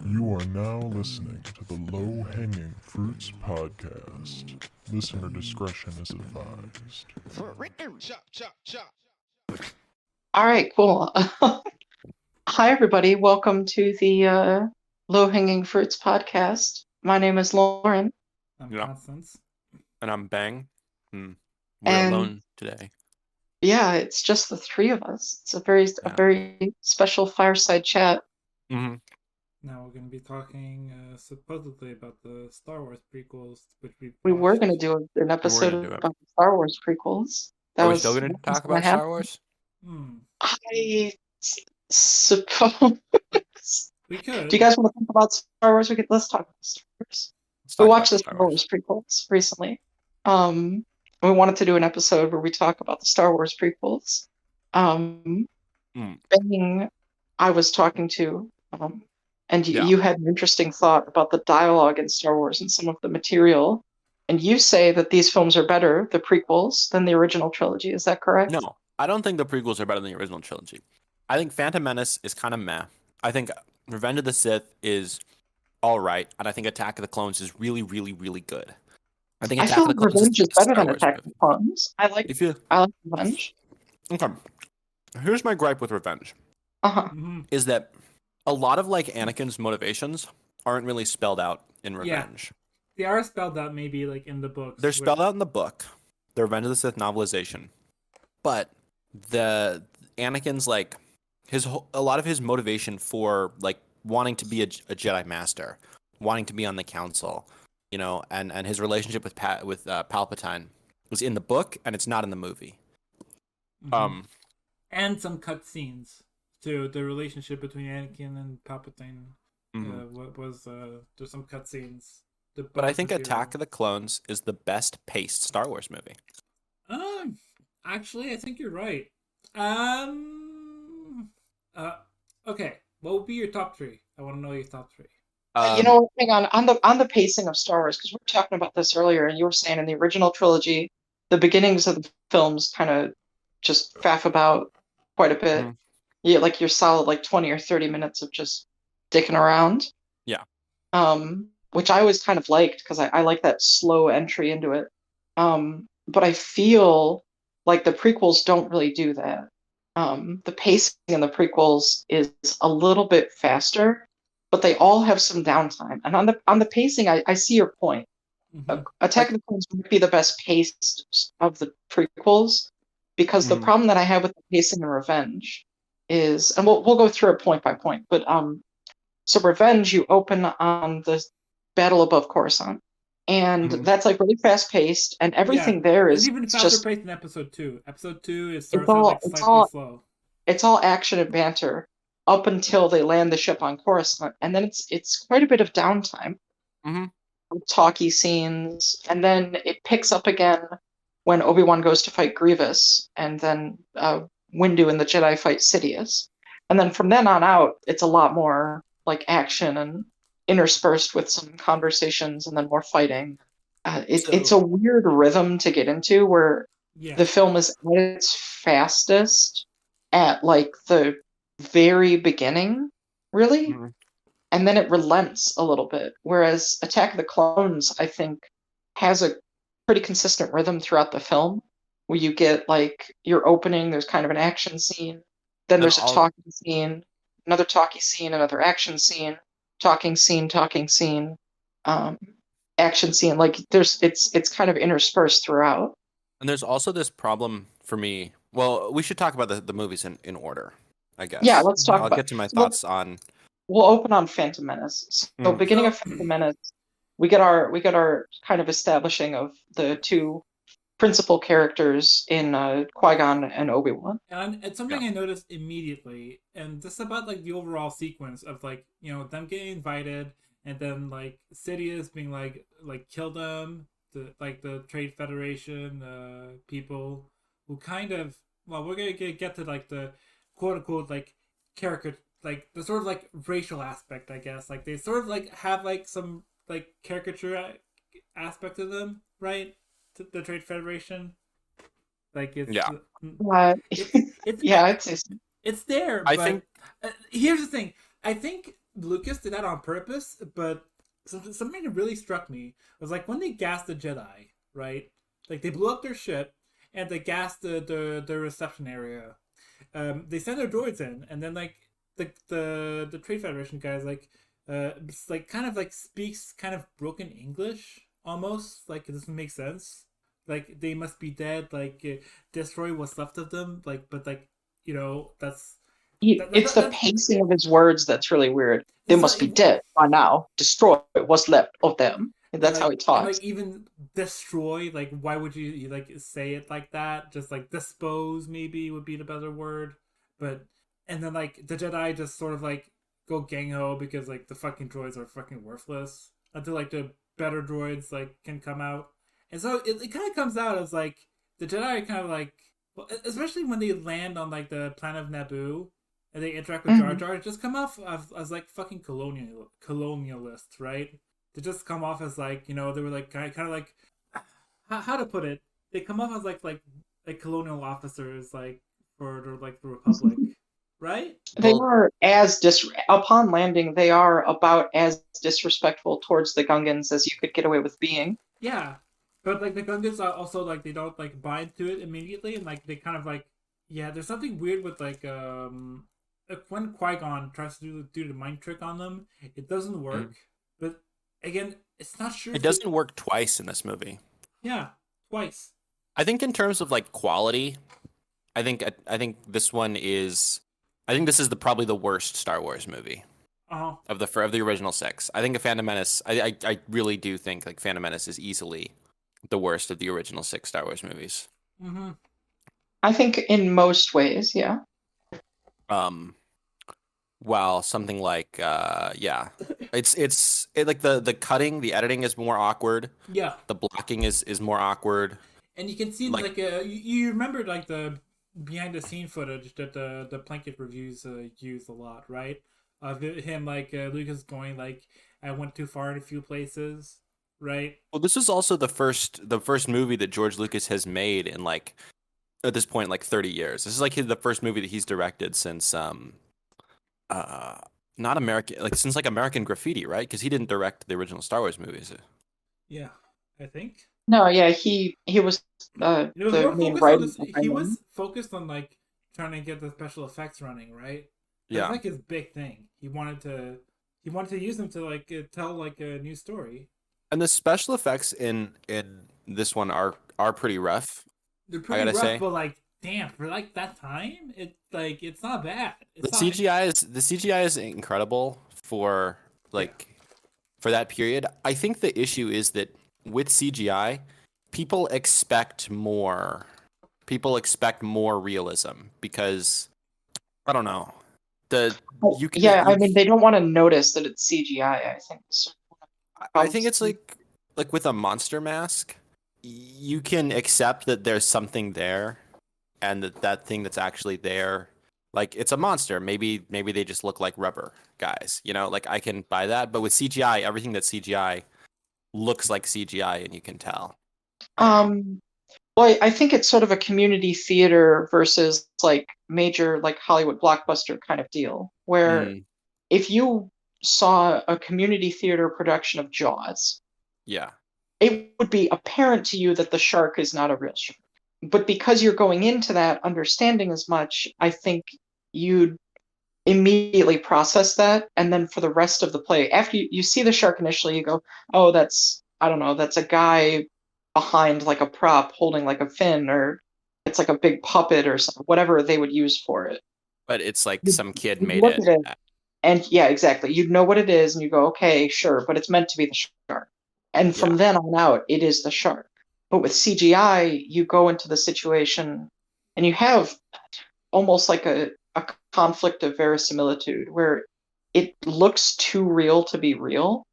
You are now listening to the Low Hanging Fruits podcast. Listener discretion is advised. Chop, chop, chop. All right, cool. Hi, everybody. Welcome to the Low Hanging Fruits podcast. My name is Lauren. I'm Yeah. Constance. And I'm Bhang. We're And- alone today. Yeah, it's just the three of us. It's a very special fireside chat. Mm-hmm. Now we're going to be talking supposedly about the Star Wars prequels, which We were watched. going to do an episode gonna do it. about the Star Wars prequels. Are we still going to that was talk gonna about Star happen. Wars? I suppose. We could. Do you guys want to talk about Star Wars? Let's talk about Star Wars. Let's We talk watched the about Star Wars prequels recently. We wanted to do an episode where we talk about the Star Wars prequels. Bhang, I was talking to, and Yeah. you had an interesting thought about the dialogue in Star Wars and some of the material. And you say that these films are better, the prequels, than the original trilogy. Is that correct? No, I don't think the prequels are better than the original trilogy. I think Phantom Menace is kind of meh. I think Revenge of the Sith is all right, and I think Attack of the Clones is really, really, really good. I think I Attack feel of like the Clones Revenge is the better Star than Wars Attack of the movie. Clones. I like Revenge. Okay. Here's my gripe with Revenge. Uh-huh. Is that a lot of like Anakin's motivations aren't really spelled out in Yeah. Revenge. They are spelled out maybe like in the books. They're spelled out in the book, the Revenge of the Sith novelization, but the Anakin's like a lot of his motivation for like wanting to be a Jedi Master, wanting to be on the Council, and his relationship with Palpatine was in the book, and it's not in the movie. And some cutscenes too. The relationship between Anakin and Palpatine there's some cutscenes. But I think Attack of the Clones is the best paced Star Wars movie. Actually, I think you're right. Okay. What would be your top three? I want to know your top three. Hang on the pacing of Star Wars, because we were talking about this earlier, and you were saying in the original trilogy, the beginnings of the films kind of just faff about quite a bit. Yeah, like your solid like 20 or 30 minutes of just dicking around. Yeah. Which I always kind of liked because I like that slow entry into it. But I feel like the prequels don't really do that. The pacing in the prequels is a little bit faster, but they all have some downtime. And on the pacing, I see your point. Attack of the Clones might be the best paced of the prequels, because the problem that I have with the pacing in Revenge is, and we'll go through it point by point, but so Revenge, you open on the battle above Coruscant, and that's like really fast paced, and everything there is it's even faster paced in Episode 2. Episode 2 is slightly slow. It's all action and banter up until they land the ship on Coruscant, and then it's quite a bit of downtime. Talky scenes, and then it picks up again when Obi-Wan goes to fight Grievous, and then Windu and the Jedi fight Sidious. And then from then on out, it's a lot more like action and interspersed with some conversations and then more fighting. It's a weird rhythm to get into where the film is at its fastest at like the very beginning, really. And then it relents a little bit. Whereas Attack of the Clones, I think, has a pretty consistent rhythm throughout the film, where you get like your opening, there's kind of an action scene, then there's a talking scene, another talky scene, another action scene, talking scene, action scene. Like it's kind of interspersed throughout. And there's also this problem for me. Well, we should talk about the movies in order, I guess. Yeah, let's talk I'll get to my thoughts on. We'll open on Phantom Menace. So beginning of Phantom Menace, we get our kind of establishing of the two principal characters in Qui-Gon and Obi-Wan. And it's something I noticed immediately, and just about like the overall sequence of like, them getting invited, and then like Sidious being like kill them, the Trade Federation people who kind of, well, we're gonna get to like the quote unquote like character, like the sort of like racial aspect, I guess. Like they sort of like have like some like caricature aspect to them, right? To the Trade Federation, like it's I'd say so. it's there. I but think here's the thing. I think Lucas did that on purpose, but something that really struck me was like when they gassed the Jedi, right? Like they blew up their ship and they gassed the reception area. They sent their droids in, and then like the Trade Federation guys like kind of like speaks kind of broken English almost, like it doesn't make sense. Like they must be dead. Like destroy what's left of them. Like, but like that's It's the pacing of his words that's really weird. They must be dead by now. Destroy what's left of them. And that's how he talks. And like even destroy, like why would you like say it like that? Just like dispose maybe would be the better word. But and then like the Jedi just sort of like go gang ho because like the fucking droids are fucking worthless until like the better droids like can come out. And so it kind of comes out as like the Jedi are kind of like, well, especially when they land on like the planet of Naboo and they interact with Jar Jar, it just come off as like fucking colonialists, right? They just come off as like they were like kind of like how to put it. They come off as like colonial officers like for the Republic, right? They are upon landing. They are about as disrespectful towards the Gungans as you could get away with being. Yeah, but like the Gungans are also like they don't like buy into it immediately, and like they kind of like there's something weird with like when Qui-Gon tries to do the mind trick on them, it doesn't work. But again, it's not sure. It doesn't work twice in this movie. Yeah, twice. I think in terms of like quality, I think this one is. I think this is probably the worst Star Wars movie of the original 6. I think a Phantom Menace. I really do think like Phantom Menace is easily the worst of the original 6 Star Wars movies. Mm-hmm. I think in most ways, yeah. Well, something like it's like the cutting, the editing is more awkward. Yeah. The blocking is more awkward. And you can see like you remember like the behind the scene footage that the Plinkett reviews use a lot, right? Of him like Lucas going like I went too far in a few places, right? Well, this is also the first movie that George Lucas has made in like at this point like 30 years. This is like the first movie that he's directed since not American, like since like American Graffiti, right? Because he didn't direct the original Star Wars movies. Yeah, I think. No, yeah, he was the main writer. He was focused on like trying to get the special effects running, right? That's like his big thing. He wanted to use them to like tell like a new story. And the special effects in this one are pretty rough. They're pretty rough, but like damn, for like that time, it's not bad. The CGI is incredible for for that period. I think the issue is that with CGI, people expect more. People expect more realism because I don't know. I mean, they don't want to notice that it's CGI. I think. I think it's like with a monster mask, you can accept that there's something there, and that thing that's actually there, like it's a monster. Maybe they just look like rubber guys. Like I can buy that. But with CGI, everything that's CGI looks like CGI, and you can tell. Well, I think it's sort of a community theater versus like major like Hollywood blockbuster kind of deal, where if you saw a community theater production of Jaws, it would be apparent to you that the shark is not a real shark. But because you're going into that understanding as much, I think you'd immediately process that, and then for the rest of the play, after you see the shark initially, you go, oh, that's a guy behind like a prop holding like a fin, or it's like a big puppet or something, whatever they would use for it. But it's like some kid made it. And yeah, exactly. You'd know what it is, and you go, okay, sure, but it's meant to be the shark. And from then on out, it is the shark. But with CGI, you go into the situation, and you have almost like a conflict of verisimilitude, where it looks too real to be real.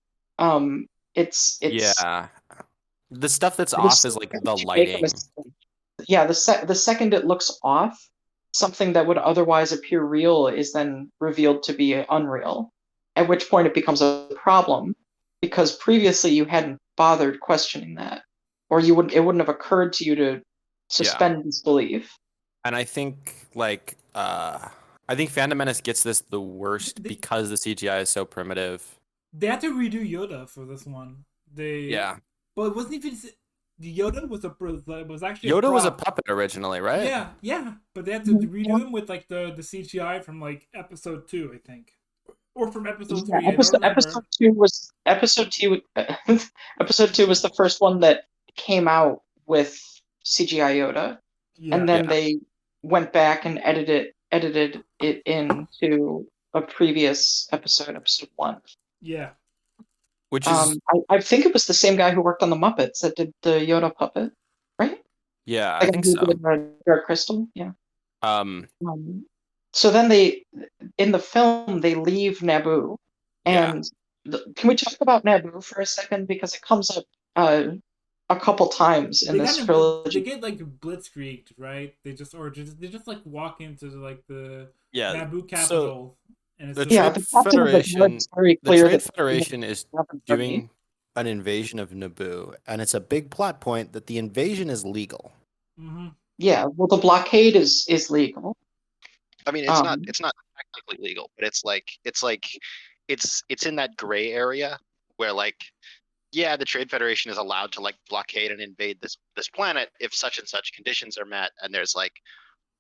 It's the stuff that's off is like the lighting. Yeah, the second it looks off, something that would otherwise appear real is then revealed to be unreal. At which point it becomes a problem, because previously you hadn't bothered questioning that, or it wouldn't have occurred to you to suspend disbelief. And I think like I think Phantom Menace gets this the worst They- because the CGI is so primitive. They had to redo Yoda for this one. Yeah. But it wasn't even the Yoda was actually Yoda was a prop. puppet originally, right? Yeah, but they had to redo him with like the CGI from like episode 2, I think, or from episode 3. I don't remember. Episode 2 episode 2 was the first one that came out with CGI Yoda, and then they went back and edited it into a previous episode 1. Yeah. Which is I think it was the same guy who worked on the Muppets that did the Yoda puppet, right? yeah, Like I think so. Dark Crystal, yeah. Um, So then in the film, they leave Naboo, and can we talk about Naboo for a second, because it comes up a couple times in this trilogy. They get like blitzkrieged, right? They just like walk into like the Naboo capital, and it's the just Trade Federation. Very The clear Trade that Federation is doing an invasion of Naboo, and it's a big plot point that the invasion is legal. Mm-hmm. Yeah, well, the blockade is legal. I mean, it's not technically legal, but it's in that gray area where like, yeah, the Trade Federation is allowed to like blockade and invade this planet if such and such conditions are met, and there's like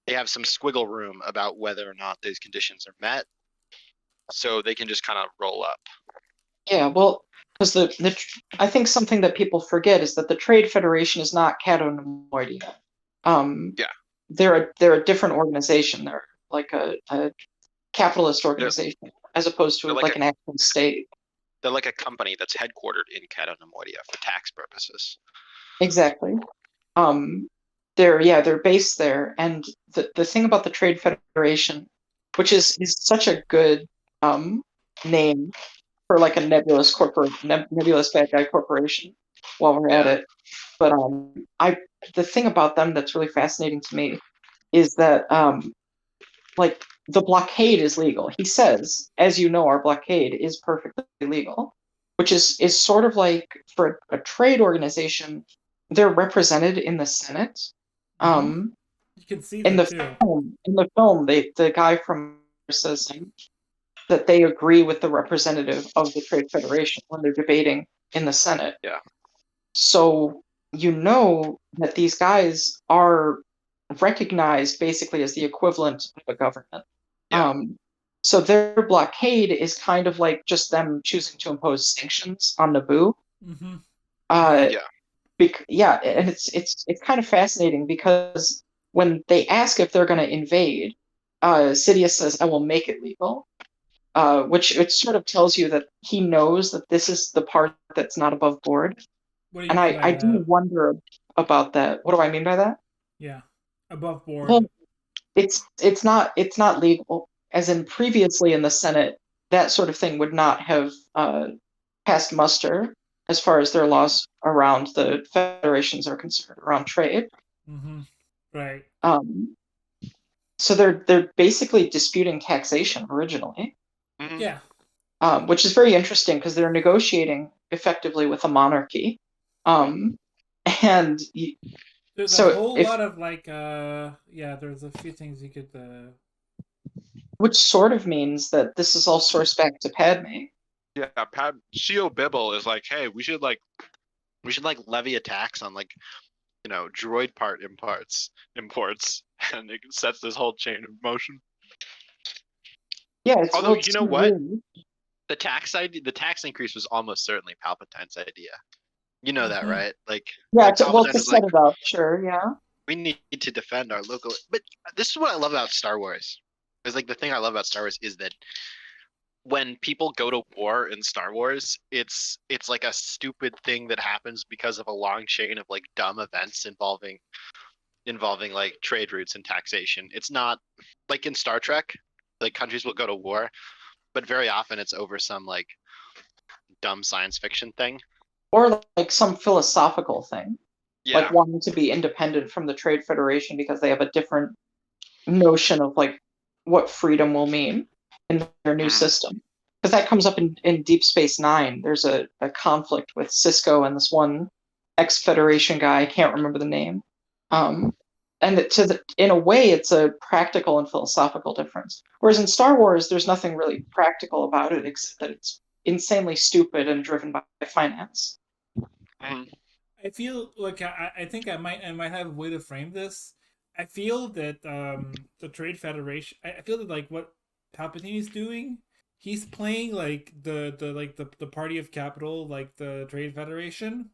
they have some squiggle room about whether or not those conditions are met, so they can just kind of roll up. Yeah, well, because I think something that people forget is that the Trade Federation is not Cato Nemoidia. They're a different organization. They're like a capitalist organization, as opposed to like an actual state. They're like a company that's headquartered in Cato Nemoidia for tax purposes. Exactly. They're based there, and the thing about the Trade Federation, which is such a good name for like a nebulous bad guy corporation, while we're at it. But the thing about them that's really fascinating to me is that like the blockade is legal. He says, as you know, our blockade is perfectly legal, which is sort of like for a trade organization, they're represented in the Senate. You can see in the film, the guy from says that they agree with the representative of the Trade Federation when they're debating in the Senate. Yeah. So you know that these guys are recognized basically as the equivalent of a government. Yeah. So their blockade is kind of like just them choosing to impose sanctions on Naboo. Mm-hmm. And it's kind of fascinating because when they ask if they're going to invade, Sidious says, "I will make it legal," which it sort of tells you that he knows that this is the part that's not above board. And I do wonder about that. What do I mean by that? Yeah, above board. Well, it's not legal. As in previously in the Senate, that sort of thing would not have passed muster as far as their laws around the federations are concerned, around trade. Mm-hmm. Right. So they're basically disputing taxation originally. Mm-hmm. Yeah. Which is very interesting because they're negotiating effectively with a monarchy. And there's a whole lot of like there's a few things you could which sort of means that this is all sourced back to Padme. Yeah, Co Bibble is like, hey, we should levy a tax on like, droid part imports, and it sets this whole chain of motion. Yeah, although you know what, the tax increase was almost certainly Palpatine's idea. You know that, right? Like, to set it up, sure, yeah. We need to defend our local. But this is what I love about Star Wars. It's like the thing I love about Star Wars is that when people go to war in Star Wars, it's like a stupid thing that happens because of a long chain of like dumb events involving like trade routes and taxation. It's not like in Star Trek, like countries will go to war, but very often it's over some like dumb science fiction thing. Or like some philosophical thing. Yeah. Like wanting to be independent from the Trade Federation because they have a different notion of like what freedom will mean in their new system. Because that comes up in Deep Space Nine. There's a conflict with Cisco and this one ex-Federation guy, I can't remember the name. and in a way, it's a practical and philosophical difference. Whereas in Star Wars, there's nothing really practical about it except that it's insanely stupid and driven by finance. Mhm. I feel like I think I might have a way to frame this. I feel that the Trade Federation. I feel that like what Palpatine is doing, he's playing like the party of capital, like the Trade Federation,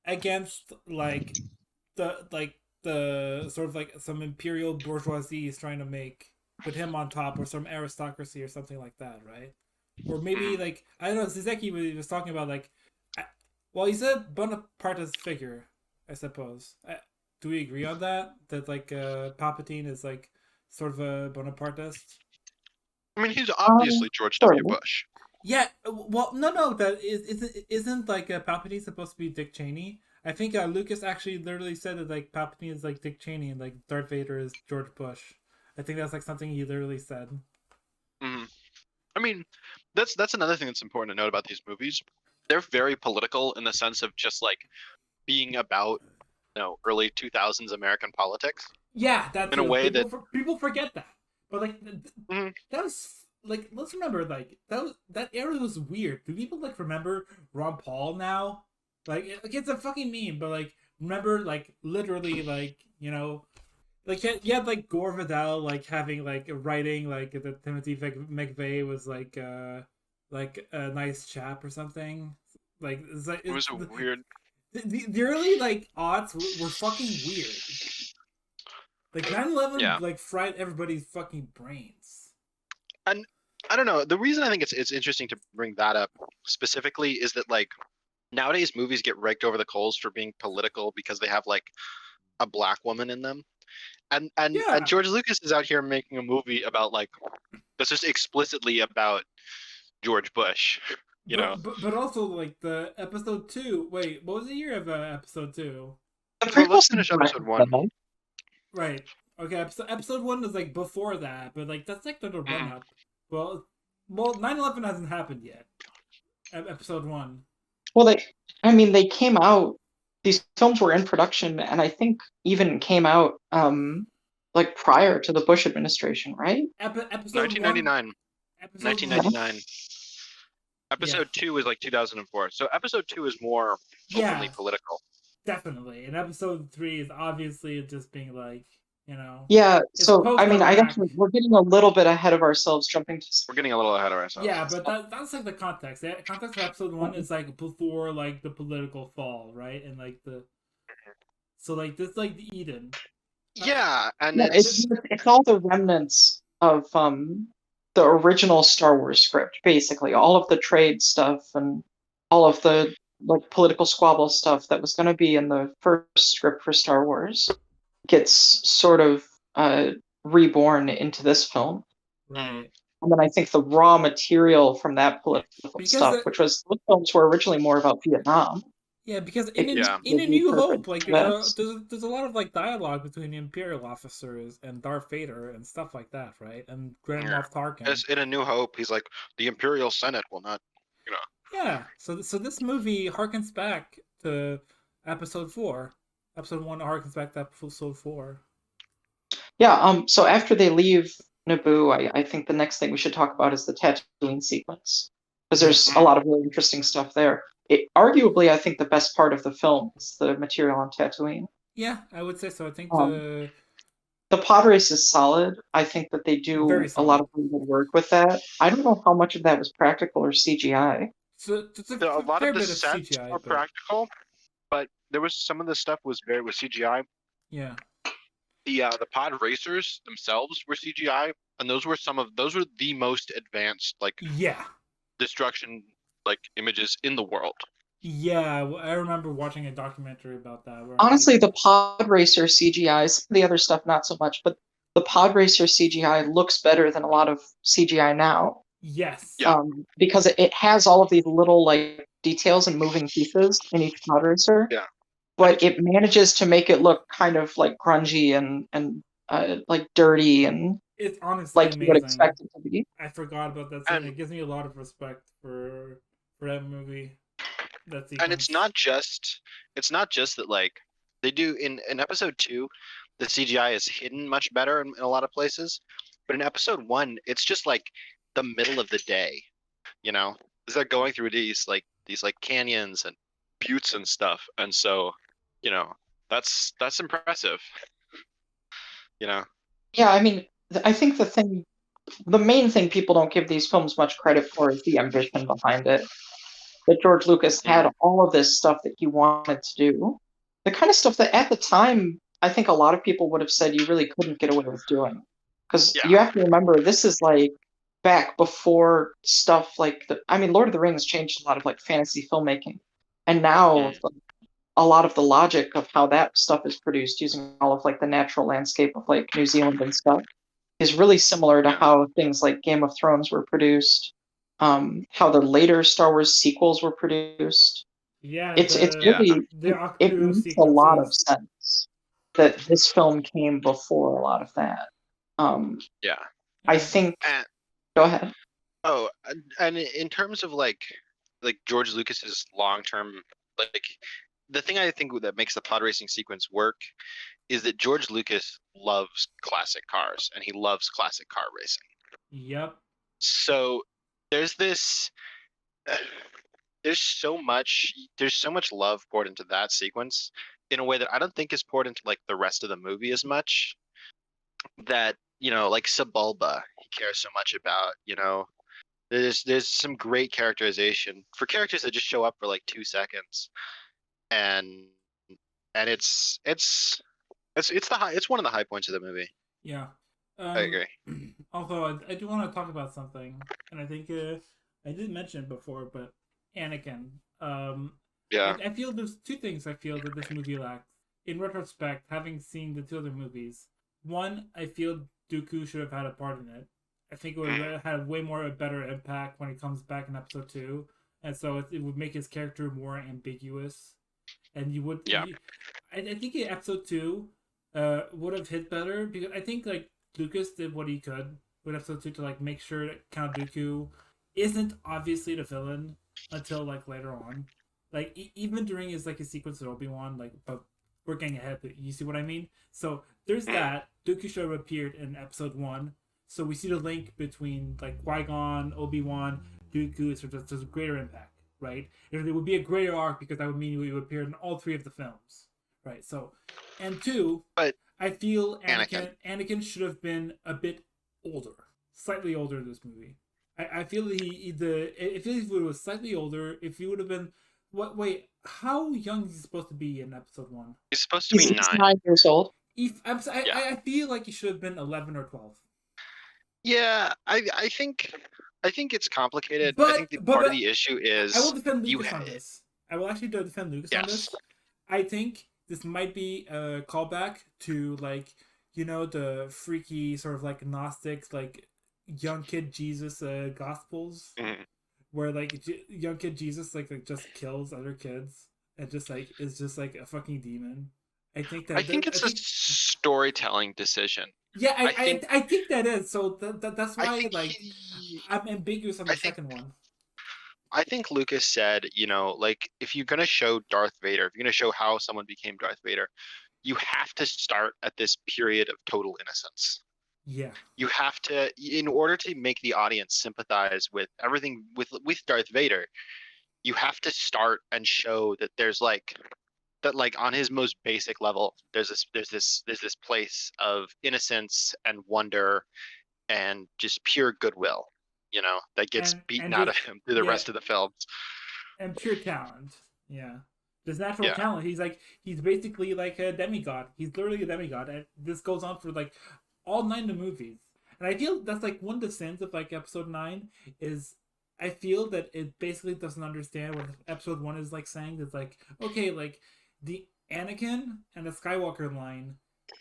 against the sort of like some imperial bourgeoisie is trying to make, put him on top, or some aristocracy or something like that, right? Or maybe like I don't know. Zizeki was talking about like, well, he's a Bonapartist figure, I suppose. Do we agree on that? That like Palpatine is like sort of a Bonapartist? I mean, he's obviously George W. Bush. Yeah. Well, no. That isn't like Palpatine supposed to be Dick Cheney? I think Lucas actually literally said that like Palpatine is like Dick Cheney and like Darth Vader is George Bush. I think that's like something he literally said. Mm-hmm. I mean, that's another thing that's important to note about these movies. They're very political in the sense of just like being about, early 2000s American politics. Yeah, that's in a way people forget that. But like that was like, let's remember, like that era was weird. Do people like remember Ron Paul now? Like it's a fucking meme, but like remember like literally like like you had like Gore Vidal like having like writing like that Timothy McVeigh was like a nice chap or something. Like it was a weird. The early like aughts were fucking weird. Like 9/11 like fried everybody's fucking brains. And I don't know. The reason I think it's interesting to bring that up specifically is that like nowadays movies get raked over the coals for being political because they have like a black woman in them. And George Lucas is out here making a movie about like that's just explicitly about George Bush. But also like the episode 2. Wait, what was the year of episode 2? Well, let's finish episode 1. Right. Okay. Episode 1 was like before that, but like that's like the run up. Well, 9/11 hasn't happened yet. Episode 1. Well, they came out. These films were in production, and I think even came out like prior to the Bush administration, right? Episode 1999. 1999. Episode 2 is like 2004. So episode 2 is more openly political. Definitely. And episode 3 is obviously just being like, Yeah, so I mean, I guess we're getting a little bit ahead of ourselves jumping to... We're getting a little ahead of ourselves. Yeah, but that's like the context. The context of episode 1 is like before like the political fall, right? And like so like this like the Eden. Yeah, and it's all the remnants of the original Star Wars script, basically. All of the trade stuff and all of the like political squabble stuff that was going to be in the first script for Star Wars gets sort of reborn into this film. Right. And then I think the raw material from that political stuff, which was those films were originally more about Vietnam. Yeah, because in A New Hope, like there's a lot of like dialogue between the Imperial officers and Darth Vader and stuff like that, right? And Grand Moff Tarkin. As in A New Hope, he's like the Imperial Senate will not, Yeah, so this movie harkens back to Episode 4. Episode 1 harkens back to Episode 4. Yeah. So after they leave Naboo, I think the next thing we should talk about is the Tatooine sequence, because there's a lot of really interesting stuff there. Arguably, I think the best part of the film is the material on Tatooine. Yeah, I would say so. I think the pod race is solid. I think that they do a lot of really good work with that. I don't know how much of that was practical or CGI. So a lot of the sets are practical, but there was some of the stuff was CGI. Yeah. The pod racers themselves were CGI, and those were the most advanced destruction images in the world. Yeah, I remember watching a documentary about that. Honestly, the pod racer CGI, the other stuff not so much, but the pod racer CGI looks better than a lot of CGI now. Yes. Because it has all of these little details and moving pieces in each pod racer. Yeah. But it manages to make it look kind of like grungy and like dirty and it's honestly like amazing. You would expect it to be. I forgot about that scene. It gives me a lot of respect for that movie. And it's not just that they do in episode 2, the CGI is hidden much better in a lot of places. But in episode 1, it's just like the middle of the day, you know, as they're going through these canyons and buttes and stuff, and so, you know, that's impressive, you know. Yeah, I mean, I think the main thing people don't give these films much credit for is the ambition behind it. That George Lucas had all of this stuff that he wanted to do. The kind of stuff that at the time, I think a lot of people would have said you really couldn't get away with doing. Because you have to remember, this is like back before stuff like Lord of the Rings changed a lot of like fantasy filmmaking. And now a lot of the logic of how that stuff is produced using all of like the natural landscape of like New Zealand and stuff is really similar to how things like Game of Thrones were produced, how the later Star Wars sequels were produced. Yeah, It's really it makes a lot of sense that this film came before a lot of that. I think. Go ahead. Oh, and in terms of like George Lucas's long-term, like, the thing I think that makes the pod racing sequence work is that George Lucas loves classic cars and he loves classic car racing. Yep. So there's so much love poured into that sequence in a way that I don't think is poured into like the rest of the movie as much. That, you know, like Sebulba, he cares so much about, you know. There's some great characterization for characters that just show up for like 2 seconds, and it's one of the high points of the movie. Yeah, I agree. Although I do want to talk about something, and I think I did mention it before, but Anakin. I feel there's 2 things I feel that this movie lacks. In retrospect, having seen the 2 other movies, one, I feel Dooku should have had a part in it. I think it would have had a better impact when he comes back in episode 2, and so it would make his character more ambiguous. And you would, I think in episode 2 would have hit better, because I think like Lucas did what he could with episode 2 to like make sure that Count Dooku isn't obviously the villain until like later on, like even during his sequence at Obi-Wan, like, but we're getting ahead. But you see what I mean? So there's that. Dooku should have appeared in episode 1. So we see the link between like Qui-Gon, Obi-Wan, Dooku. So there's a greater impact, right? And it would be a greater arc because that would mean we would appear in all 3 of the films, right? So, and 2, but I feel Anakin should have been a bit older, slightly older in this movie. I feel if he was slightly older, if he would have been how young is he supposed to be in episode 1? He's supposed to be 9. He's 9 years old. I feel like he should have been 11 or 12. Yeah, I think it's complicated. I think part of the issue is I will defend Lucas on this. I will actually defend Lucas on this. I think this might be a callback to like, you know, the freaky sort of like Gnostic, like young kid Jesus gospels, where like young kid Jesus like just kills other kids and just like is just like a fucking demon. I think it's a storytelling decision. Yeah, I think that is. So that's why I'm ambiguous on the second one. I think Lucas said, you know, like, if you're gonna show Darth Vader, if you're gonna show how someone became Darth Vader, you have to start at this period of total innocence. Yeah. You have to, in order to make the audience sympathize with everything with Darth Vader, you have to start and show that there's like that, like, on his most basic level, there's this place of innocence and wonder and just pure goodwill, you know, that gets beaten out of him through the rest of the films. And pure talent. Yeah. There's natural talent. He's basically like a demigod. He's literally a demigod. And this goes on for like all 9 of the movies. And I feel that's like one of the sins of like episode 9 is I feel that it basically doesn't understand what episode 1 is like saying. It's like, okay, like the Anakin and the Skywalker line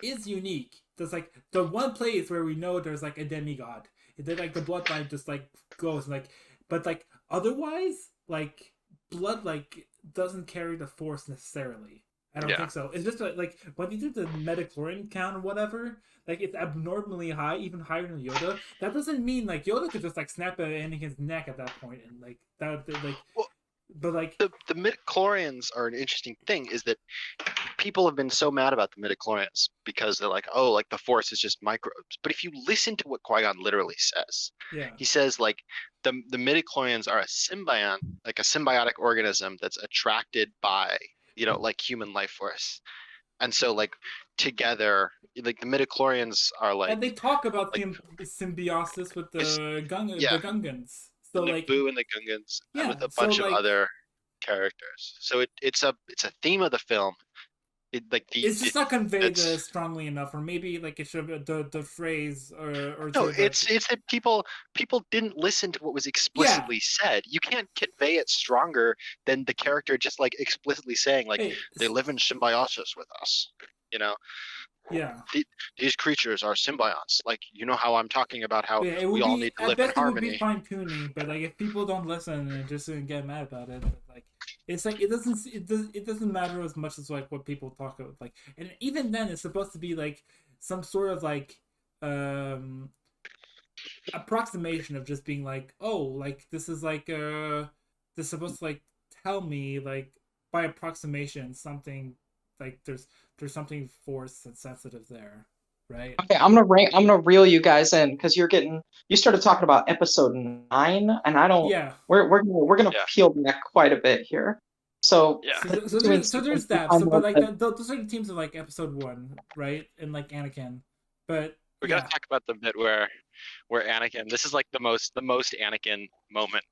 is unique. There's like the one place where we know there's like a demigod. Then like the bloodline just like goes like, but like otherwise, like blood like doesn't carry the force necessarily. I don't think so. It's just like when you do the midichlorian count or whatever, like it's abnormally high, even higher than Yoda. That doesn't mean like Yoda could just like snap Anakin's neck at that point and like that like. Well, but like the midichlorians are an interesting thing. Is that people have been so mad about the midichlorians because they're like, oh, like the Force is just microbes. But if you listen to what Qui-Gon literally says, Yeah. he says like the midichlorians are a symbiont, like a symbiotic organism that's attracted by, like human life force. And so like together, like the midichlorians are like, And they talk about like symbiosis with it's, the yeah, Gungans. the So like, Naboo and the Gungans, and yeah. with a So bunch of like, other characters. So it's a theme of the film. it's just not conveyed it's strongly enough, or maybe like it should have the phrase or no, two that. it's that people didn't listen to what was Yeah. explicitly said. You can't convey it stronger than the character just like explicitly saying like Hey, they live in symbiosis with us. yeah. These creatures are symbionts. Like how I'm talking about how Yeah, it we would all be. need to I live in bet it would be harmony. fine tuning, but like if people don't listen and just get mad about it, like it's like it doesn't matter as much as like what people talk about. Like, and even then, it's supposed to be like some sort of like approximation of just being like, oh, like this is like this is supposed to like tell me like by approximation something like there's something forced and sensitive there, right? Okay, I'm gonna reel you guys in because you started talking about episode 9, and I don't. Yeah. We're gonna Yeah. peel back quite a bit here. So Yeah. So there's that. So, but like those are the teams of like episode 1, right? And like Anakin, but We're gonna talk about the bit where Anakin. This is like the most Anakin moment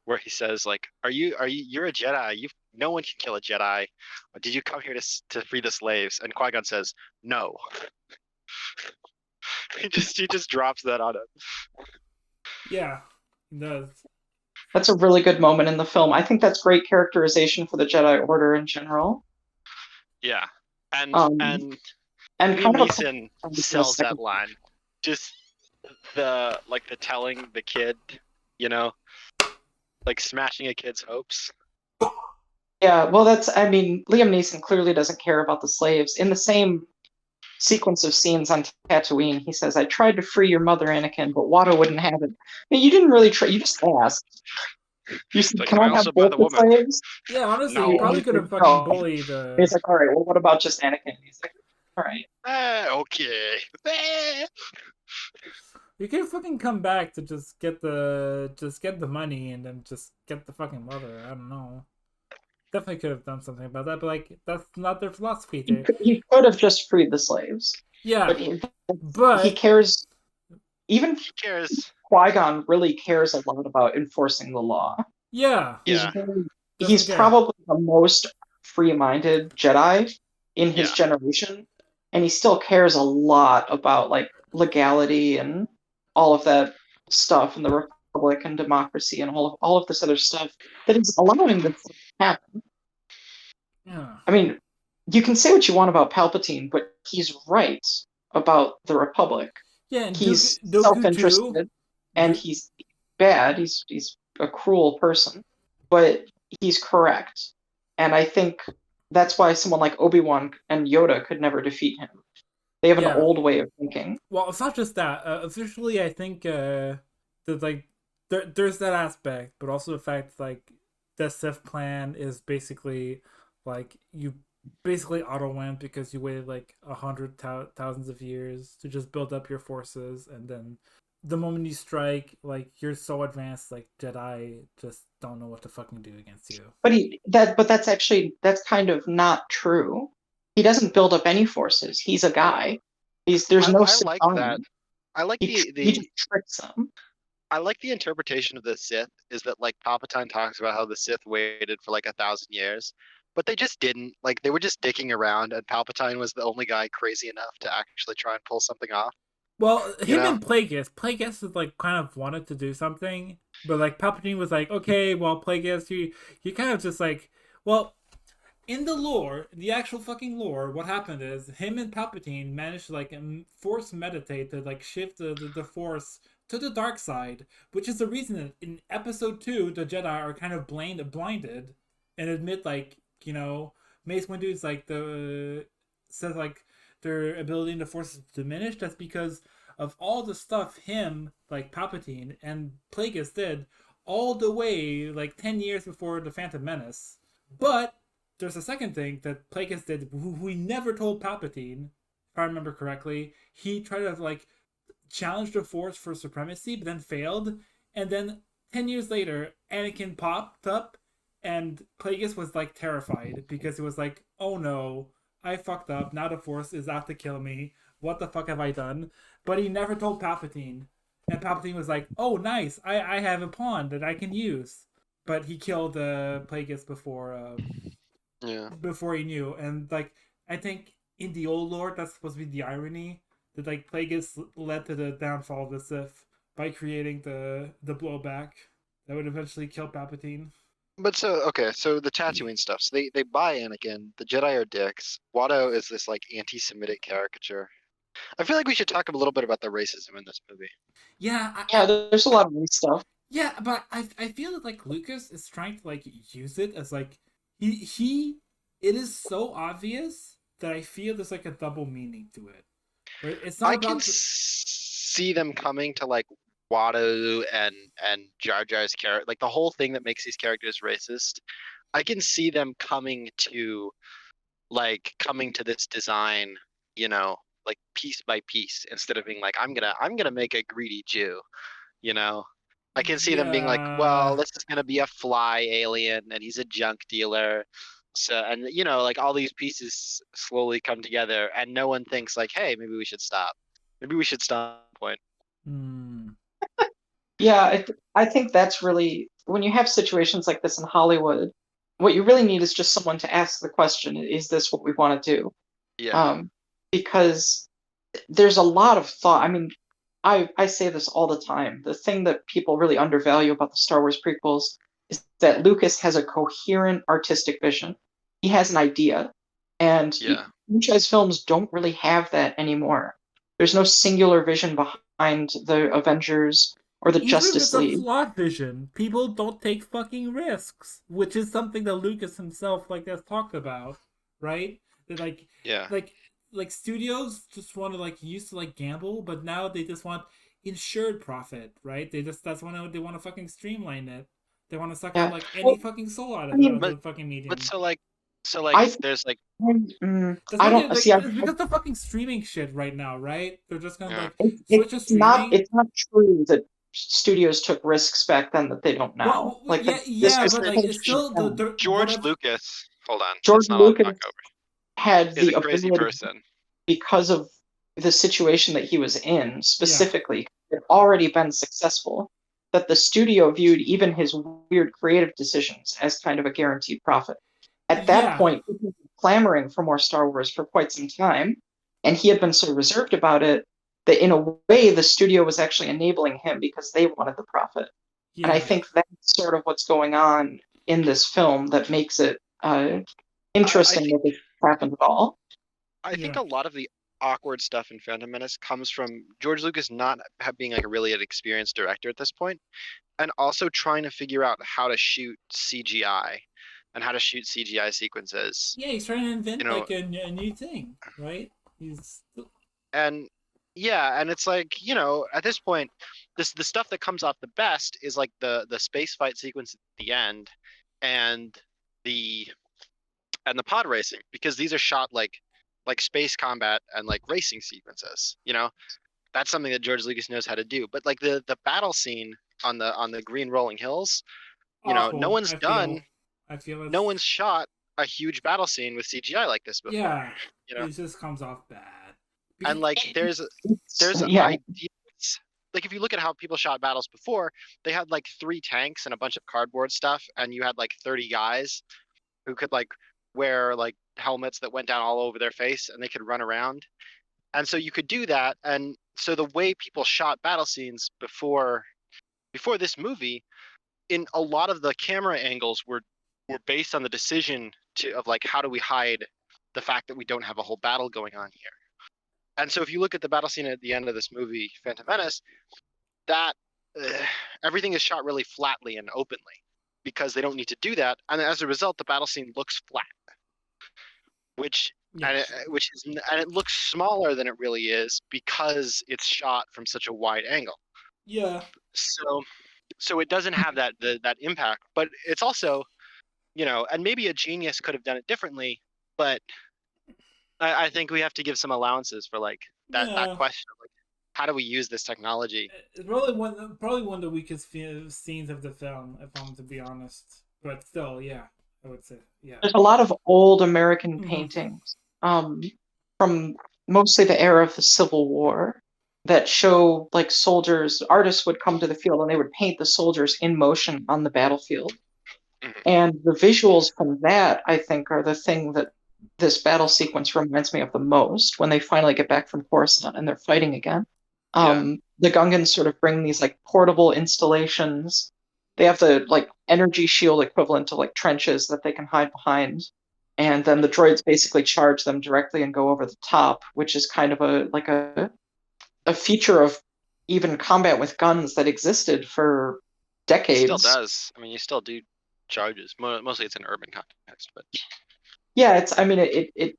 where he says like, you're a Jedi. No one can kill a Jedi. Did you come here to free the slaves? And Qui-Gon says no. he just drops that on him. Yeah, he does. That's a really good moment in the film. I think that's great characterization for the Jedi Order in general. Yeah, and and Liam kind of Neeson sells that line. Just the telling the kid, like smashing a kid's hopes. Yeah, well, Liam Neeson clearly doesn't care about the slaves. In the same sequence of scenes on Tatooine, he says, I tried to free your mother, Anakin, but Watto wouldn't have it. I mean, you didn't really try, you just asked. You said, like, can I have both the slaves? Yeah, honestly, No. you probably could have fucking bullied the... He's like, all right, well, what about just Anakin? He's like, all right. Okay. You can fucking come back to just get the money and then just get the fucking mother. I don't know. Definitely could have done something about that, but like that's not their philosophy. He could have just freed the slaves. Yeah, but he cares. Even he cares. Qui-Gon really cares a lot about enforcing the law. Yeah, he's probably the most free-minded Jedi in his generation, and he still cares a lot about like legality and all of that stuff, and the Republic and democracy and all of this other stuff that is allowing this to happen. Yeah. I mean, you can say what you want about Palpatine, but he's right about the Republic. Yeah, and he's Dooku self-interested, too. and he's bad. He's a cruel person, but he's correct. And I think that's why someone like Obi-Wan and Yoda could never defeat him. They have an old way of thinking. Well, it's not just that. Officially, I think that like there's that aspect, but also the fact like the Sith plan is basically like you basically auto win because you waited like 100,000 of years to just build up your forces, and then the moment you strike, like you're so advanced, like Jedi just don't know what to fucking do against you. But that's kind of not true. He doesn't build up any forces. He's a guy. There's no. I like that. I like he just tricks them. I like the interpretation of the Sith is that like Palpatine talks about how the Sith waited for like 1,000 years, but they just didn't. Like they were just dicking around, and Palpatine was the only guy crazy enough to actually try and pull something off. Well, him and Plagueis is like kind of wanted to do something, but like Palpatine was like, okay, well, Plagueis, you kind of just like, well, in the lore, the actual fucking lore, what happened is him and Palpatine managed to like force meditate to like shift the force to the dark side, which is the reason that in episode 2 the Jedi are kind of blinded and admit like, Mace Windu's like says like their ability in the force is diminished. That's because of all the stuff him, like Palpatine and Plagueis did all the way like 10 years before the Phantom Menace. But there's a second thing that Plagueis did, who he never told Palpatine, if I remember correctly. He tried to like challenge the Force for supremacy, but then failed. And then 10 years later, Anakin popped up, and Plagueis was like terrified because it was like, oh no, I fucked up. Now the Force is out to kill me. What the fuck have I done? But he never told Palpatine. And Palpatine was like, oh, nice. I have a pawn that I can use. But he killed Plagueis before he knew. And like, I think in the old lore, that's supposed to be the irony that like Plagueis led to the downfall of the Sith by creating the blowback that would eventually kill Palpatine. But so the Tatooine stuff. So they buy Anakin. The Jedi are dicks. Watto is this like anti-Semitic caricature. I feel like we should talk a little bit about the racism in this movie. Yeah, there's a lot of weird stuff. Yeah, but I feel that like Lucas is trying to like use it as like he it is so obvious that I feel there's like a double meaning to it. Right? It's not I can see them coming to like Watto and Jar Jar's character, like the whole thing that makes these characters racist. I can see them coming to this design, you know, like piece by piece, instead of being like, I'm gonna make a greedy Jew, you know. I can see them being like, well, this is gonna be a fly alien and he's a junk dealer. So, and you know, like all these pieces slowly come together and no one thinks like, hey, maybe we should stop. Maybe we should stop at point. Yeah, I think that's really, when you have situations like this in Hollywood, what you really need is just someone to ask the question, is this what we want to do? Yeah. Because there's a lot of thought. I mean, I say this all the time. The thing that people really undervalue about the Star Wars prequels is that Lucas has a coherent artistic vision. He has an idea, and franchise films don't really have that anymore. There's no singular vision behind the Avengers or the Justice League. It's a flawed vision. People don't take fucking risks, which is something that Lucas himself like has talked about, right? That like studios just want to like used to like gamble, but now they just want insured profit, right? They want to fucking streamline it. They want to suck out like any fucking soul out of the fucking medium. But so there's like I don't see. It's because the fucking streaming shit right now, right? They're just gonna like switch to streaming. It's not true that studios took risks back then that they don't now. Well, but like it's still George Lucas. Hold on, George Lucas had is the a crazy person because of the situation that he was in specifically. It had already been successful, that the studio viewed even his weird creative decisions as kind of a guaranteed profit. At that point, he was clamoring for more Star Wars for quite some time, and he had been so reserved about it that in a way the studio was actually enabling him because they wanted the profit. And I think that's sort of what's going on in this film that makes it interesting that this happened at all. I think a lot of the awkward stuff in Phantom Menace comes from George Lucas not being like a really experienced director at this point, and also trying to figure out how to shoot CGI and how to shoot CGI sequences. Yeah, he's trying to invent like a new thing, right? And it's like, you know, at this point, the stuff that comes off the best is like the space fight sequence at the end, and the pod racing, because these are shot like space combat and like racing sequences. You know, that's something that George Lucas knows how to do. But like the battle scene on the green rolling hills, you know, no one's no one's shot a huge battle scene with CGI like this before. Yeah, you know, it just comes off bad. And like there's ideas. Like if you look at how people shot battles before, they had like 3 tanks and a bunch of cardboard stuff, and you had like 30 guys who could like wear like helmets that went down all over their face, and they could run around. And so you could do that. And so the way people shot battle scenes before this movie, in a lot of the camera angles were based on the decision of like, how do we hide the fact that we don't have a whole battle going on here? And so if you look at the battle scene at the end of this movie, Phantom Menace, that everything is shot really flatly and openly because they don't need to do that. And as a result, the battle scene looks flat, which it looks smaller than it really is because it's shot from such a wide angle. Yeah. So it doesn't have that impact, but it's also and maybe a genius could have done it differently, but I think we have to give some allowances for like that question of like, how do we use this technology? It's probably one of the weakest scenes of the film, if I'm to be honest. But still, yeah, I would say, yeah. There's a lot of old American paintings, from mostly the era of the Civil War, that show like soldiers. Artists would come to the field and they would paint the soldiers in motion on the battlefield. And the visuals from that, I think, are the thing that this battle sequence reminds me of the most when they finally get back from Coruscant and they're fighting again. The Gungans sort of bring these like portable installations. They have the like energy shield equivalent to like trenches that they can hide behind. And then the droids basically charge them directly and go over the top, which is kind of a feature of even combat with guns that existed for decades. It still does. I mean, you still do charges. Mostly it's in urban context, but yeah, it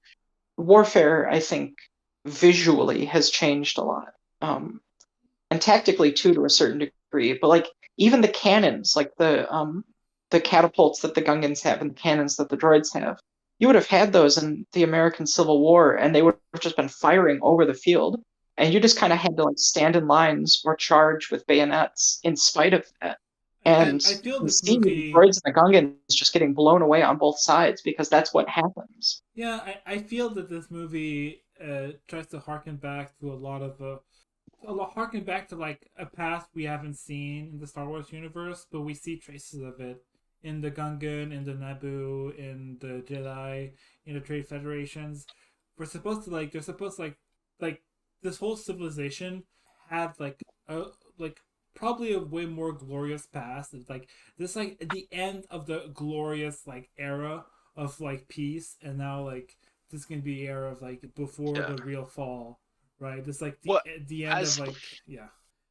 warfare, I think, visually has changed a lot, and tactically too, to a certain degree. But like even the cannons, like the catapults that the Gungans have and the cannons that the droids have, you would have had those in the American Civil War, and they would have just been firing over the field, and you just kind of had to like stand in lines or charge with bayonets in spite of that. And I feel this the movie, droids and the Gungans just getting blown away on both sides because that's what happens. Yeah, I feel that this movie tries to harken back to harken back to like a past we haven't seen in the Star Wars universe, but we see traces of it in the Gungan, in the Naboo, in the Jedi, in the Trade Federations. They're supposed to like this whole civilization had like probably a way more glorious past. It's like this like at the end of the glorious like era of like peace, and now like this can be era of like before the real fall, right? This like the end of like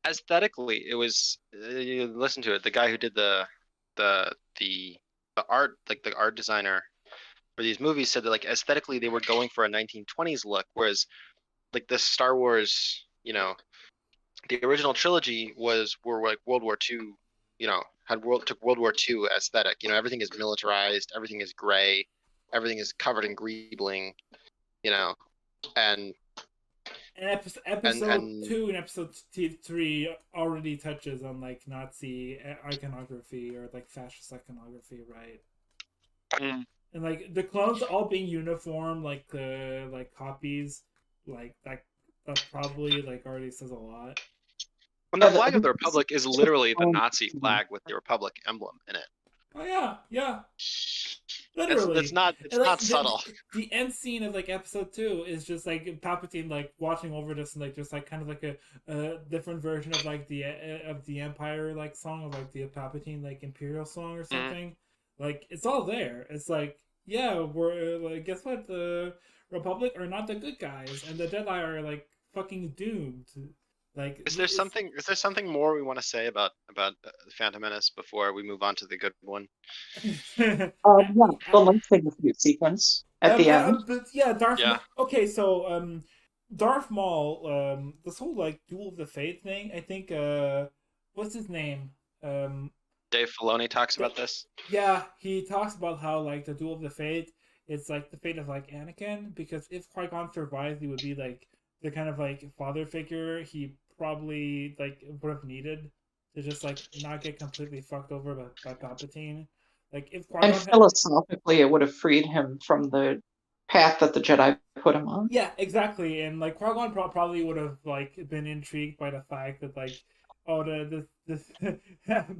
aesthetically it was you listen to it, the guy who did the art, like the art designer for these movies, said that like aesthetically they were going for a 1920s look, whereas like the Star Wars, the original trilogy were like World War II, took World War II aesthetic. Everything is militarized, everything is gray, everything is covered in greebling, and episode 2 and episode 3 already touches on like Nazi iconography or like fascist iconography, right? And like the clones all being uniform, like the like copies, like that probably like already says a lot. And the flag of the Republic is literally the Nazi flag with the Republic emblem in it. Oh yeah. Literally. It's not subtle. The end scene of like episode 2 is just like Palpatine like watching over this and like just like kind of like a different version of like the Empire like song of like the Palpatine like Imperial song or something. Like it's all there. It's like, yeah, we're like, guess what? The Republic are not the good guys, and the Jedi are like fucking doomed. Like, is there something more we want to say about Phantom Menace before we move on to the good one? The lightsaber sequence at the end. But yeah, okay, so Darth Maul, this whole like Duel of the Fate thing. I think what's his name? Dave Filoni talks about this. Yeah, he talks about how like the Duel of the Fate, it's like the fate of like Anakin, because if Qui-Gon survives, he would be like the kind of like father figure he probably like would have needed to just like not get completely fucked over by Palpatine. Like if Qui-Gon philosophically, it would have freed him from the path that the Jedi put him on. Yeah, exactly. And like Qui-Gon probably would have like been intrigued by the fact that like, oh, this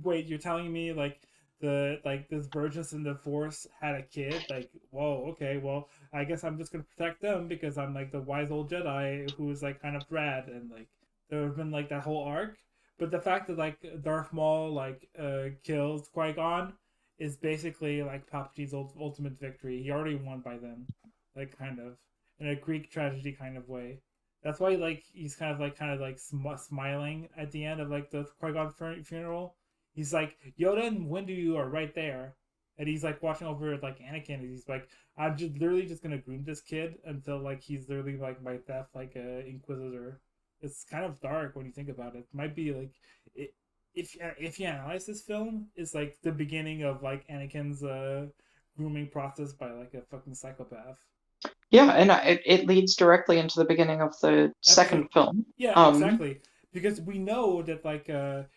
wait, you're telling me like this Virgins in the Force had a kid? Like, whoa, okay, well, I guess I'm just gonna protect them because I'm like the wise old Jedi who's like kind of rad, and like there would have been like that whole arc. But the fact that like Darth Maul like kills Qui-Gon is basically like Palpatine's ultimate victory. He already won by then, like kind of in a Greek tragedy kind of way. That's why like he's kind of like smiling at the end of like the Qui-Gon funeral. He's like, Yoda and Windu are right there, and he's like watching over like Anakin, and he's like, I'm just literally just gonna groom this kid until like he's literally like my death like a Inquisitor. It's kind of dark when you think about it. It might be like if you analyze this film, it's like the beginning of like Anakin's grooming process by like a fucking psychopath. Yeah, and it leads directly into the beginning of the second film. Yeah, exactly. Because we know that Palpatine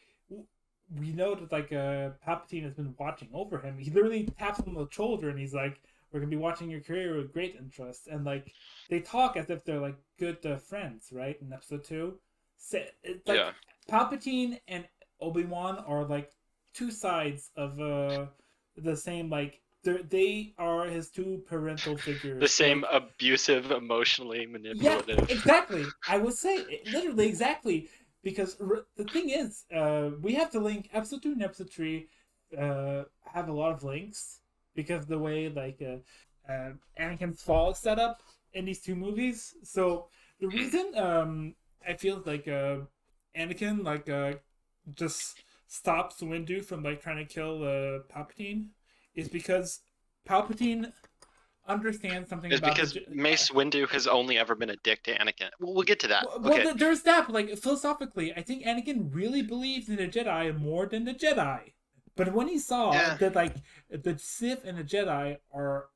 has been watching over him. He literally taps him on the shoulder and he's like, "We're gonna be watching your career with great interest." And like they talk as if they're like good friends, right? In episode 2, so it's like Palpatine and Obi-Wan are like two sides of the same like. They are his two parental figures. The same abusive, emotionally manipulative. Yeah, exactly. I would say literally exactly, because the thing is, we have to link episode 2 and episode 3. Have a lot of links because the way like Anakin's fall is set up in these two movies. So the reason I feel like Anakin like just stops Windu from like trying to kill Palpatine is because Palpatine understands something it's about because Mace Windu has only ever been a dick to Anakin. We'll get to that. Well, there's that, but like philosophically, I think Anakin really believes in the Jedi more than the Jedi. But when he saw that like the Sith and the Jedi are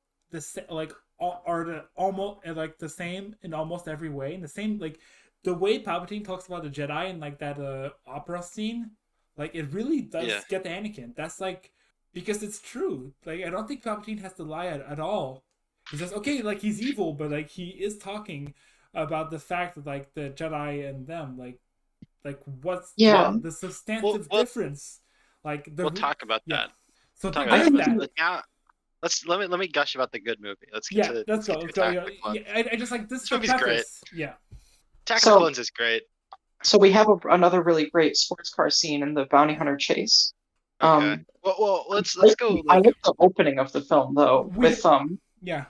almost like the same in almost every way, and the same like the way Palpatine talks about the Jedi in like that opera scene, like it really does get to Anakin. That's like because it's true. Like I don't think Palpatine has to lie at all. He says, okay, like he's evil, but like he is talking about the fact that like the Jedi and them, like what's the substantive difference. Like we'll talk about that. So talk about that. Now, let me gush about the good movie. Let's get to the let's go. I just like this movie's great. Yeah. Attack of the Clones is great. So we have another really great sports car scene in the bounty hunter chase. Okay. Well, let's go. Like, I like the opening of the film though, with the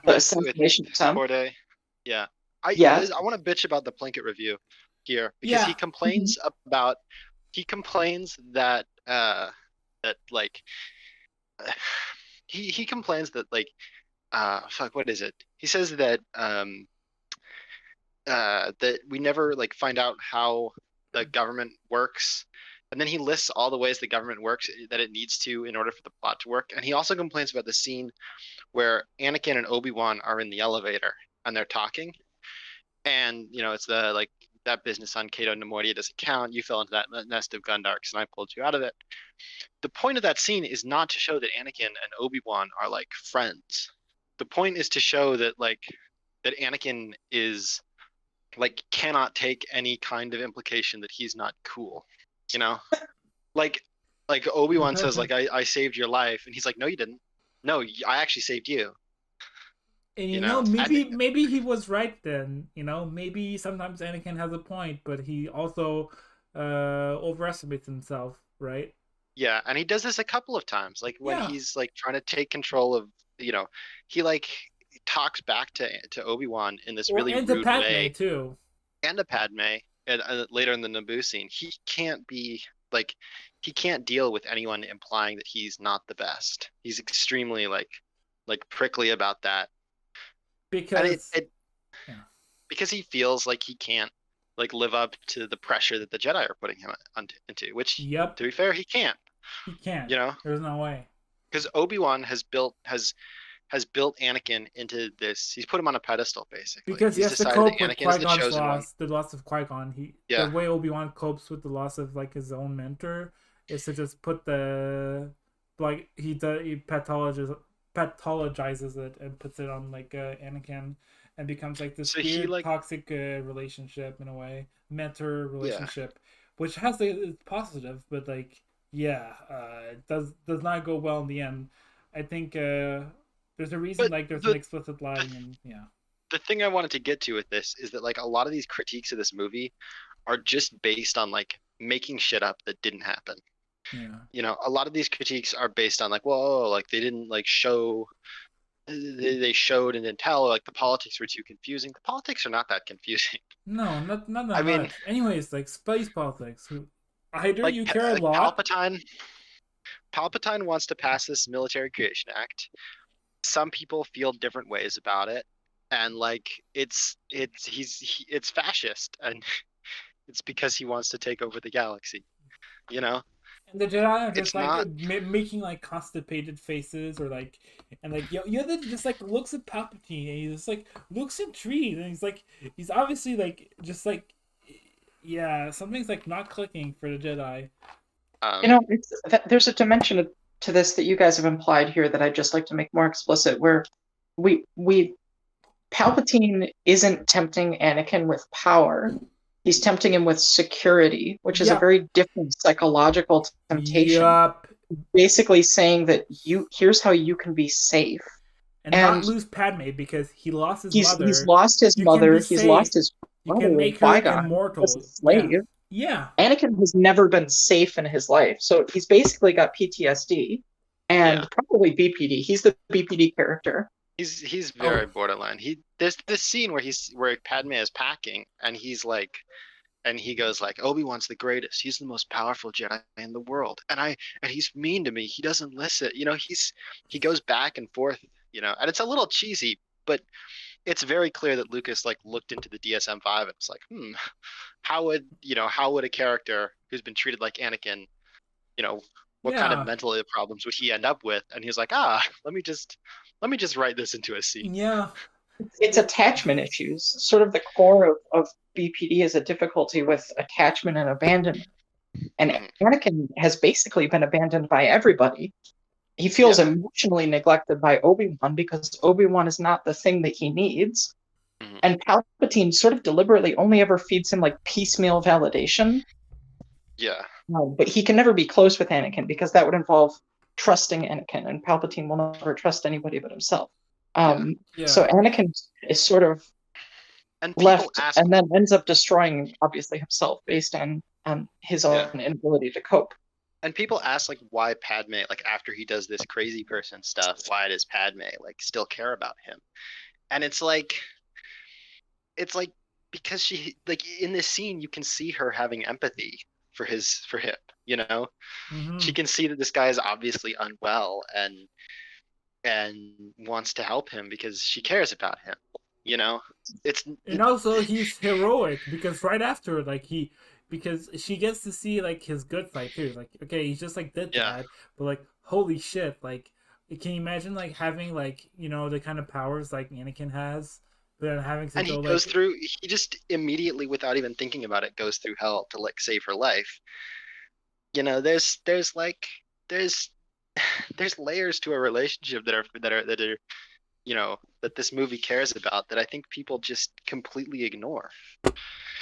assassination attempt. Yeah. I want to bitch about the Plinkett review here because he complains about that like he complains that like what is it? He says that that we never like find out how the government works. And then he lists all the ways the government works that it needs to in order for the plot to work. And he also complains about the scene where Anakin and Obi-Wan are in the elevator and they're talking. And, you know, it's the like that business on Cato Nemoidia doesn't count. You fell into that nest of Gundarks and I pulled you out of it. The point of that scene is not to show that Anakin and Obi-Wan are like friends. The point is to show that like that Anakin is like cannot take any kind of implication that he's not cool. You know, like Obi-Wan says, like, I saved your life. And he's like, no, you didn't. No, I actually saved you. And you know maybe he was right then. You know, maybe sometimes Anakin has a point, but he also overestimates himself, right? Yeah, and he does this a couple of times. Like when he's like trying to take control of, you know, he like talks back to Obi-Wan in this really rude Padme way. Too. And to Padme. And later in the Naboo scene, he can't deal with anyone implying that he's not the best. He's extremely like prickly about that because he feels like he can't like live up to the pressure that the Jedi are putting him into. Which, to be fair, he can't. He can't. You know, there's no way. Because Obi-Wan has built Anakin into this. He's put him on a pedestal, basically. Because he has to cope with Qui-Gon's loss, the loss of Qui-Gon. The way Obi-Wan copes with the loss of like his own mentor is to just put he pathologizes it and puts it on like Anakin and becomes like this weird toxic relationship in a way, mentor relationship, which has it's positive, but like it does not go well in the end. I think. There's a reason there's an explicit line and The thing I wanted to get to with this is that like a lot of these critiques of this movie are just based on like making shit up that didn't happen. Yeah. You know, a lot of these critiques are based on like, well, like they didn't like show they showed and didn't tell, or like the politics were too confusing. The politics are not that confusing. No, not that much. Anyways, like space politics. Either like, you care a lot. Palpatine wants to pass this Military Creation Act. Some people feel different ways about it, and like it's fascist, and it's because he wants to take over the galaxy, you know. And the Jedi are just It's like not. making like constipated faces, or like, and like Yoda just like looks at Palpatine and he just like looks intrigued, and he's obviously like just like, yeah, something's like not clicking for the Jedi. There's a dimension to this that you guys have implied here that I'd just like to make more explicit, where we Palpatine isn't tempting Anakin with power. He's tempting him with security, which is a very different psychological temptation. Yup. Basically saying that here's how you can be safe. And not lose Padme, because he lost his mother. He's lost his mother. He's lost his brother. You can make her immortal. As a slave. Yeah. Anakin has never been safe in his life, so he's basically got PTSD and probably BPD. He's the BPD character. He's very borderline. There's this scene where Padme is packing, and he's like, and he goes like, Obi-Wan's the greatest. He's the most powerful Jedi in the world, and he's mean to me. He doesn't listen. He goes back and forth. And it's a little cheesy, but it's very clear that Lucas like looked into the DSM-5 and was like, how would a character who's been treated like Anakin, what kind of mental problems would he end up with? And he's like, let me just write this into a scene. Yeah. It's attachment issues. Sort of the core of BPD is a difficulty with attachment and abandonment. And Anakin has basically been abandoned by everybody. He feels emotionally neglected by Obi-Wan because Obi-Wan is not the thing that he needs. And Palpatine sort of deliberately only ever feeds him like piecemeal validation. Yeah. But he can never be close with Anakin because that would involve trusting Anakin, and Palpatine will never trust anybody but himself. So Anakin is sort of left and then ends up destroying, obviously, himself based on his own inability to cope. And people ask like why Padme, like after he does this crazy person stuff, why does Padme like still care about him? And it's like because she, like, in this scene you can see her having empathy for him. She can see that this guy is obviously unwell and wants to help him because she cares about him. And also he's heroic because right after because she gets to see like his good side too. Like, okay, he's just like did that, but like holy shit, like can you imagine like having like the kind of powers like Anakin has, but then having to he goes through, he just immediately without even thinking about it goes through hell to like save her life. There's layers to a relationship that are that this movie cares about that I think people just completely ignore.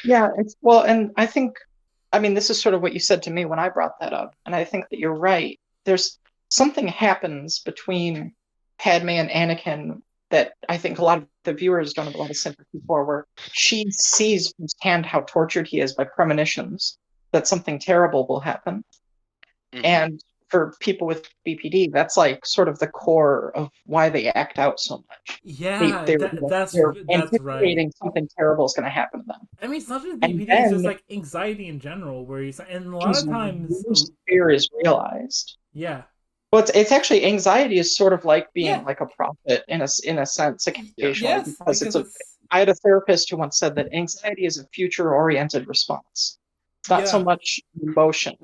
Yeah, and I think, this is sort of what you said to me when I brought that up, and I think that you're right. There's something happens between Padme and Anakin that I think a lot of the viewers don't have a lot of sympathy for, where she sees firsthand how tortured he is by premonitions that something terrible will happen. And for people with BPD, that's like sort of the core of why they act out so much. Yeah, that's anticipating something terrible is going to happen to them. It's not just BPD; it's just like anxiety in general, where and a lot of times fear is realized. Yeah. Well, it's actually anxiety is sort of like being like a prophet in a sense occasionally, because I had a therapist who once said that anxiety is a future-oriented response. It's not so much emotion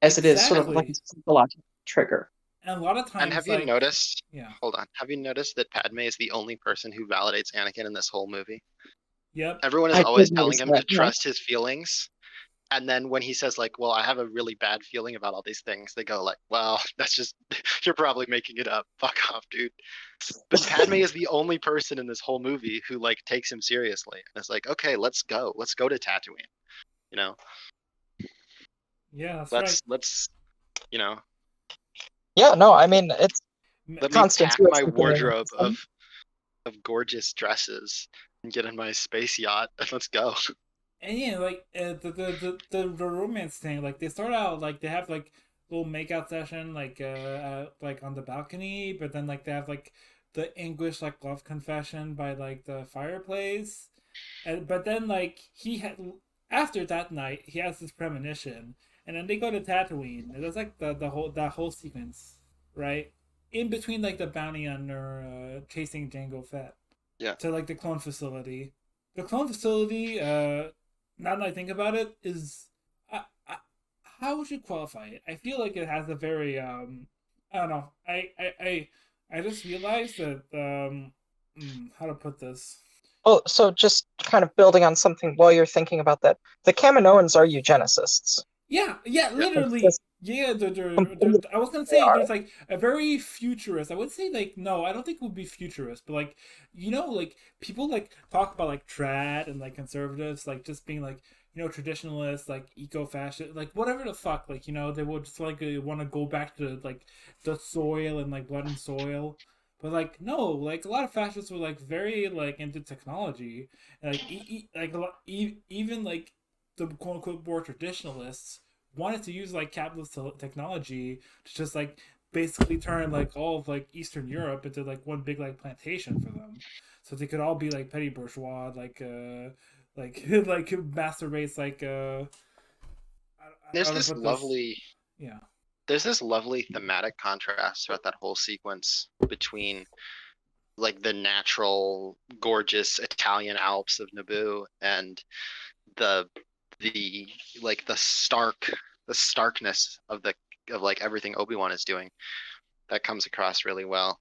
as it is sort of like a psychological trigger. And a lot of times, and have you noticed? Yeah. Hold on. Have you noticed that Padme is the only person who validates Anakin in this whole movie? Yep. Everyone is always telling him to trust his feelings, and then when he says like, "Well, I have a really bad feeling about all these things," they go like, "Well, that's just you're probably making it up. Fuck off, dude." But Padme is the only person in this whole movie who like takes him seriously, and it's like, "Okay, let's go to Tatooine," Yeah, let's. Yeah, no, it's let me pack my wardrobe of gorgeous dresses and get in my space yacht and let's go. And the romance thing, like they start out like they have like little makeout session like on the balcony, but then like they have like the English like love confession by like the fireplace, but then like after that night he has this premonition. And then they go to Tatooine. And that's like that whole sequence, right? In between like the bounty hunter chasing Jango Fett. Yeah. To like the clone facility. The clone facility, now that I think about it, is how would you qualify it? I feel like it has a very I don't know. I just realized that how to put this. Oh, so just kind of building on something while you're thinking about that, the Kaminoans are eugenicists. Yeah, literally. Just Yeah, completely I was gonna they say are. there's like a very futurist. I would say like no, I don't think it would be futurist, but like like people like talk about like trad and like conservatives like just being like traditionalists like eco-fascist like whatever the fuck like they would just like want to go back to like the soil and like blood and soil. But like no, like a lot of fascists were like very like into technology, and, like like a lot even like the quote unquote more traditionalists wanted to use like capitalist technology to just like basically turn like all of like Eastern Europe into like one big like plantation for them, so they could all be like petty bourgeois, like like master race, like I There's don't know this put this. lovely Yeah. there's this lovely thematic contrast throughout that whole sequence between like the natural gorgeous Italian Alps of Naboo and the the like the starkness of like everything Obi-Wan is doing. That comes across really well.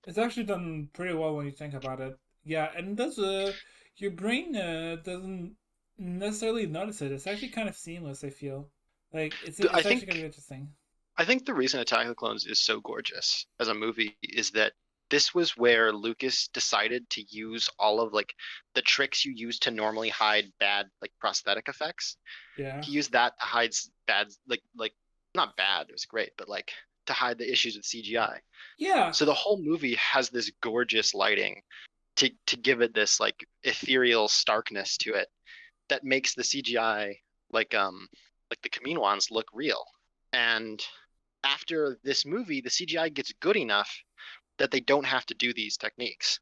It's actually done pretty well when you think about it. Yeah, and does your brain doesn't necessarily notice it. It's actually kind of seamless. I feel like I it's actually kind think of interesting. I think the reason Attack of the Clones is so gorgeous as a movie is that this was where Lucas decided to use all of like the tricks you use to normally hide bad like prosthetic effects. Yeah. He used that to hide bad like not bad, it was great, but like to hide the issues with CGI. Yeah. So the whole movie has this gorgeous lighting to give it this like ethereal starkness to it that makes the CGI like the Kaminoans look real. And after this movie, the CGI gets good enough that they don't have to do these techniques.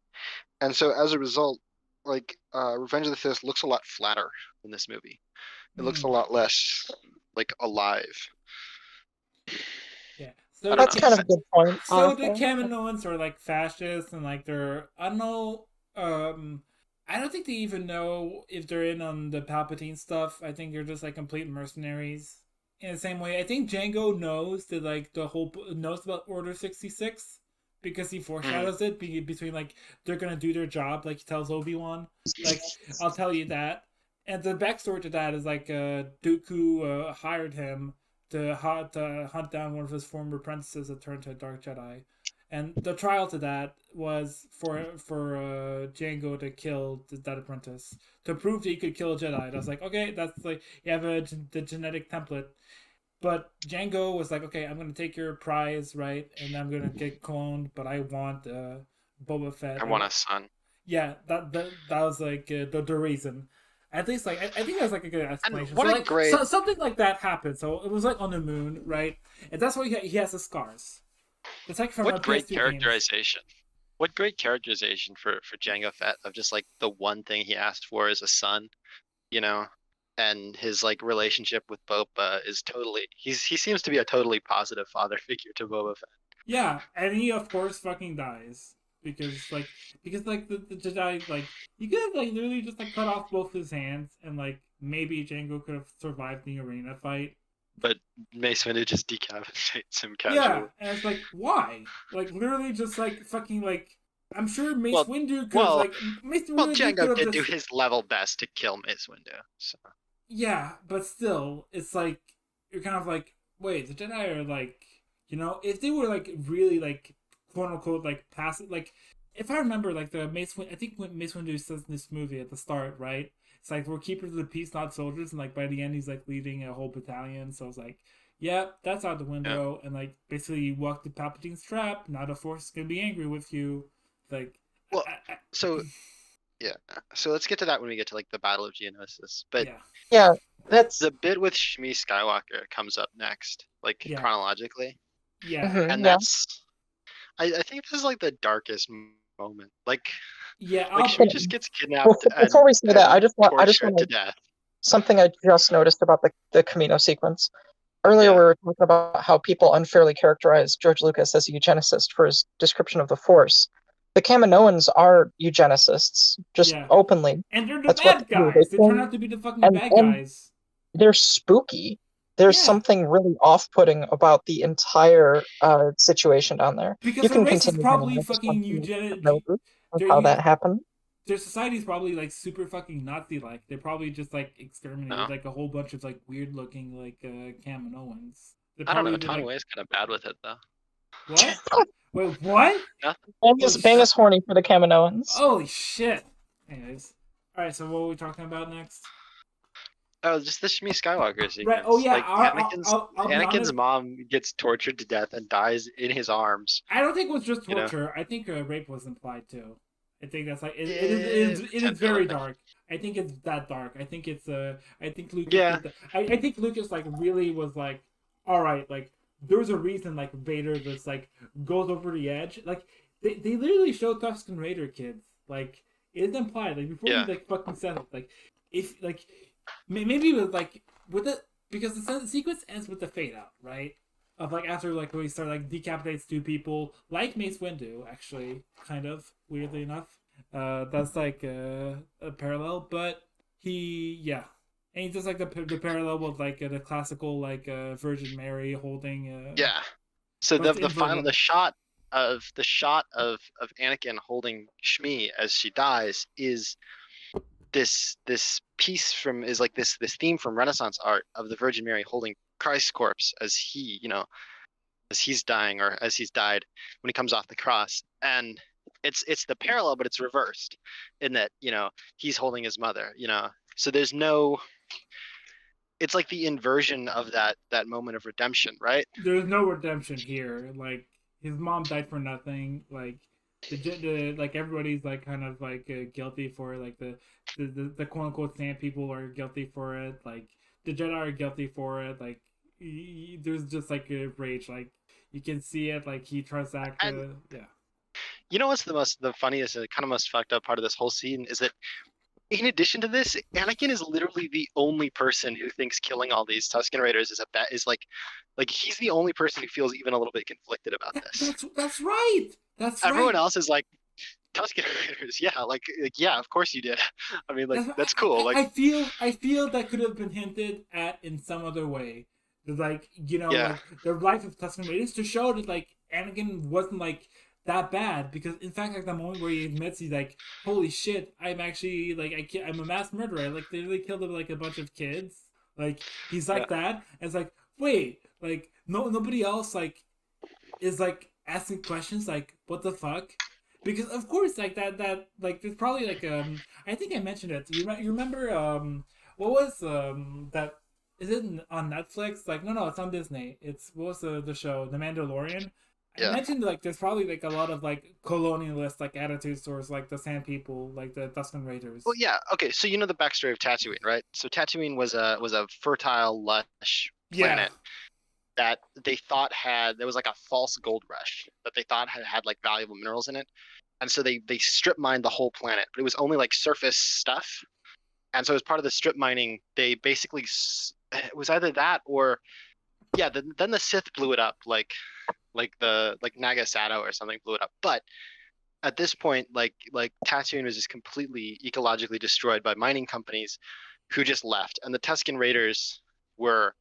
And so as a result, like Revenge of the Fist looks a lot flatter in this movie. It looks a lot less like alive. Yeah. I So don't That's know. kind of a good point, the honestly. Kaminoans are like fascists and like they're I don't know I don't think they even know if they're in on the Palpatine stuff. I think they're just like complete mercenaries. In the same way, I think Django knows that like the whole knows about Order 66 because he Mm. foreshadows it between like they're gonna do their job like he tells Obi-Wan. Like I'll tell you that. And the backstory to that is like Dooku hired him to hunt down one of his former apprentices that turned to a dark Jedi. And the trial to that was for Django to kill that apprentice to prove that he could kill a Jedi. And I was like, okay, that's like you have the genetic template. But Django was like, okay, I'm gonna take your prize, right, and I'm gonna get cloned, but I want Boba Fett. I want a son. Yeah, that was like the reason. At least like I think that's like a good And explanation. what So a like great something like that happened. So it was like on the moon, right? And that's why he has the scars. It's like from a what great PS2 games. characterization. What great characterization for Jango Fett of just like the one thing he asked for is a son, you know, and his like relationship with Boba is totally he seems to be a totally positive father figure to Boba Fett. Yeah, and he of course fucking dies because like the Jedi like you could have like literally just like cut off both his hands and like maybe Django could have survived the arena fight. But Mace Windu just decapitates him Yeah, casually. and it's like why? Like literally just like fucking like I'm sure Mace Well, Windu could have well, like Mace well, Windu could Jango have did do just his level best to kill Mace Windu. So yeah, but still, it's like you're kind of like wait, the Jedi are like if they were like really like quote unquote like passive like if I remember like I think when Mace Windu says in this movie at the start, right? It's like we're keepers of the peace, not soldiers, and like by the end he's like leading a whole battalion. So it's like, yeah, that's out the yeah. window, and like basically you walk the Palpatine's trap. Now the Force is gonna be angry with you, like. Well, so yeah, so let's get to that when we get to like the Battle of Geonosis. But yeah, that's the bit with Shmi Skywalker comes up next, like yeah. chronologically. Yeah, and that's I think this is like the darkest moment. Like Shmi just gets kidnapped before we say that, I just want to death. Something I just noticed about the Camino sequence. Earlier, we were talking about how people unfairly characterized George Lucas as a eugenicist for his description of the Force. The Kaminoans are eugenicists, just openly. And they're the bad guys. They turn out to be the fucking bad guys. They're spooky. There's Yeah. something really off-putting about the entire situation down there. Because You the can race is continue. probably I just fucking want to eugenic. know how that happened. Their society's probably like super fucking Nazi-like. They probably just like exterminated No. like a whole bunch of like weird-looking like Kaminoans. I don't know. Probably Tony Way's kind of bad with it though. What? Wait, what? Nothing. Bang is horny for the Kaminoans. Holy shit! Anyways, all right. So what are we talking about next? Oh, just the Shmi Skywalker sequence. Right. Oh yeah. Like I'll be Anakin's honest. mom gets tortured to death and dies in his arms. I don't think it was just You know? torture. I think rape was implied too. I think that's like it is Potentially. very dark. I think it's that dark. I think it's I think Lucas. Yeah. I think Lucas like really was like, all right, like there's a reason like Vader just like goes over the edge. Like they literally show Tusken Raider kids. Like it's implied. Like before Yeah. he like fucking said it. Like if like maybe with like with it because the sequence ends with the fade out, right? Of like after like when he start like decapitates two people, like Mace Windu, actually, kind of weirdly enough. That's like a parallel, but and he does like the parallel with like the classical like Virgin Mary holding. Yeah. So But the final inverted. the shot of Anakin holding Shmi as she dies is this piece from is like this theme from Renaissance art of the Virgin Mary holding Christ's corpse as he's dying or as he's died when he comes off the cross. And it's the parallel, but it's reversed in that, he's holding his mother, So there's no it's like the inversion of that moment of redemption, right? There's no redemption here. Like his mom died for nothing. Like the like everybody's like kind of like guilty for it. Like the quote unquote sand people are guilty for it. Like the Jedi are guilty for it. Like there's just like a rage. Like you can see it. Like he tries to act. Yeah. You know what's the funniest and kind of most fucked up part of this whole scene is that in addition to this, Anakin is literally the only person who thinks killing all these Tusken Raiders is like he's the only person who feels even a little bit conflicted about this. That's right. Everyone else is like, Tusken Raiders, yeah, like yeah, of course you did. I mean, like that's cool. Like I feel that could have been hinted at in some other way. Like like the life of Tusken Raiders to show that like Anakin wasn't like that bad, because in fact like the moment where he admits he's like, holy shit, I'm actually like I'm a mass murderer. Like they really killed like a bunch of kids. Like he's like that, and it's like, wait, like nobody else like is like asking questions like what the fuck. Because of course, like that like there's probably like I think I mentioned it. You remember what was that? Is it on Netflix? Like no, it's on Disney. It's what was the show? The Mandalorian. I mentioned like there's probably like a lot of like colonialist like attitudes towards like the Sand People, like the Tusken Raiders. Well, yeah, okay. So you know the backstory of Tatooine, right? So Tatooine was a fertile, lush planet that they thought there was like a false gold rush that they thought had like valuable minerals in it, and so they strip mined the whole planet, but it was only like surface stuff. And so as part of the strip mining, they basically it was either that or then the Sith blew it up like Naga Sato or something blew it up. But at this point, like Tatooine was just completely ecologically destroyed by mining companies who just left, and the Tusken Raiders were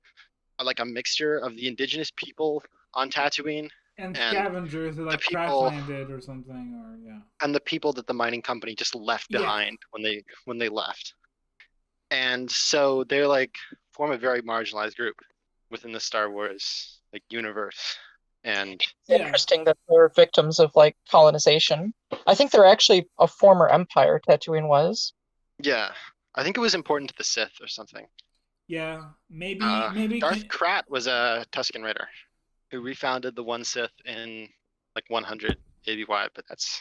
like a mixture of the indigenous people on Tatooine and scavengers who like crash landed or something, or and the people that the mining company just left behind when they left. And so they're like form a very marginalized group within the Star Wars like universe. And it's interesting that they're victims of like colonization. I think they're actually a former empire. Tatooine was. Yeah, I think it was important to the Sith or something. Yeah, maybe Darth Krat was a Tusken Raider who refounded the one Sith in like 100 ABY, but that's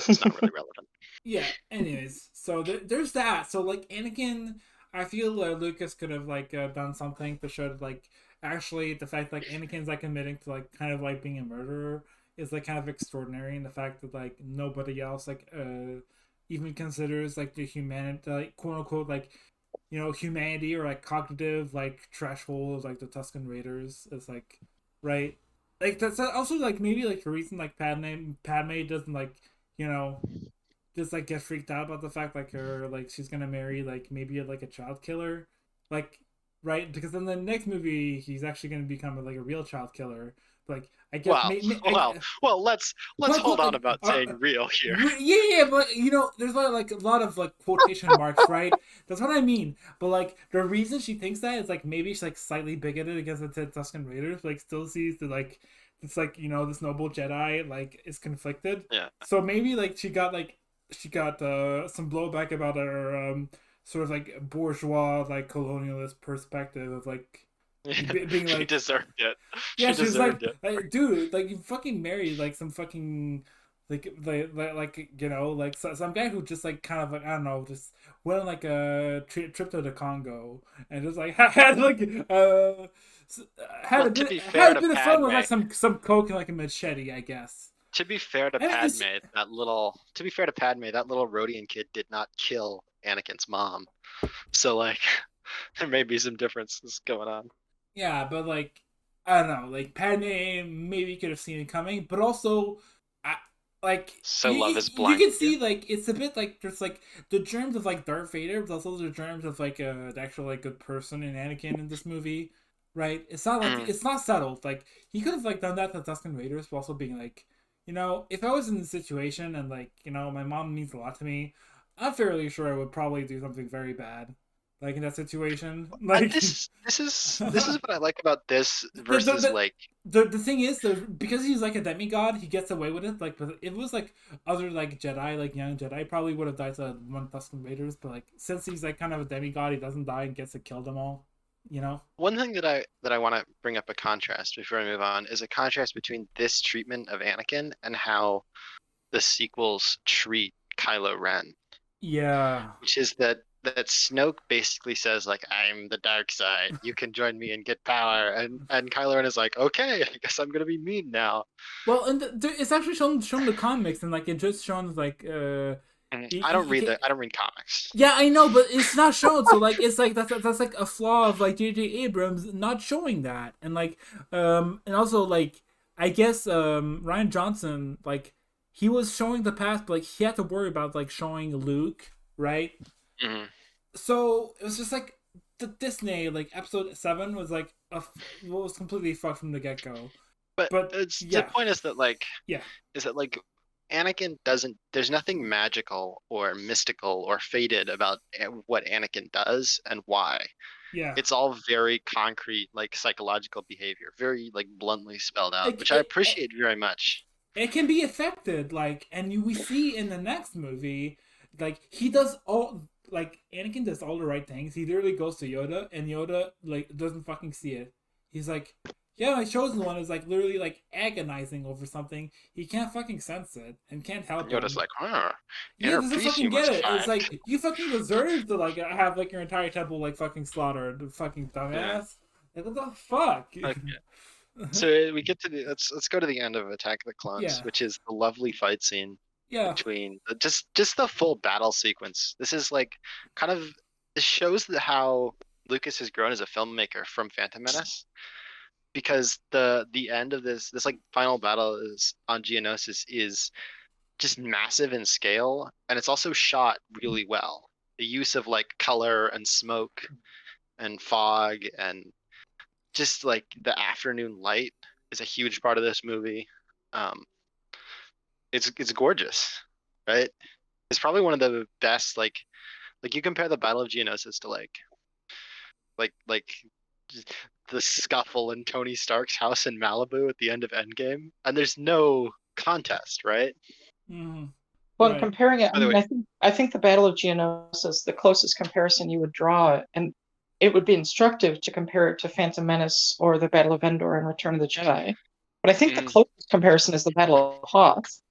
not really relevant. Yeah. Anyways, so there's that. So like Anakin, I feel Lucas could have like done something to show that, like actually the fact like Anakin's like admitting to like kind of like being a murderer is like kind of extraordinary, and the fact that like nobody else like even considers like the humanity, like quote unquote like humanity or like cognitive like threshold of like the Tusken Raiders is like right. Like that's also like maybe like the reason like Padme doesn't like just like get freaked out about the fact like her like she's gonna marry like maybe like a child killer, like right? Because in the next movie, he's actually going to become like a real child killer. Like, I guess. Well, let's hold on about saying real here. Yeah, but there's a lot of like quotation marks, right? That's what I mean. But like the reason she thinks that is like maybe she's like slightly bigoted against the Tusken Raiders, like still sees the like it's like this noble Jedi like is conflicted. Yeah. So maybe like she got some blowback about her sort of like bourgeois like colonialist perspective of like. Being like, she deserved it. Yeah, she was like, dude, like you fucking married like some fucking like some guy who just like kind of like I don't know, just went on like a trip to the Congo and just like had like had a bit of fun with like some coke and like a machete, I guess. To be fair to Padme, that little Rodian kid did not kill Anakin's mom, so like there may be some differences going on. Yeah, but like I don't know, like Padme maybe could have seen it coming, but also love is blind. You can see like it's a bit like there's like the germs of like Darth Vader, but also the germs of like the actual like good person in Anakin in this movie, right? It's not like it's not settled. Like he could have like done that to Tusken Raiders, but also being like, if I was in the situation and like my mom means a lot to me, I'm fairly sure I would probably do something very bad. Like in that situation, like this is what I like about this versus the thing is because he's like a demigod, he gets away with it. Like, but if it was like other like Jedi, like young Jedi, probably would have died to one of Tusken Raiders. But like since he's like kind of a demigod, he doesn't die and gets to kill them all. One thing that I want to bring up a contrast before I move on is a contrast between this treatment of Anakin and how the sequels treat Kylo Ren. Yeah, which is that Snoke basically says like, I'm the dark side, you can join me and get power, and Kylo Ren is like, okay, I guess I'm gonna be mean now. Well, and it's actually shown the comics, and like it just shown like I don't read comics. Yeah, I know, but it's not shown. So like it's like that's like a flaw of like J.J. Abrams not showing that, and like and also like I guess Rian Johnson like he was showing the past, but like he had to worry about like showing Luke, right? Mm-hmm. So it was just like the Disney like episode 7 was like was completely fucked from the get go. But the point is that like Anakin doesn't. There's nothing magical or mystical or fated about what Anakin does and why. Yeah, it's all very concrete, like psychological behavior, very like bluntly spelled out, which I appreciate very much. It can be affected, like, and we see in the next movie, like he does all. Like, Anakin does all the right things. He literally goes to Yoda, and Yoda, like, doesn't fucking see it. He's like, yeah, my chosen one is, like, literally, like, agonizing over something. He can't fucking sense it, and can't help it. Yoda's like, he doesn't fucking get it. It's like, you fucking deserve to, like, have, like, your entire temple, like, fucking slaughtered, fucking dumbass. Yeah. Like, what the fuck? Okay. So we get to let's go to the end of Attack of the Clones, which is the lovely fight scene. Yeah. Between just the full battle sequence. This is like it shows how Lucas has grown as a filmmaker from Phantom Menace, because the end of this like final battle is on Geonosis is just massive in scale, and it's also shot really well. The use of like color and smoke and fog and just like the afternoon light is a huge part of this movie. It's gorgeous, right? It's probably one of the best, like you compare the Battle of Geonosis to like the scuffle in Tony Stark's house in Malibu at the end of Endgame, and there's no contest, right? Mm-hmm. Well, right. Comparing it, I think the Battle of Geonosis, the closest comparison you would draw, and it would be instructive to compare it to Phantom Menace or the Battle of Endor and Return of the Jedi. But I think the closest comparison is the Battle of Hoth.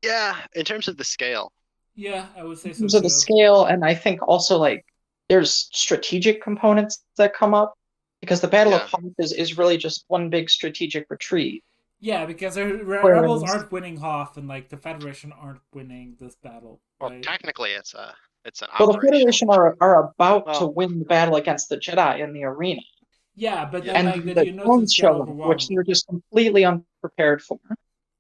Yeah, in terms of the scale. Yeah, I would say so. In terms of the scale, and I think also like there's strategic components that come up, because the Battle of Hoth is really just one big strategic retreat. Yeah, because the rebels aren't winning Hoth, and like the Federation aren't winning this battle. Well, right? Technically, it's an operation. Well, the Federation are about to win the battle against the Jedi in the arena. Yeah, but then, and like, the clones show up, which they're just completely unprepared for.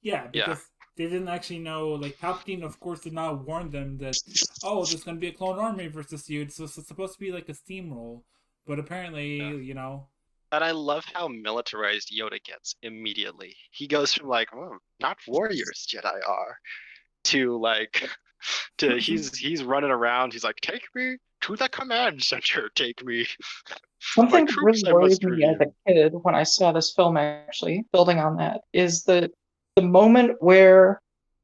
Yeah, because they didn't actually know. Like, Palpatine, of course, did not warn them that, there's going to be a clone army versus you. So it's supposed to be like a steamroll. But apparently, And I love how militarized Yoda gets immediately. He goes from like, oh, not warriors Jedi are, to like, to he's running around. He's like, take me to the command center. Take me. My Something that really troops I worried must me as review. a kid when I saw this film, actually, building on that, is the moment where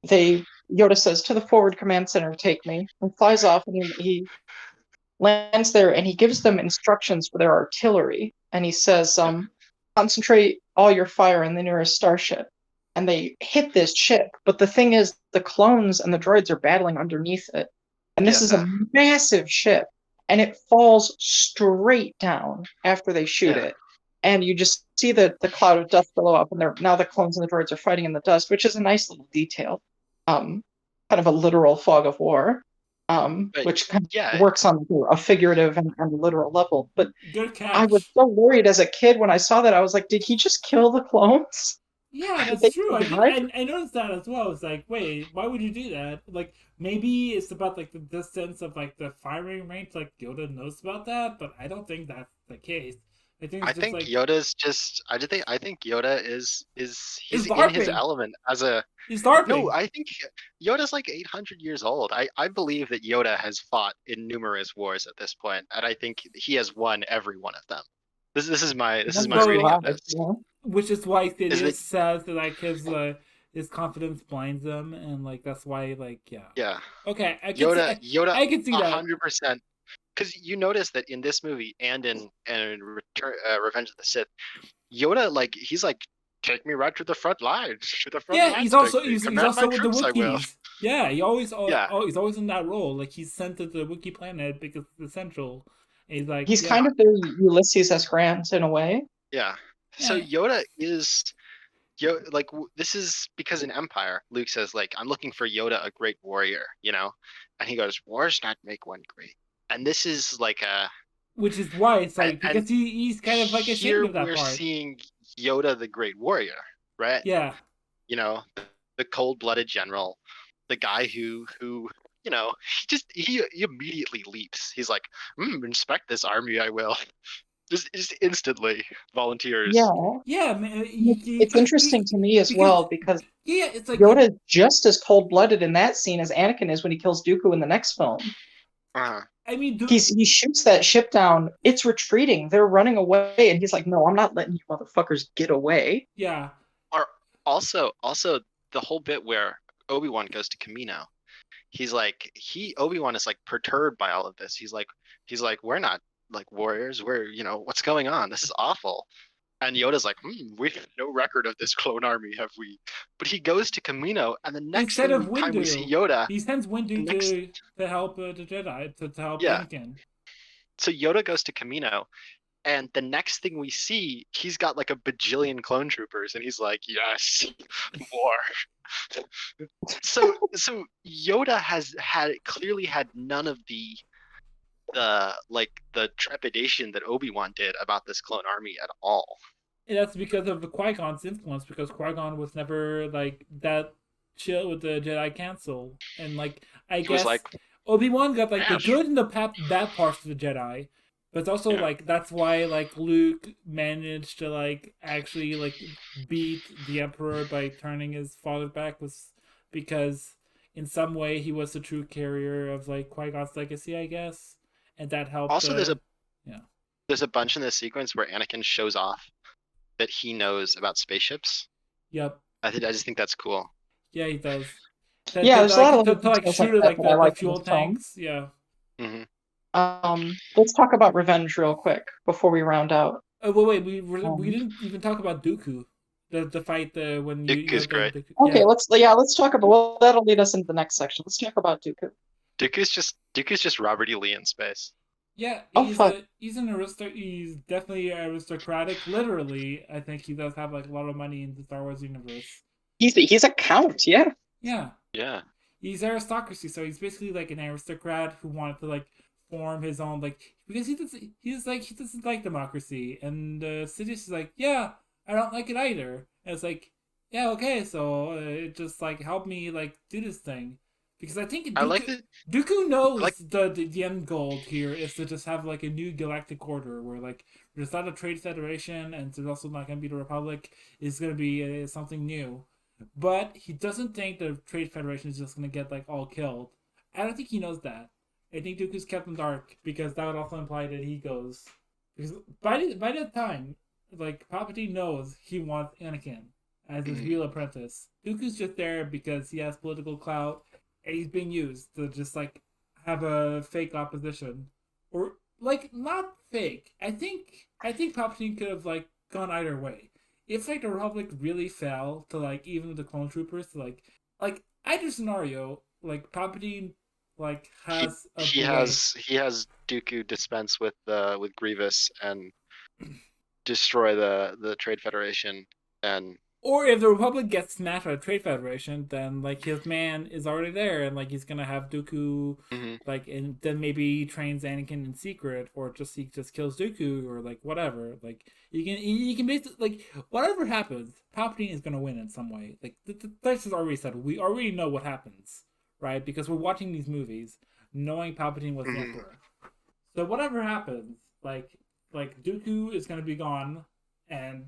Yoda says to the forward command center, take me, and flies off, and he lands there, and he gives them instructions for their artillery, and he says, concentrate all your fire in the nearest starship. And they hit this ship, but the thing is, the clones and the droids are battling underneath it. And this is a massive ship, and it falls straight down after they shoot it. And you just see the cloud of dust below up, and now the clones and the droids are fighting in the dust, which is a nice little detail. Kind of a literal fog of war, which kind of works on a figurative and literal level. But good catch. I was so worried as a kid when I saw that. I was like, did he just kill the clones? Yeah, that's true. I noticed that as well. It's like, wait, why would you do that? Like, maybe it's about like the distance of like the firing range. Like Yoda knows about that, but I don't think that's the case. I think Yoda's just. I think Yoda is he's LARPing. in his element as a. He's LARPing. No, I think Yoda's like 800 years old. I believe that Yoda has fought in numerous wars at this point, and I think he has won every one of them. This is my reading of this. Which is why Sidious says that like his confidence blinds him, and like that's why Yeah. Okay, Yoda I can see that 100%. Because you notice that in this movie and in Revenge of the Sith, Yoda he's like, take me right to the front lines. He's also with the Wookiees. Yeah, he's always in that role. Like he's sent to the Wookiee planet because it's essential. And he's kind of their Ulysses S. Grant in a way. Yeah. So Yoda is this is because in Empire, Luke says like, I'm looking for Yoda, a great warrior, and he goes, wars not make one great. And this is like which is why it's like because he's kind of like ashamed of that we're part. Seeing Yoda, the great warrior, right? Yeah. The cold-blooded general, the guy who he immediately leaps. He's like, inspect this army, I will. Just instantly volunteers. Yeah, man. It's interesting to me as well because it's like Yoda is just as cold-blooded in that scene as Anakin is when he kills Dooku in the next film. I mean, he shoots that ship down. It's retreating. They're running away, and he's like, "No, I'm not letting you motherfuckers get away." Yeah. Or also the whole bit where Obi-Wan goes to Kamino. He's like, Obi-Wan is like perturbed by all of this. He's like, we're not like warriors. We're what's going on? This is awful. And Yoda's like, we have no record of this clone army, have we? But he goes to Kamino, and the next time we see Yoda, he sends Windu to help the Jedi, to help Anakin. So Yoda goes to Kamino, and the next thing we see, he's got like a bajillion clone troopers, and he's like, yes, war. so Yoda has clearly had none of the trepidation that Obi-Wan did about this clone army at all. And that's because of the Qui-Gon's influence, because Qui-Gon was never like that chill with the Jedi Council. And like I guess Obi-Wan got like the good and the bad parts of the Jedi. But it's also like that's why like Luke managed to like actually like beat the Emperor by turning his father back, was because in some way he was the true carrier of like Qui-Gon's legacy, I guess. And that helped. Also, there's a bunch in this sequence where Anakin shows off that he knows about spaceships. Yep. I just think that's cool. Yeah, he does. There's a lot of like shoot like the fuel tanks. Yeah. Mm-hmm. Let's talk about revenge real quick before we round out. Wait, we didn't even talk about Dooku. The fight when Dooku's great. Okay, let's talk about. Well, that'll lead us into the next section. Let's talk about Dooku. Dooku's just Robert E. Lee in space. Yeah, he's an aristocrat. He's definitely aristocratic. Literally, I think he does have like a lot of money in the Star Wars universe. He's a count, yeah. Yeah. Yeah. He's aristocracy, so he's basically like an aristocrat who wanted to like form his own because he doesn't like democracy, and Sidious is like, yeah, I don't like it either. And it's like, yeah, okay, so it just like help me like do this thing. Because I think I like it. Dooku knows like- the end goal here is to just have like a new galactic order where like there's not a trade federation and there's also not going to be the Republic. It's going to be something new. But he doesn't think the trade federation is just going to get like all killed. I don't think he knows that. I think Dooku's kept in dark because that would also imply that he goes. Because by that time, like Palpatine knows he wants Anakin as his real apprentice. Dooku's just there because he has political clout and he's being used to just like have a fake opposition, or like not fake. I think Palpatine could have like gone either way. If like the Republic really fell to like even the clone troopers to like either scenario, like Palpatine like has he has Dooku dispense with Grievous and destroy the Trade Federation, and or if the Republic gets smashed by the Trade Federation, then like his man is already there, and like he's gonna have Dooku, like, and then maybe he trains Anakin in secret, or he just kills Dooku, or like whatever. Like you can basically like whatever happens, Palpatine is gonna win in some way. Like that's just already said. We already know what happens, right? Because we're watching these movies, knowing Palpatine was the Emperor. So whatever happens, like Dooku is gonna be gone, and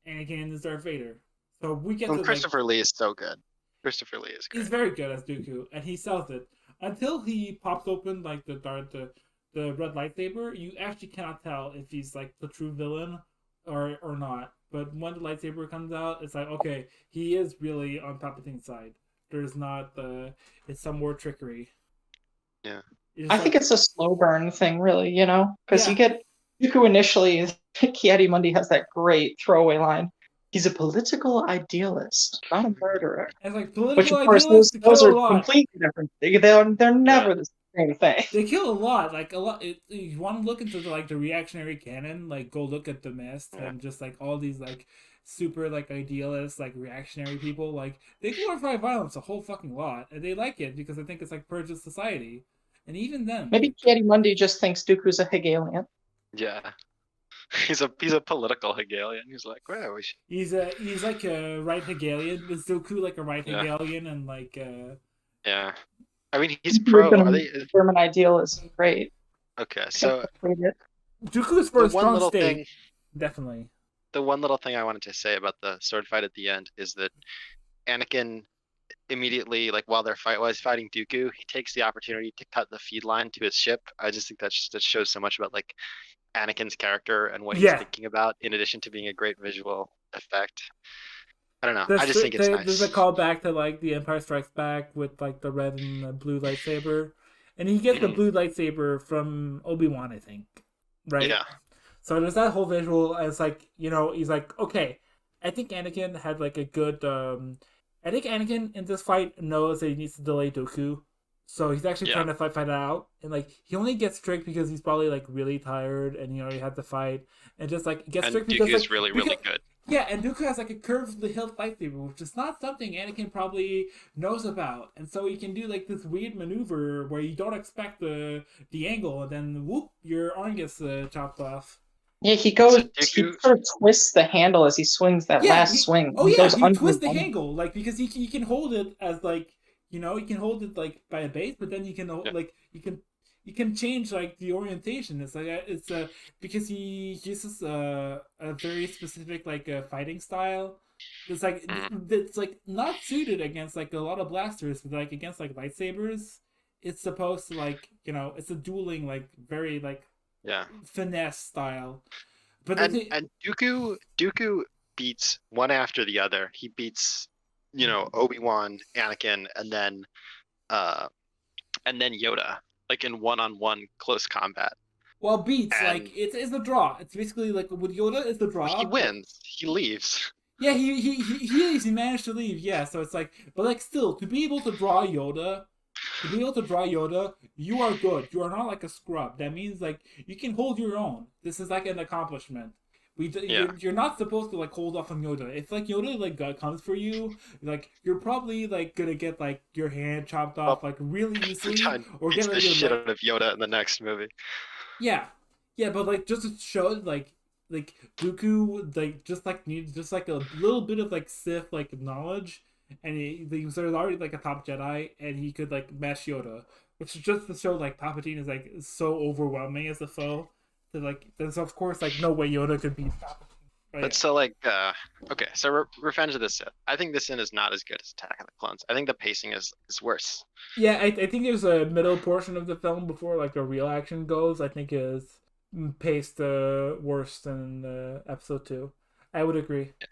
Anakin is Darth Vader. So we get to Christopher Lee is so good. Christopher Lee is great. He's very good as Dooku, and he sells it until he pops open like the red lightsaber. You actually cannot tell if he's like the true villain or not. But when the lightsaber comes out, it's like okay, he is really on Palpatine's side. There's not it's some more trickery. Yeah, I think it's a slow burn thing, really. You know, because you get Dooku initially. Ki-Adi-Mundi has that great throwaway line. He's a political idealist, not a murderer. And like political Which, of course, those are completely different. They're never the same thing. They kill a lot. Like a lot. You want to look into the reactionary canon? Like go look at The Mist and just like all these like super like idealists, like reactionary people. Like they glorify violence a whole fucking lot, and they like it because I think it's like purge of society. And even then, maybe Ki-Adi-Mundi just thinks Dooku's a Hegelian. Yeah. He's a political Hegelian. He's like, well, we should... He's like a right Hegelian. Is Dooku like a right Hegelian and like Yeah. I mean, he's pro. German idealism, great. Okay, so Dooku's for a strong state. Definitely. The one little thing I wanted to say about the sword fight at the end is that Anakin immediately, like while he's fighting Dooku, he takes the opportunity to cut the feed line to his ship. I just think that shows so much about like Anakin's character and what he's thinking about, in addition to being a great visual effect. I don't know. I just think it's nice. There's a callback to like The Empire Strikes Back with like the red and the blue lightsaber, and he gets the blue lightsaber from Obi-Wan, I think, right? Yeah. So there's that whole visual. As like he's like, okay, I think Anakin had like a good. I think Anakin in this fight knows that he needs to delay Dooku. So he's actually trying to fight it out, and like he only gets strict because he's probably like really tired, and he had to fight, and just like gets strict because Dooku's really good. Yeah, and Dooku has like a curved hilt lightsaber, which is not something Anakin probably knows about, and so he can do like this weird maneuver where you don't expect the angle, and then whoop, your arm gets chopped off. Yeah, he sort of twists the handle as he swings that last swing. Oh yeah, he twists the handle like because he can hold it as like. You can hold it like by a base, but then you can like you can change like the orientation. It's like because he uses a very specific like fighting style. It's like not suited against like a lot of blasters, but like against like lightsabers, it's supposed to like it's a dueling like very like finesse style. But and Dooku beats one after the other. He beats Obi-Wan, Anakin, and then Yoda, like in one-on-one close combat. Well, beats like it's a draw. It's basically like with Yoda, it's the draw. He wins. He leaves. Yeah, he leaves. He managed to leave. Yeah, so it's like, but like still to be able to draw Yoda, you are good. You are not like a scrub. That means like you can hold your own. This is like an accomplishment. You're not supposed to like hold off on Yoda. If like Yoda like comes for you, like you're probably like gonna get like your hand chopped off like really easily, or get the shit out of Yoda in the next movie. Yeah, but like just to show like Dooku like just needs a little bit of like Sith like knowledge, and he was already like a top Jedi, and he could like mash Yoda, which is just to show like Palpatine is like so overwhelming as a foe. That like there's of course like no way Yoda could beat Palpatine. But so like, okay, so Revenge of the Sith. I think this one is not as good as Attack of the Clones. I think the pacing is worse. Yeah, I think there's a middle portion of the film before like the real action goes. I think is paced worse than episode 2. I would agree. Yeah.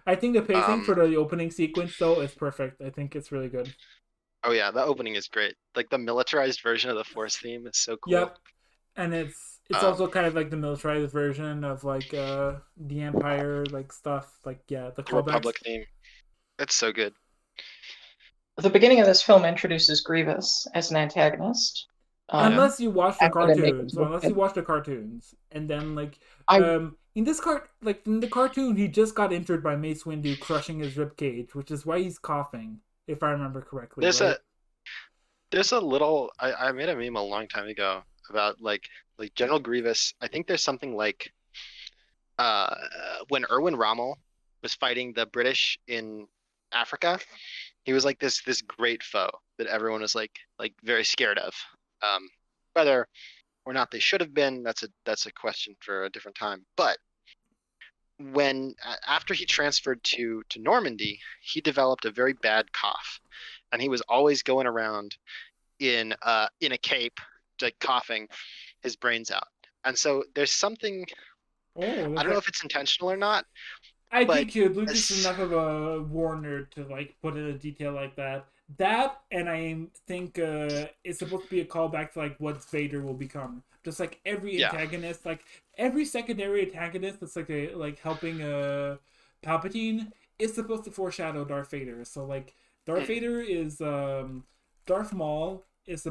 I think the pacing for the opening sequence though is perfect. I think it's really good. Oh yeah, the opening is great. Like the militarized version of the Force theme is so cool. Yep, and it's also kind of like the militarized version of like the Empire like stuff. Like the Republic theme. It's so good. The beginning of this film introduces Grievous as an antagonist. Unless you watch the cartoons, and then like in the cartoon, he just got injured by Mace Windu crushing his rib cage, which is why he's coughing, if I remember correctly. There's a little. I made a meme a long time ago about like General Grievous. I think there's something like when Erwin Rommel was fighting the British in Africa, he was like this great foe that everyone was like very scared of. Whether or not they should have been, that's a question for a different time. But when after he transferred to Normandy, he developed a very bad cough, and he was always going around in a cape, like coughing his brains out. And so there's something. I don't know if it's intentional or not. I think Lucas is enough of a war nerd to like put in a detail like that. That, and I think it's supposed to be a callback to like what Vader will become. Just like every antagonist, like every secondary antagonist that's like helping Palpatine is supposed to foreshadow Darth Vader. So like Darth Vader is Darth Maul is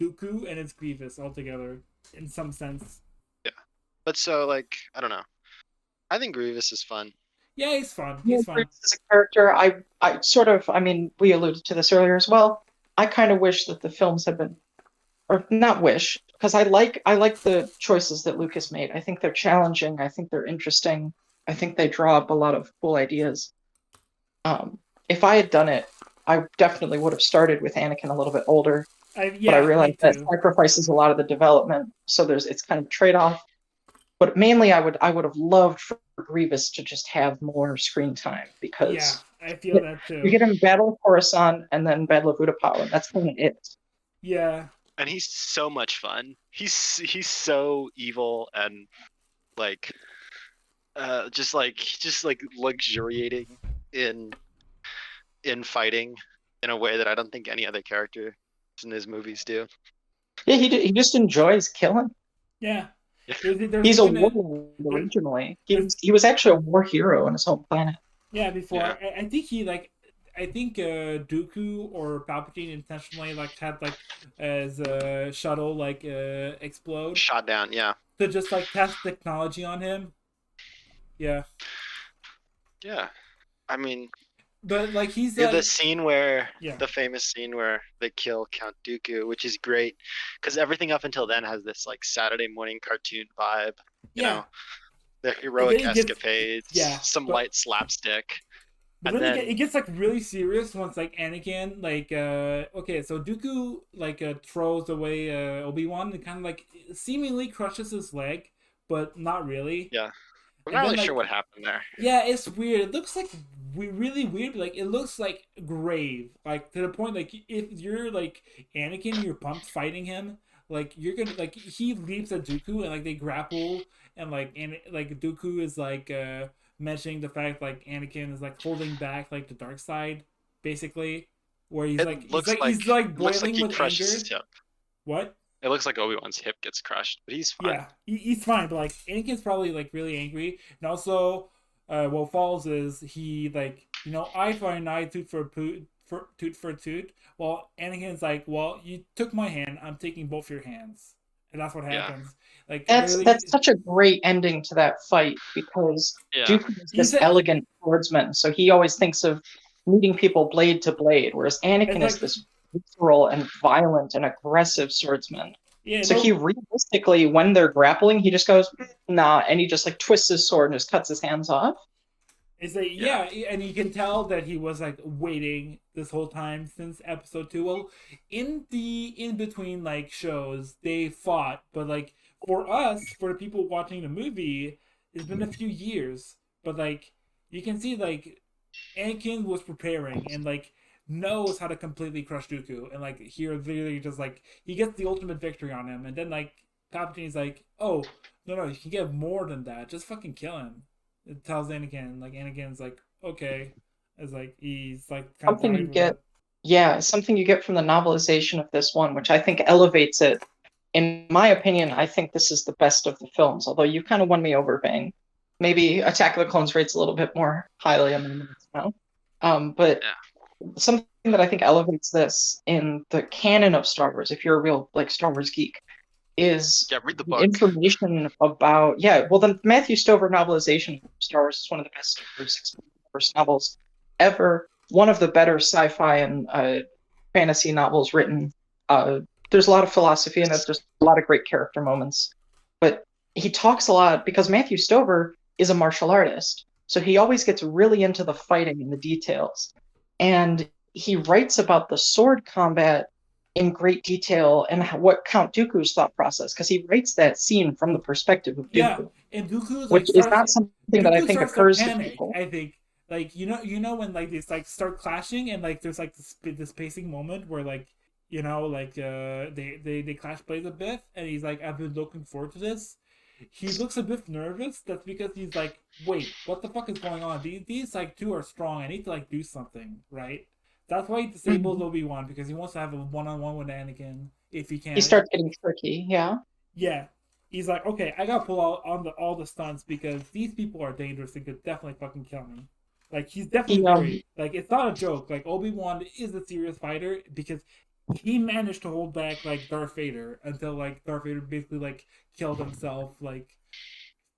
Dooku and it's Grievous all together in some sense. Yeah, but so like I don't know. I think Grievous is fun. Yeah, he's fun. He's fun. As a character, I mean, we alluded to this earlier as well. I kind of wish that the films had been, or not wish, because I like the choices that Lucas made. I think they're challenging. I think they're interesting. I think they draw up a lot of cool ideas. If I had done it, I definitely would have started with Anakin a little bit older. But I realized that sacrifices a lot of the development, so it's kind of a trade-off. But mainly, I would have loved for Grievous to just have more screen time because I feel that too. You get him Battle of Coruscant and then Battle of Utapau, and that's kind of it. Yeah, and he's so much fun. He's so evil and like, just luxuriating in fighting in a way that I don't think any other character in his movies do. Yeah, he just enjoys killing. Yeah. He's a warlord originally. He was actually a war hero on his home planet. Yeah, before I think Dooku or Palpatine intentionally had as a shuttle explode. Shot down, yeah. To just test technology on him. Yeah. Yeah, I mean. But he's the scene where the famous scene where they kill Count Dooku, which is great because everything up until then has this Saturday morning cartoon vibe. You know, their heroic escapades, some light slapstick. But then it gets really serious once Anakin okay, so Dooku throws away Obi-Wan and kind of seemingly crushes his leg, but not really. Yeah. I'm not really sure what happened there. Yeah, it's weird. It looks really weird. It looks grave. To the point if you're Anakin, you're pumped fighting him. You're gonna he leaps at Dooku and they grapple and Dooku is mentioning the fact Anakin is holding back the dark side basically, where he's he's boiling with anger. What? It looks like Obi-Wan's hip gets crushed, but he's fine. Yeah, he's fine, but Anakin's probably really angry, and also, what falls is he eye for an eye, tooth for a tooth. Well, Anakin's well, you took my hand, I'm taking both your hands, and that's what happens. That's such a great ending to that fight because Dooku is this elegant swordsman, so he always thinks of meeting people blade to blade, whereas Anakin is this visceral and violent and aggressive swordsman. Yeah, so he realistically, when they're grappling, he just goes, nah, and he just twists his sword and just cuts his hands off. It's like, yeah, and you can tell that he was like waiting this whole time since episode 2. Well, in between like shows, they fought, but like for us, for the people watching the movie, it's been a few years. But like you can see, like Anakin was preparing and like knows how to completely crush Dooku, and like here literally just like he gets the ultimate victory on him, and then like Palpatine's like, oh no, you can get more than that, just fucking kill him. It tells Anakin, like Anakin's like, okay. It's like he's like kind Something of you get, something you get from the novelization of this one, which I think elevates it. In my opinion, I think this is the best of the films, although you kind of won me over, Bang. Maybe Attack of the Clones rates a little bit more highly on the minutes now. But something that I think elevates this in the canon of Star Wars, if you're a real like Star Wars geek, is read the book. Information about well, the Matthew Stover novelization of Star Wars is one of the best first novels ever. One of the better sci-fi and fantasy novels written. There's a lot of philosophy in it. There's a lot of great character moments, but he talks a lot because Matthew Stover is a martial artist, so he always gets really into the fighting and the details, and he writes about the sword combat in great detail and what Count Dooku's thought process, because he writes that scene from the perspective of Dooku. Yeah, and Dooku's which is not something that I think occurs to people. I think, like you know when like these like start clashing and like there's like this pacing moment where like they clash blades a bit, and he's like, I've been looking forward to this. He looks a bit nervous. That's because he's like, wait, what the fuck is going on? These like two are strong. I need to like do something, right? That's why he disables Obi-Wan, because he wants to have a one-on-one with Anakin if he can. He starts getting tricky, yeah. Yeah. He's like, okay, I gotta pull out all the stunts because these people are dangerous and could definitely fucking kill me. Like, he's definitely worried. Like, it's not a joke. Like, Obi-Wan is a serious fighter because he managed to hold back, like, Darth Vader until, like, Darth Vader basically, like, killed himself, like,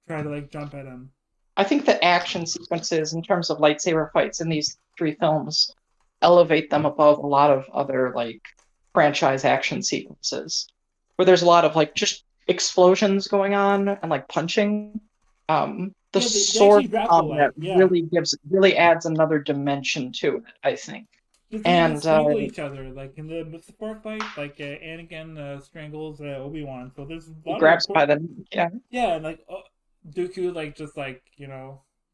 trying to, like, jump at him. I think the action sequences in terms of lightsaber fights in these 3 films elevate them above a lot of other like franchise action sequences where there's a lot of like just explosions going on and like punching. The sword combat really adds another dimension to it, I think. And strangle each other, like in the support fight, like Anakin strangles Obi-Wan, so there's a lot grabs by the and like Dooku like just like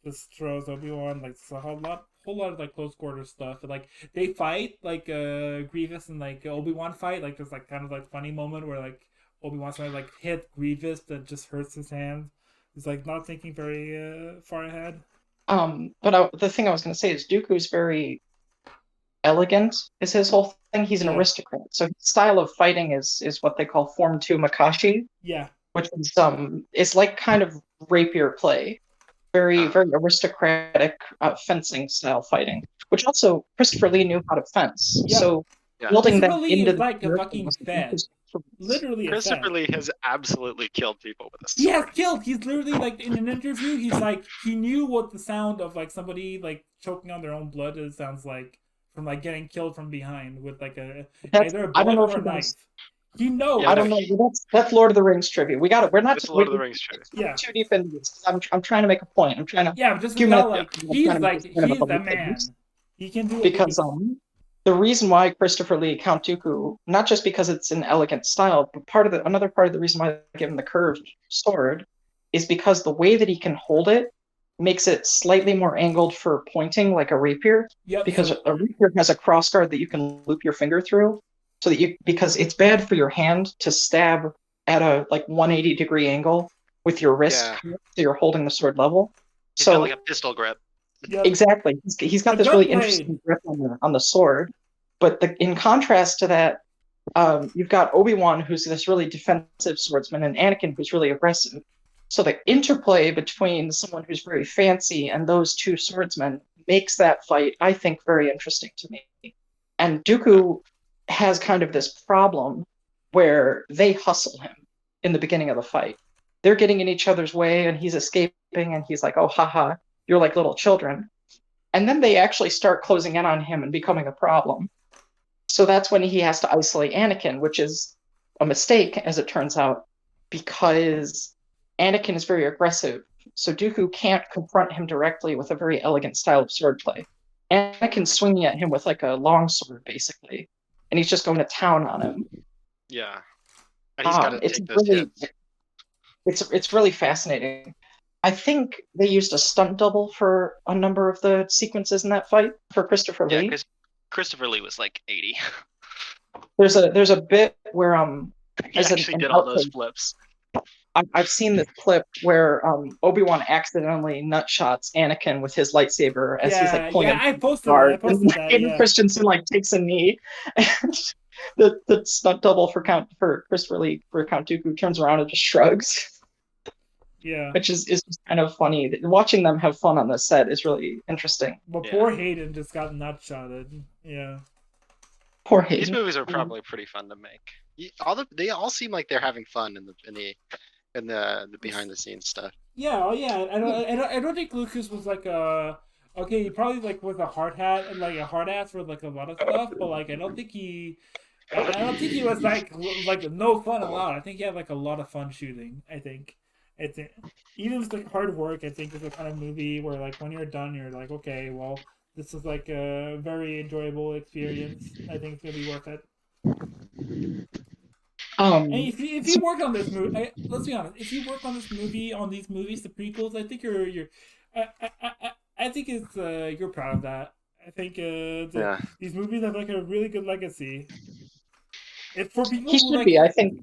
just throws Obi-Wan, like a whole lot of like close quarter stuff. And, like they fight, like Grievous and like Obi-Wan fight, like there's like kind of like funny moment where like Obi-Wan's trying to like hit Grievous that just hurts his hand. He's like not thinking very far ahead. But the thing I was going to say is Dooku's very elegant. Is his whole thing? He's an aristocrat, so his style of fighting is what they call Form 2 Makashi. Yeah, which is it's like kind of rapier play. Very, very aristocratic fencing style fighting, which also Christopher Lee knew how to fence. Yeah. So building that into like a fucking Fed. Literally, Christopher Lee has absolutely killed people with a sword. He has killed. He's literally like in an interview. He's like he knew what the sound of like somebody like choking on their own blood sounds like from like getting killed from behind with like either a bullet or a knife. You know, I don't know. That's Lord of the Rings trivia. We got it. We're not just Lord of the Rings trivia. Yeah, too deep into this. I'm trying to make a point. I'm trying to just he's the man. He can do it because the reason why Christopher Lee Count Dooku, not just because it's an elegant style, but another part of the reason why I give him the curved sword is because the way that he can hold it makes it slightly more angled for pointing, like a rapier. Yep. Because a rapier has a crossguard that you can loop your finger through. So that because it's bad for your hand to stab at a like 180 degree angle with your wrist, so you're holding the sword level. He's got like a pistol grip. Yep. Exactly, he's got this really interesting grip on the sword. But in contrast to that, you've got Obi-Wan, who's this really defensive swordsman, and Anakin, who's really aggressive. So the interplay between someone who's very fancy and those two swordsmen makes that fight, I think, very interesting to me. And Dooku has kind of this problem where they hustle him in the beginning of the fight. They're getting in each other's way and he's escaping and he's like, oh, haha, you're like little children. And then they actually start closing in on him and becoming a problem. So that's when he has to isolate Anakin, which is a mistake, as it turns out, because Anakin is very aggressive so Dooku can't confront him directly with a very elegant style of swordplay. Anakin's swinging at him with like a long sword, basically, and he's just going to town on him. Yeah, and he's got to It's take those really, hits. it's really fascinating. I think they used a stunt double for a number of the sequences in that fight for Christopher Yeah, Lee. because Christopher Lee was like 80. There's a bit where He as actually an did all those outtake, flips. I've seen this clip where Obi-Wan accidentally nutshots Anakin with his lightsaber as he's like pulling I posted guard. that. And Yeah. Hayden Christensen like takes a knee, and the stunt double for Christopher Lee for Count Dooku turns around and just shrugs. Yeah. Which is just kind of funny. Watching them have fun on the set is really interesting. But poor Hayden just got nutshotted. Yeah. Poor Hayden. These movies are probably pretty fun to make. They all seem like they're having fun in the behind the scenes stuff. Yeah, I don't think Lucas was like okay, he probably like was a hard hat and like a hard ass for like a lot of stuff, but like I don't think he was like no fun allowed. I think he had like a lot of fun shooting. I think even if it's like hard work, I think it's the kind of movie where like when you're done, you're like, okay, well, this is like a very enjoyable experience. I think it's gonna be worth it. And if you work on this movie, let's be honest. If you work on this movie, on these movies, the prequels, I think you're I think it's you're proud of that. I think these movies have like a really good legacy. For people he who, should like, be. I think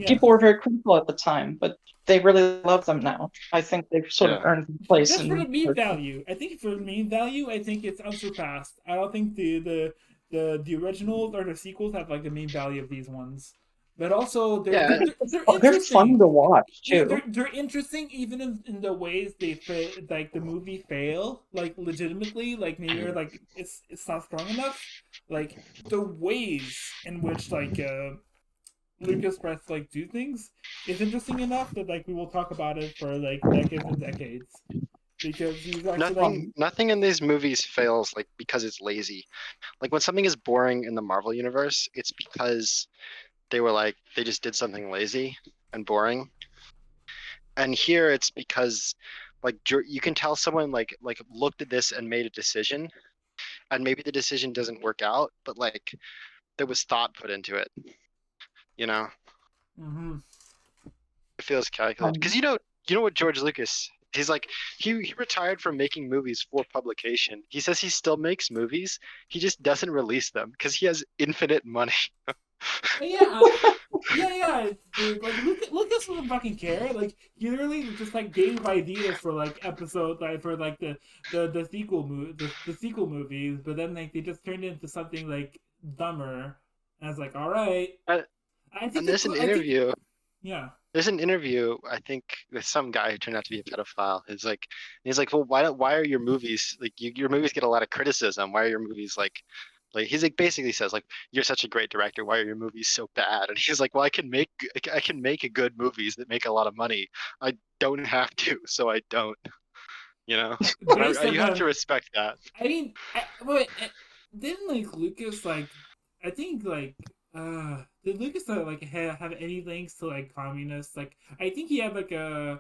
people were very critical at the time, but they really love them now. I think they've sort of earned their place. Just for the meme value, I think for the meme value, I think it's unsurpassed. I don't think the originals or the sequels have like the meme value of these ones. But also, they're fun to watch too. They're interesting even in the ways they like the movie fail, like legitimately, like maybe like it's not strong enough. Like the ways in which like Lucas press like do things is interesting enough that like we will talk about it for like decades and decades. Because he's actually nothing in these movies fails like because it's lazy. Like when something is boring in the Marvel universe, it's because they just did something lazy and boring. And here it's because like you can tell someone like looked at this and made a decision, and maybe the decision doesn't work out, but like there was thought put into it. You know? Mm-hmm. It feels calculated. Because you know what George Lucas, he's like he retired from making movies for publication. He says he still makes movies, he just doesn't release them because he has infinite money. Yeah. Dude, like Lucas doesn't fucking care. Like he literally just like gave ideas for like episode like for like the sequel movies, but then like they just turned it into something like dumber. And I was like, all right. I think there's an interview. Yeah. There's an interview, I think, with some guy who turned out to be a pedophile. He's like, well, why are your movies like your movies get a lot of criticism? Why are your movies like he's like basically says like, you're such a great director, why are your movies so bad? And he's like, well, I can make good movies that make a lot of money. I don't have to, so I don't. You know, you have to respect that. I mean, didn't like Lucas like I think like did Lucas like have any links to like communists? Like I think he had like a.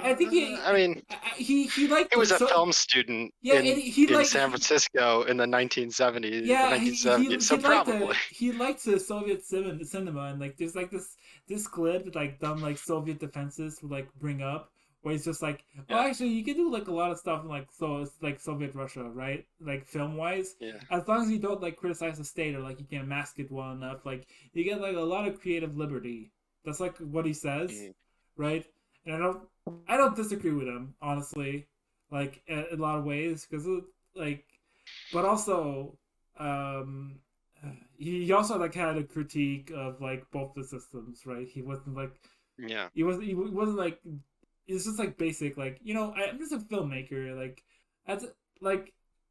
I think he liked. He was a film student in San Francisco in the 1970s. Yeah, the 1970s. So probably he liked the Soviet cinema, and like there's like this clip that like dumb like Soviet defenses would like bring up. Where it's just like, well, actually, you can do like a lot of stuff in like Soviet Russia, right? Like film wise, as long as you don't like criticize the state or like you can't mask it well enough, like you get like a lot of creative liberty. That's like what he says, right? And I don't disagree with him honestly, like in a lot of ways, because like, but also, he also like had a critique of like both the systems, right? He wasn't like, he wasn't like. It's just like basic, like, you know, I'm just a filmmaker. Like,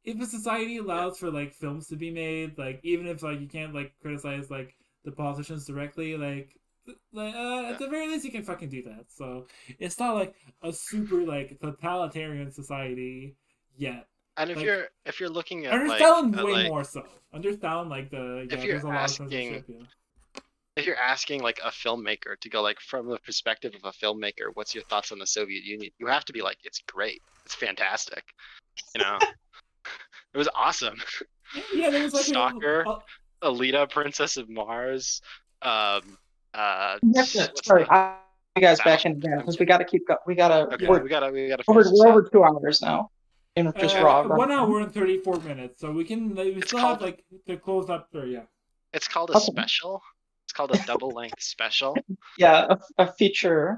if a society allows for like films to be made, like even if like you can't like criticize like the politicians directly, like at the very least you can fucking do that. So it's not like a super like totalitarian society yet. And if like, you're looking at under Stalin way more so. Under Stalin, like there's a lot of censorship. if you're asking like a filmmaker to go like from the perspective of a filmmaker, what's your thoughts on the Soviet Union? You have to be like, it's great, it's fantastic, you know. It was awesome. Yeah, there was like Stalker, Alita, Princess of Mars. Sorry, you guys back in again because we got to keep going. We got to. Okay, We're, we gotta. we're over 2 hours now. In just raw. 1 hour and 34 minutes, so we can. We still have like to close up there. Yeah. It's called a special. It's called a double length special. Yeah, a feature.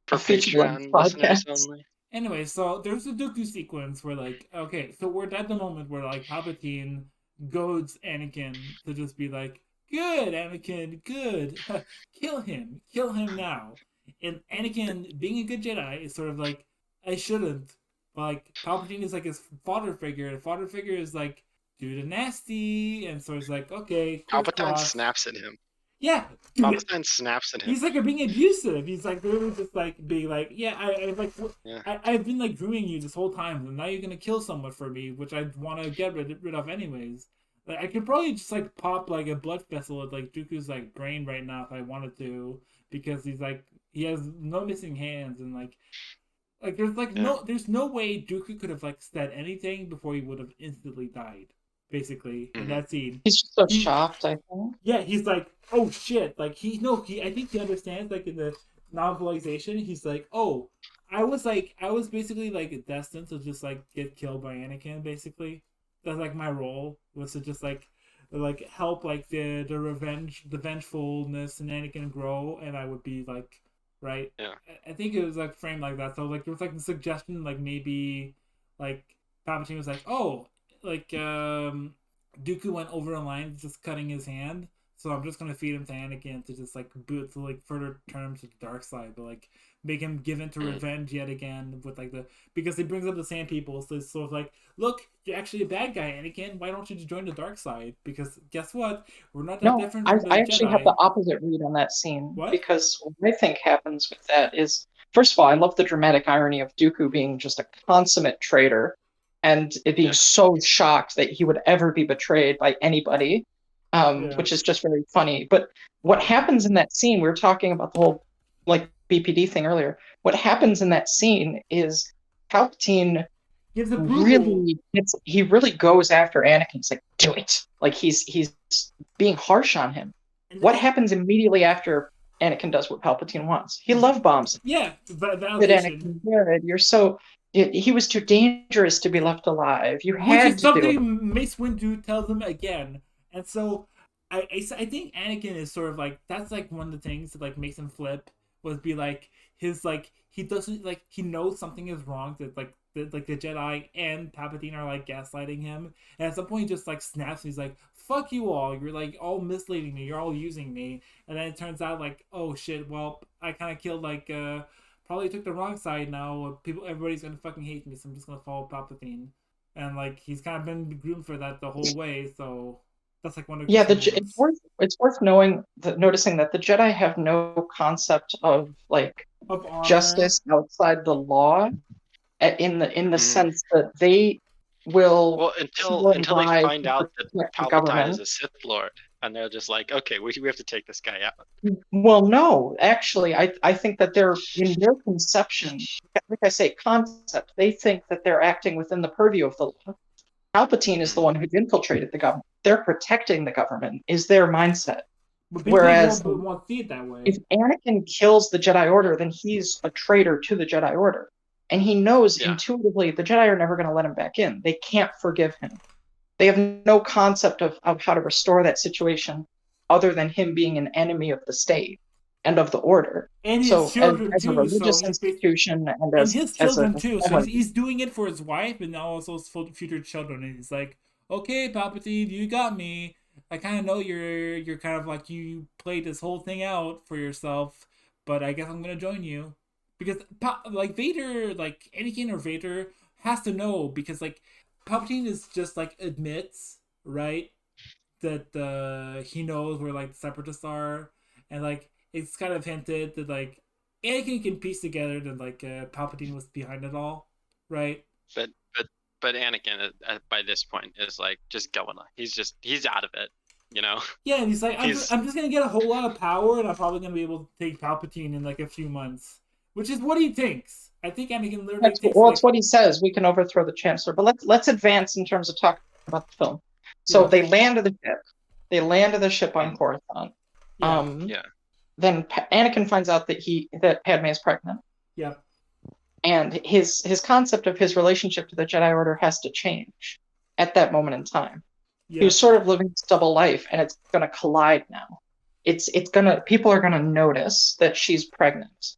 For Patreon listeners only. Anyway, so there's a Dooku sequence where like, okay, so we're at the moment where like Palpatine goads Anakin to just be like, good, Anakin, good. Kill him now. And Anakin, being a good Jedi, is sort of like, I shouldn't. But like, Palpatine is like his father figure. The father figure is like, do the nasty. And so it's like, okay. Palpatine snaps at him. Yeah. Palpatine snaps at him. He's like being abusive. He's like literally just like being like, yeah, I've been like grooming you this whole time, and now you're gonna kill someone for me, which I want to get rid of anyways. Like, I could probably just like pop like a blood vessel with like Dooku's like brain right now if I wanted to, because he's like he has no missing hands, and like there's like there's no way Dooku could have like said anything before he would have instantly died. Basically, in that scene, he's just so shocked. I think. Yeah, he's like, oh shit! Like he I think he understands. Like in the novelization, he's like, oh, I was basically like destined to just like get killed by Anakin. Basically, that's like my role was to just like help like the vengefulness in Anakin grow, and I would be like, right. Yeah. I think it was like framed like that. So like there was like a suggestion like maybe like Palpatine was like, oh. Like Dooku went over a line just cutting his hand, so I'm just gonna feed him to Anakin to just like boot to like further turn him to the dark side, but like make him give in to revenge yet again with like because he brings up the sand people, so it's sort of like, look, you're actually a bad guy, Anakin. Why don't you just join the dark side? Because guess what, we're not that different. I actually have the opposite read on that scene. What? Because what I think happens with that is, first of all, I love the dramatic irony of Dooku being just a consummate traitor. And it being so shocked that he would ever be betrayed by anybody, which is just very funny. But what happens in that scene, we were talking about the whole like BPD thing earlier. What happens in that scene is Palpatine he really goes after Anakin. He's like, do it. Like he's being harsh on him. What happens immediately after Anakin does what Palpatine wants? He love bombs. Yeah, Anakin, you're so. He was too dangerous to be left alive. You had to do it. Something Mace Windu tells him again, and so I think Anakin is sort of like, that's like one of the things that like makes him flip, was be like his like he doesn't like he knows something is wrong, that like the Jedi and Palpatine are like gaslighting him, and at some point he just like snaps. He's like, fuck you all, you're like all misleading me, you're all using me. And then it turns out like, oh shit, well I kind of killed like probably took the wrong side now. Everybody's gonna fucking hate me, so I'm just gonna follow Palpatine. And like he's kind of been groomed for that the whole way. So that's like one of it's worth noticing that the Jedi have no concept of like justice outside the law, in the sense that they will until they find out that Palpatine is a Sith Lord. And they're just like, okay, we have to take this guy out. Well, no, actually, I think that they're, in their conception, like I say, concept, they think that they're acting within the purview of the law. Palpatine is the one who's infiltrated the government. They're protecting the government, is their mindset. Whereas, won't see it that way. If Anakin kills the Jedi Order, then he's a traitor to the Jedi Order. And he knows intuitively the Jedi are never going to let him back in. They can't forgive him. They have no concept of how to restore that situation other than him being an enemy of the state and of the order. And his children as a religious institution and as his children too. So he's doing it for his wife and also his future children. And he's like, okay, Palpatine, you got me. I kind of know you're kind of like, you played this whole thing out for yourself, but I guess I'm going to join you. Because like Vader, like Anakin or Vader has to know, because like Palpatine is just like admits, right, that he knows where like the Separatists are, and like it's kind of hinted that like Anakin can piece together that like Palpatine was behind it all, right? But Anakin by this point is like just going on. He's out of it. you know? Yeah, and he's like, I'm just gonna get a whole lot of power, and I'm probably gonna be able to take Palpatine in like a few months, which is what he thinks. I think Anakin literally thinks. It's what he says. We can overthrow the Chancellor, but let's advance in terms of talking about the film. So they land the ship. They landed the ship on Coruscant. Then Anakin finds out that Padme is pregnant. Yeah. And his concept of his relationship to the Jedi Order has to change at that moment in time. Yeah. He was sort of living this double life, and it's going to collide now. People are going to notice that she's pregnant.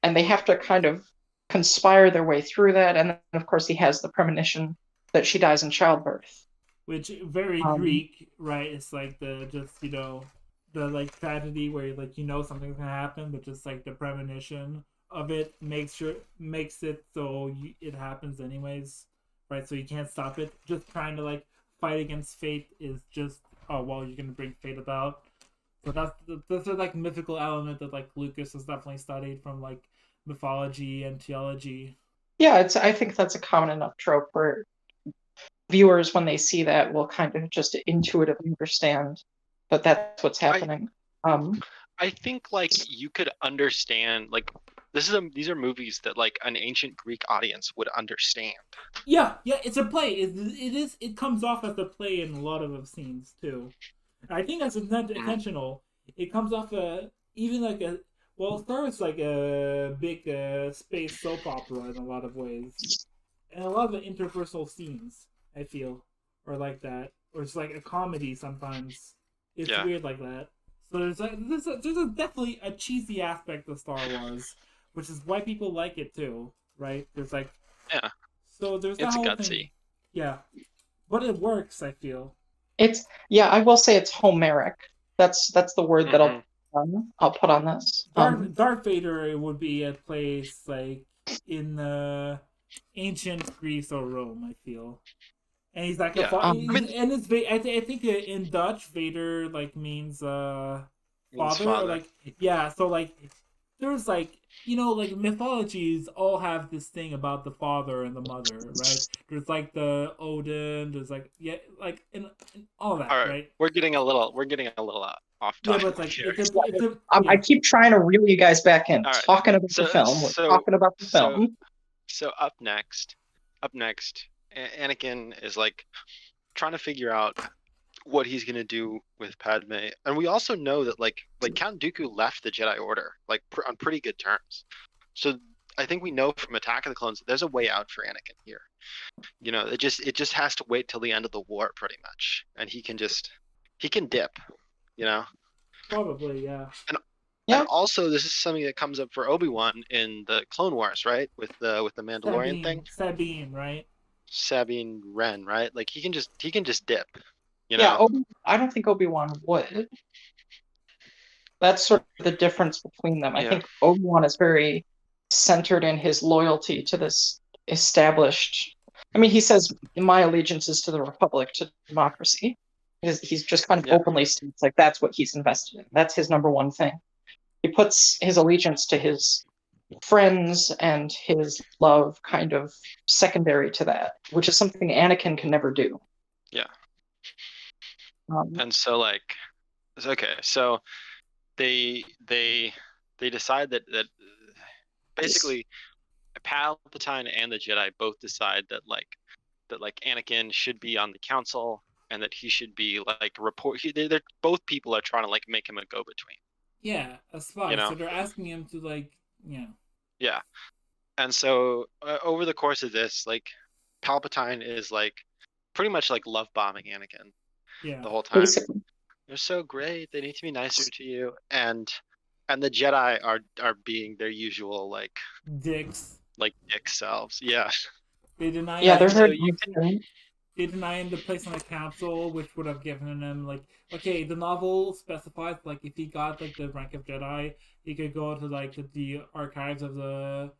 And they have to kind of conspire their way through that. And then, of course, he has the premonition that she dies in childbirth. Which, very Greek, right? It's like the like tragedy where like something's gonna happen, but just like the premonition of it makes it so it happens anyways, right? So you can't stop it. Just trying to like fight against fate is just you're gonna bring fate about. So that's a like mythical element that like Lucas has definitely studied from like mythology and theology. Yeah, I think that's a common enough trope where viewers, when they see that, will kind of just intuitively understand that that's what's happening. I think like you could understand like these are movies that like an ancient Greek audience would understand. Yeah, it's a play. It comes off as a play in a lot of scenes too. I think that's intentional. It comes off even like Star Wars like a big space soap opera in a lot of ways, and a lot of the interpersonal scenes I feel are like that, or it's like a comedy sometimes. It's weird like that. So there's definitely a cheesy aspect of Star Wars, which is why people like it too, right? There's like So there's that whole gutsy thing. Yeah, but it works. I feel. I will say it's Homeric. That's the word that I'll put on this. Darth Vader would be a place like in ancient Greece or Rome, I feel. And he's like I think in Dutch, Vader like means father. Or like so like there's like like mythologies all have this thing about the father and the mother, right? There's like the Odin, there's like like in all that, all right? We're getting a little off topic. Yeah, but like here. I keep trying to reel you guys back in, talking about the film. We're talking about the film. So up next, Anakin is like trying to figure out what he's gonna do with Padme, and we also know that like Count Dooku left the Jedi Order like on pretty good terms. So I think we know from Attack of the Clones that there's a way out for Anakin here. It just has to wait till the end of the war pretty much, and he can dip. Probably, yeah. And also, this is something that comes up for Obi-Wan in the Clone Wars, right? With the Mandalorian thing. Sabine, right? Sabine Wren, right? Like he can just dip. I don't think Obi-Wan would. That's sort of the difference between them. I think Obi-Wan is very centered in his loyalty to this established. I mean, he says my allegiance is to the Republic, to democracy. He's just kind of openly states like that's what he's invested in. That's his number one thing. He puts his allegiance to his friends and his love kind of secondary to that, which is something Anakin can never do. Yeah. And so so they decide that basically Palpatine and the Jedi both decide that Anakin should be on the council and that he should be like they're both people are trying to like make him a go-between. Yeah, a spy. So they're asking him to like, Yeah. And so over the course of this, like Palpatine is like pretty much like love bombing Anakin the whole time. Basically. They're so great. They need to be nicer to you. And the Jedi are being their usual like dicks. Like dick selves. Yeah. They deny they deny him the place on the council, which would have given him like the novel specifies like if he got like the rank of Jedi, he could go to like the archives of the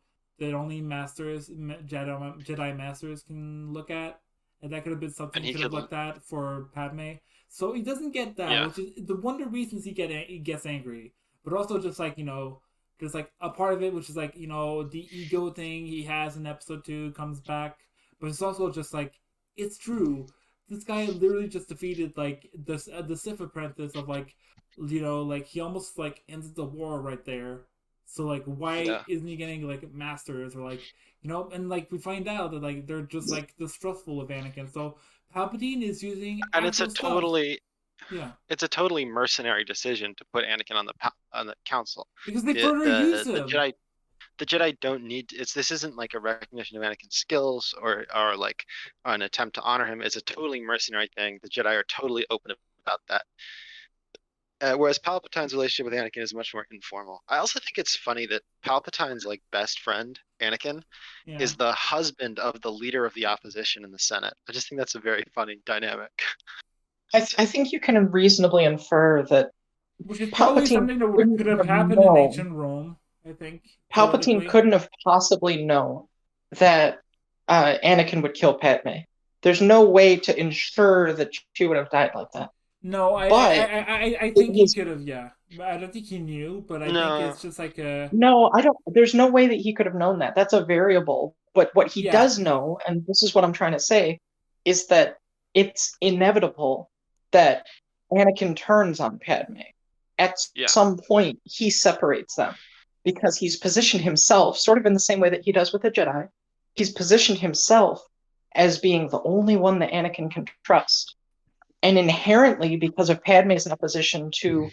only Jedi masters can look at, and that could have been something he could have looked at for Padme. So he doesn't get that, which is the one of the reasons he gets angry, but also just like there's like a part of it which is like the ego thing he has in episode 2 comes back, but it's also just like it's true. this guy literally just defeated like the Sith apprentice of like, like he almost like ended the war right there. So like, why isn't he getting like masters or like, and like we find out that like they're just like distrustful of Anakin. So Palpatine is using and it's a stuff. it's a totally mercenary decision to put Anakin on the council because they further use him. The Jedi don't need this isn't like a recognition of Anakin's skills or like an attempt to honor him. It's a totally mercenary thing. The Jedi are totally open about that. Whereas Palpatine's relationship with Anakin is much more informal. I also think it's funny that Palpatine's like best friend, Anakin, is the husband of the leader of the opposition in the Senate. I just think that's a very funny dynamic. I think you can reasonably infer that which is probably something that could have happened in ancient Rome, I think. Palpatine couldn't have possibly known that Anakin would kill Padme. There's no way to ensure that she would have died like that. No, I think he could have, yeah. I don't think he knew, but I think it's just like a... No, I don't... There's no way that he could have known that. That's a variable. But what he does know, and this is what I'm trying to say, is that it's inevitable that Anakin turns on Padme. At some point, he separates them. Because he's positioned himself, sort of in the same way that he does with the Jedi, he's positioned himself as being the only one that Anakin can trust. And inherently, because of Padme's opposition to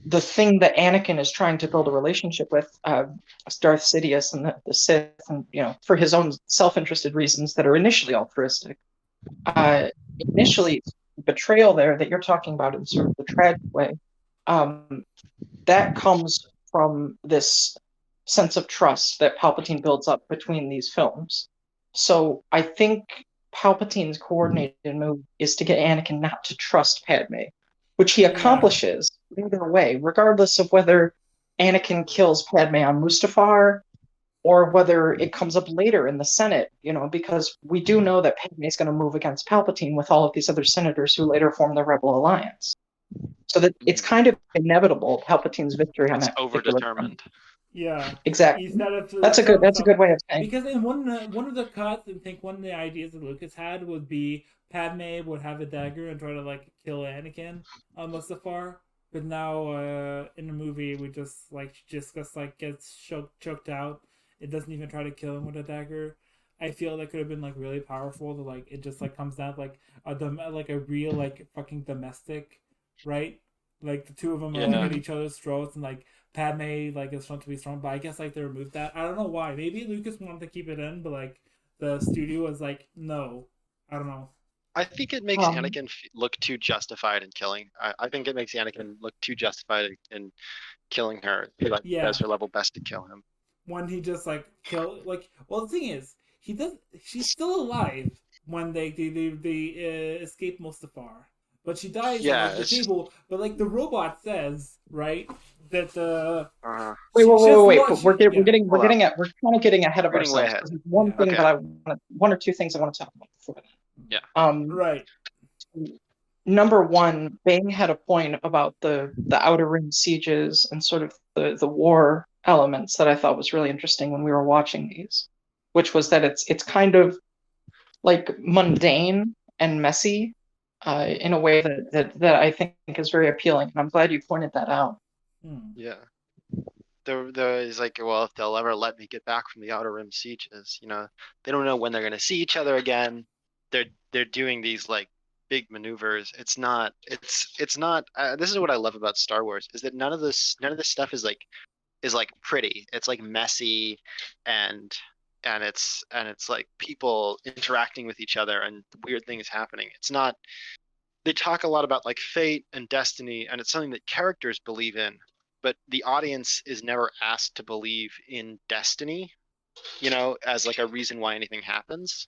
the thing that Anakin is trying to build a relationship with, Darth Sidious and the Sith, and for his own self-interested reasons that are initially altruistic. Initially, betrayal there that you're talking about in sort of the tragic way, that comes from this sense of trust that Palpatine builds up between these films. So I think Palpatine's coordinated move is to get Anakin not to trust Padme, which he accomplishes either way, regardless of whether Anakin kills Padme on Mustafar or whether it comes up later in the Senate, because we do know that Padme is going to move against Palpatine with all of these other senators who later form the Rebel Alliance. So that it's kind of inevitable, Palpatine's victory on that. It's overdetermined. Yeah, exactly. That's a good way of saying. Because in one of the cuts, I think one of the ideas that Lucas had would be Padme would have a dagger and try to like kill Anakin on Mustafar, but now in the movie we just gets choked out. It doesn't even try to kill him with a dagger. I feel that could have been like really powerful to like it just like comes down like a real like fucking domestic, right? Like the two of them are at each other's throats and like Padme like is shown to be strong, but I guess like they removed that. I don't know why. Maybe Lucas wanted to keep it in, but like the studio was like, no. I don't know. I think it makes Anakin look too justified in killing. I think it makes Anakin look too justified in killing her. He like does her level best to kill him. When he just like the thing is, she's still alive when they escape Mustafar. But she dies on the table. But like the robot says, right, that the wait. But we're kind of getting ahead of ourselves. One or two things I want to talk about before that. Yeah. Right. Number one, Bhang had a point about the Outer Rim sieges and sort of the war elements that I thought was really interesting when we were watching these, which was that it's kind of like mundane and messy. In a way that I think is very appealing, and I'm glad you pointed that out. Yeah, there is like, well, if they'll ever let me get back from the Outer Rim sieges, they don't know when they're going to see each other again. They're doing these like big maneuvers. It's not. This is what I love about Star Wars is that none of this stuff is like pretty. It's like messy and it's like people interacting with each other and weird things happening. It's not. They talk a lot about like fate and destiny, and it's something that characters believe in, but the audience is never asked to believe in destiny, as like a reason why anything happens.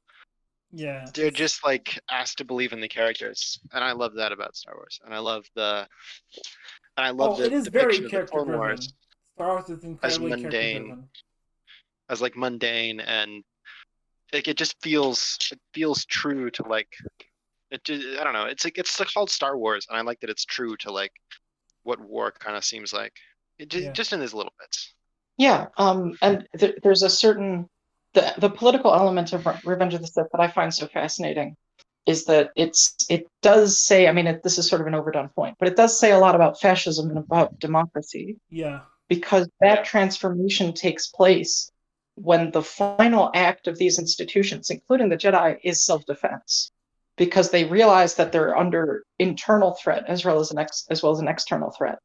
Yeah, they're just like asked to believe in the characters, and I love that about Star Wars. And I love the it is very character driven. Star Wars is incredibly character driven. As like mundane and like it feels true to like it just, I don't know, it's called Star Wars, and I like that it's true to like what war kind of seems like just in these little bits. And there's a certain the political element of Revenge of the Sith that I find so fascinating is that it does say, I mean, this is sort of an overdone point, but it does say a lot about fascism and about democracy. Yeah. Because that transformation takes place when the final act of these institutions, including the Jedi, is self-defense. Because they realize that they're under internal threat as well as an external threat.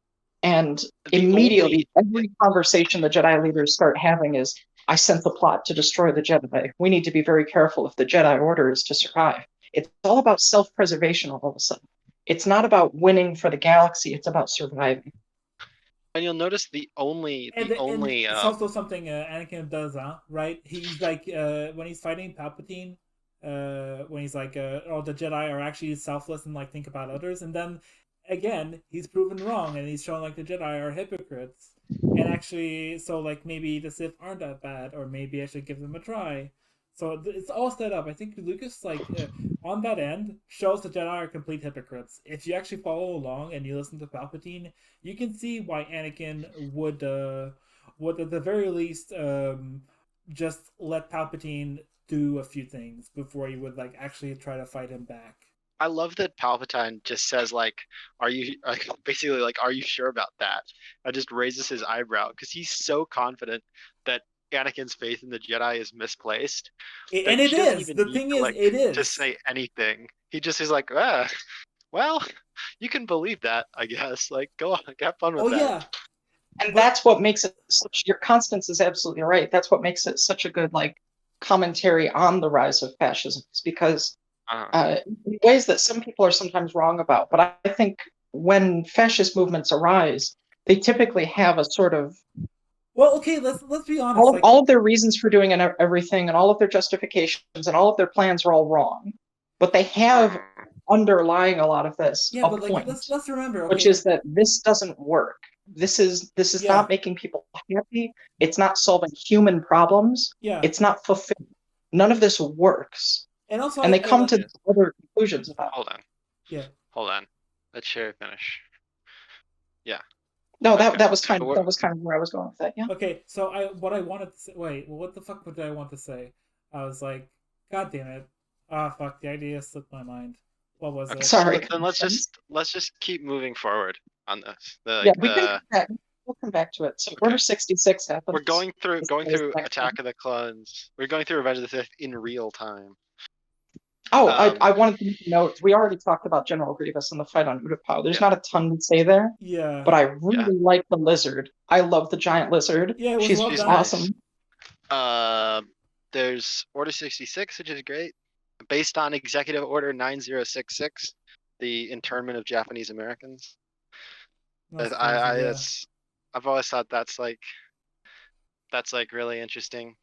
And immediately, every conversation the Jedi leaders start having is, I sense a plot to destroy the Jedi. We need to be very careful if the Jedi Order is to survive. It's all about self-preservation all of a sudden. It's not about winning for the galaxy, it's about surviving. And you'll notice the only it's also something Anakin does, right? He's like when he's fighting Palpatine, when he's like, oh, the Jedi are actually selfless and like think about others, and then again he's proven wrong and he's shown like the Jedi are hypocrites, and actually, so like maybe the Sith aren't that bad, or maybe I should give them a try. So it's all set up. I think Lucas, like, on that end, shows the Jedi are complete hypocrites. If you actually follow along and you listen to Palpatine, you can see why Anakin would at the very least, just let Palpatine do a few things before he would like actually try to fight him back. I love that Palpatine just says like, "Are you basically like, are you sure about that?" And just raises his eyebrow because he's so confident that Anakin's faith in the Jedi is misplaced. And it is. The thing is, it is. To say anything, he just is like, well, you can believe that, I guess. Like, go on, have fun with that. Yeah. And that's what makes it such. Your Constance is absolutely right. That's what makes it such a good like commentary on the rise of fascism, is because in ways that some people are sometimes wrong about. But I think when fascist movements arise, they typically have a sort of, well, okay, let's be honest. All of their reasons for doing everything and all of their justifications and all of their plans are all wrong. But they have underlying a lot of this. Yeah, but like, let's remember, okay, which is that this doesn't work. This is not making people happy. It's not solving human problems. Yeah. It's not fulfilling. None of this works. And also, they come to other conclusions about it. Hold on. Yeah. Hold on. Let Sherry finish. Yeah. No, that was kind of where I was going with that. Yeah. Okay, so what I wanted to say. Wait, well, what the fuck did I want to say? I was like, God damn it! Ah, fuck, the idea slipped my mind. What was it? Sorry. Then let's just keep moving forward on this. We'll come back to it. So okay. Order 66 happens. We're going through Attack of the Clones. We're going through Revenge of the Sith in real time. Oh, I wanted to note, we already talked about General Grievous and the fight on Utapau. There's not a ton to say there. Yeah. But I really like the lizard. I love the giant lizard. Yeah, she's awesome. There's Order 66, which is great. Based on Executive Order 9066, the internment of Japanese Americans. I've always thought that's like really interesting.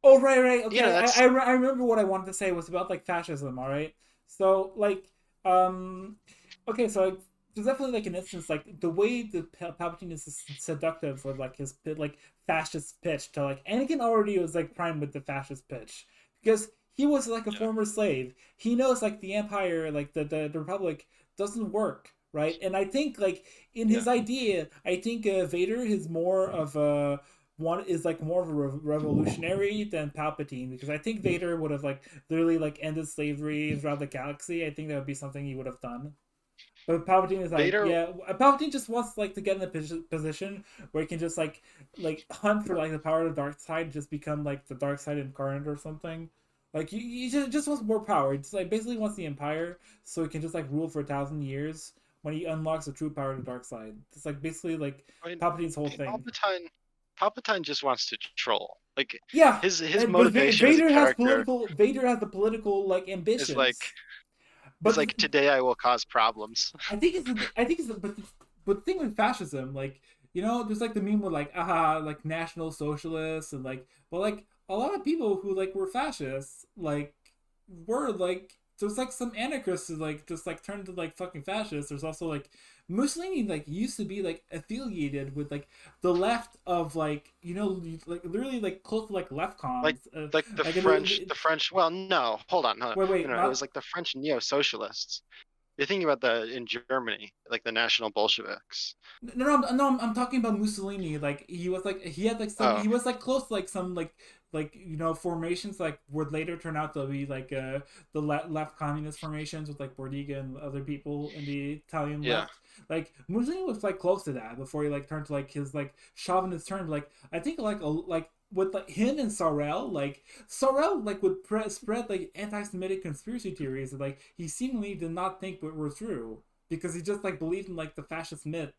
Oh, right. Okay, I remember what I wanted to say was about like fascism. All right, so like, okay, so like, there's definitely like an instance like the way the Palpatine is seductive for like his like fascist pitch to like Anakin already was like primed with the fascist pitch because he was like a former slave. He knows like the Empire, like the Republic doesn't work, right? And I think like in his idea, I think Vader is more of a revolutionary than Palpatine, because I think Vader would have like literally like ended slavery throughout the galaxy. I think that would be something he would have done. But Palpatine is like, Palpatine just wants like to get in a position where he can just like hunt for like the power of the dark side, and just become like the dark side incarnate or something. Like he just wants more power. He just like basically wants the Empire so he can just like rule for 1,000 years when he unlocks the true power of the dark side. It's like basically like Palpatine's whole thing. Palpatine just wants to troll. Like his motivation Vader as a character. Vader has the political like ambitions. It's like today I will cause problems. I think it's but the thing with fascism, like, you know, there's like the meme with like like National Socialists and like, but like a lot of people who like were fascists like were like, there's like some anarchists who like just like turned to like fucking fascists. There's also like Mussolini like used to be like affiliated with like the left of like, you know, like literally like close to like left cons. Like the French. Well, no, hold on. Wait. No, it was like the French neo-socialists. You're thinking about in Germany, like the National Bolsheviks. No, I'm talking about Mussolini. Like he was like he had like some he was like close to like some like like formations like would later turn out to be like the left communist formations with like Bordiga and other people in the Italian left. Like Mussolini was like close to that before he like turned to like his like chauvinist turn. Like I think like with like him and Sorel like would spread like anti-Semitic conspiracy theories that like he seemingly did not think were true. Because he just like believed in like the fascist myth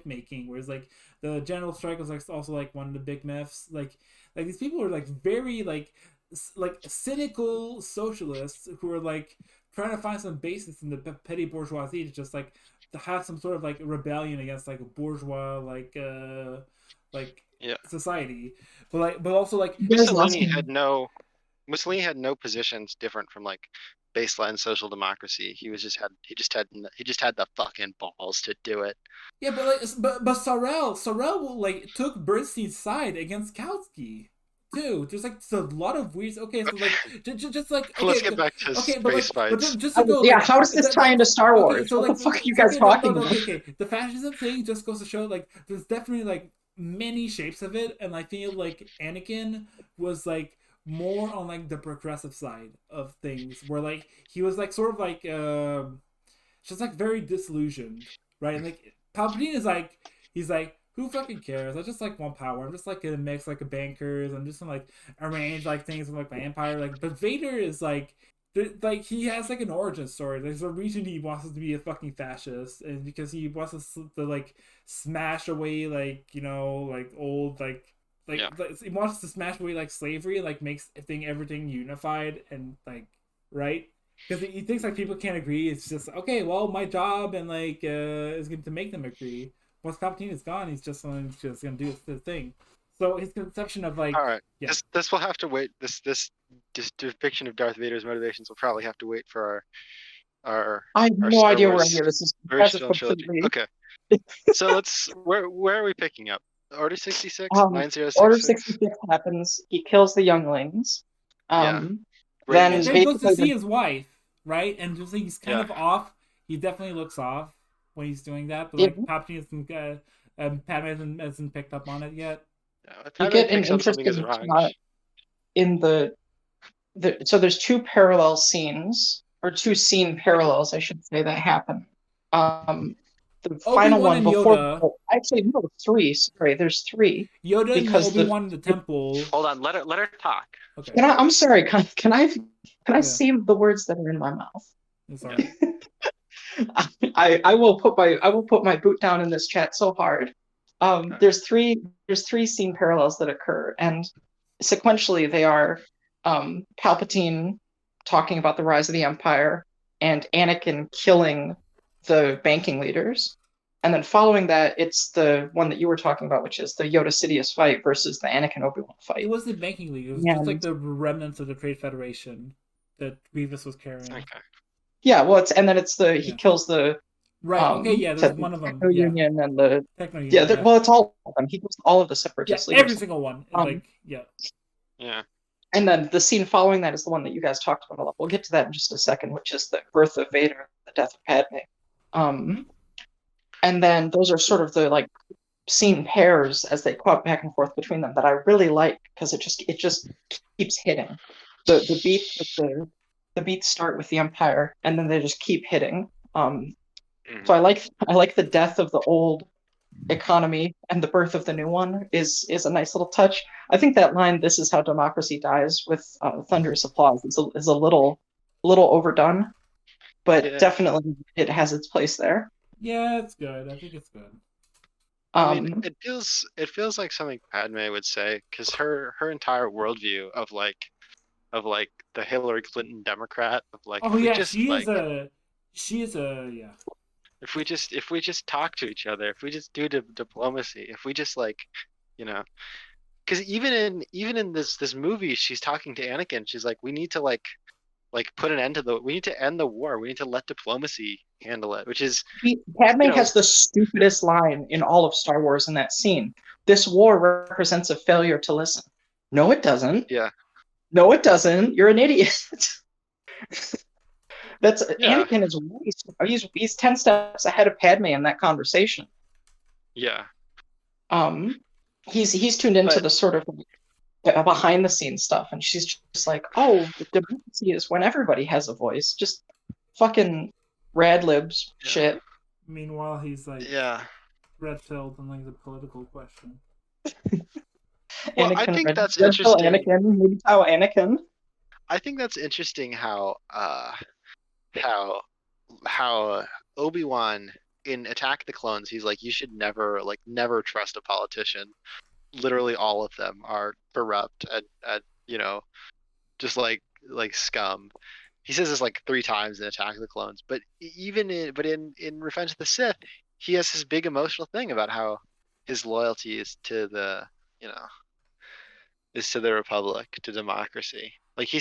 making, whereas like the general strike was like also like one of the big myths. Like these people were like very like cynical socialists who are like trying to find some basis in the petty bourgeoisie to just like to have some sort of like rebellion against like a bourgeois society, but also like Mussolini had no positions different from like baseline social democracy. He just had the fucking balls to do it. Yeah, but Sorel like took Bernstein's side against Kautsky too. There's like a lot of weird. Okay, so like just like okay, let's get back to space fights. But just to go, like, how does this tie into Star Wars? Okay, so what like, the fuck are you guys talking about? Okay, the fascism thing just goes to show like there's definitely like many shapes of it, and I feel like Anakin was like more on like the progressive side of things, where like he was like sort of like just like very disillusioned, right? And like Palpatine is like he's like, who fucking cares? I just like want power. I'm just like gonna mix like a bankers. I'm just gonna like arrange like things with like my empire. Like, but Vader is like he has like an origin story. There's a reason he wants to be a fucking fascist, and because he wants to like smash away like like old he wants to smash away like slavery, like makes everything unified and like right. Because he thinks like people can't agree. It's just okay. Well, my job and like is going to make them agree. Once Palpatine is gone, he's just going to do his thing. So his conception of like, all right, this will have to wait. This depiction of Darth Vader's motivations will probably have to wait for our. I have no idea where any of this is. Original trilogy. Okay, so where are we picking up? Order 66, 9066. Order 66 happens. He kills the younglings. Then he goes to see his wife, right? And just he's kind of off. He definitely looks off when he's doing that. But like Palpatine Padme hasn't picked up on it yet. You get an interesting in the so there's two parallel scenes, or two scene parallels, I should say, that happen. The final one before actually no, three. Sorry, there's three. Yoda because and Obi-Wan in the temple. Hold on, let her talk. Okay. I'm sorry. Can I save the words that are in my mouth? Sorry. I will put my boot down in this chat so hard. There's three scene parallels that occur, and sequentially they are Palpatine talking about the rise of the Empire and Anakin killing the banking leaders, and then following that it's the one that you were talking about, which is the Yoda Sidious fight versus the Anakin Obi-Wan fight. It was the banking league. It was just like the remnants of the Trade Federation that Grievous was carrying. Okay. Yeah, well, he kills the there's one of them. Techno Union and the Techno Union. Well, it's all of them. He kills all of the separatist leaders. Every single one. Yeah. And then the scene following that is the one that you guys talked about a lot. We'll get to that in just a second, which is the birth of Vader, the death of Padme. And then those are sort of the like scene pairs as they go back and forth between them that I really like, because it just keeps hitting. The beats start with the Empire and then they just keep hitting. So I like the death of the old economy and the birth of the new one is a nice little touch. I think that line, "This is how democracy dies," with thunderous applause is a little overdone, but definitely it has its place there. Yeah, it's good. I think it's good. I mean, it feels like something Padme would say, because her entire worldview of like the Hillary Clinton Democrat of like, she is a If we just talk to each other, if we just do diplomacy, if we just like, because even in this movie, she's talking to Anakin. She's like, we need to like put an end to we need to end the war. We need to let diplomacy handle it, which is Padme has the stupidest line in all of Star Wars in that scene. "This war represents a failure to listen." No, it doesn't. Yeah. No, it doesn't. You're an idiot. Anakin is he's 10 steps ahead of Padme in that conversation. Yeah. He's tuned into the sort of behind the scenes stuff, and she's just like, oh, the democracy is when everybody has a voice. Just fucking rad libs shit. Meanwhile, he's like red-pilled on like the political question. Well, Anakin, I think that's red pill interesting. Anakin, MGTOW Anakin. I think that's interesting how Obi-Wan in Attack the Clones, he's like, you should never trust a politician. Literally all of them are corrupt and just like scum. He says this like 3 times in Attack of the Clones, but in Revenge of the Sith, he has this big emotional thing about how his loyalty is to the Republic, to democracy. Like he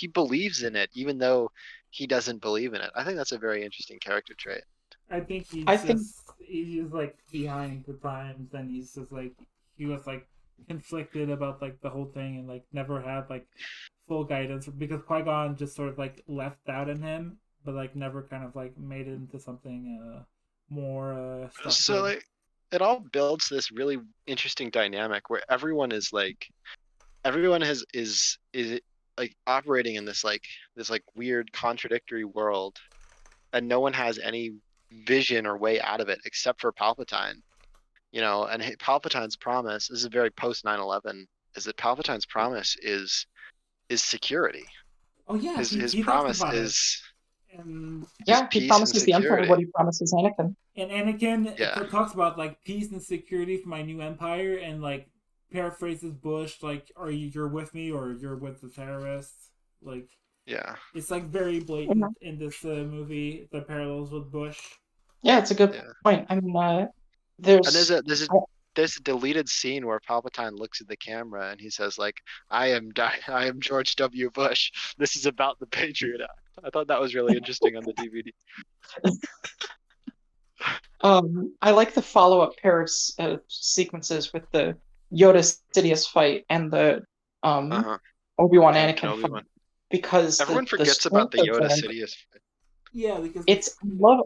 believes in it, even though he doesn't believe in it. I think that's a very interesting character trait. I think he's just like behind the times, and he's just like he was like conflicted about like the whole thing, and like never had like full guidance because Qui-Gon just sort of like left that in him, but like never kind of like made it into something more structured. So like it all builds this really interesting dynamic where everyone is like operating in this weird contradictory world, and no one has any vision or way out of it except for Palpatine. And Palpatine's promise, this is very post 9/11, is that Palpatine's promise is security. Oh yeah, his promise is he promises the Empire what he promises Anakin. And Anakin talks about like peace and security for my new empire, and like paraphrases Bush like, "Are you're with me or you're with the terrorists?" Like, it's like very blatant in this movie, the parallels with Bush. Yeah, it's a good point. I mean, there's a deleted scene where Palpatine looks at the camera and he says like, I am George W. Bush. This is about the Patriot Act. I thought that was really interesting on the DVD. I like the follow-up pair of sequences with the Yoda Sidious fight and the Obi-Wan Anakin fight, because everyone forgets about the Yoda Sidious fight. Yeah, because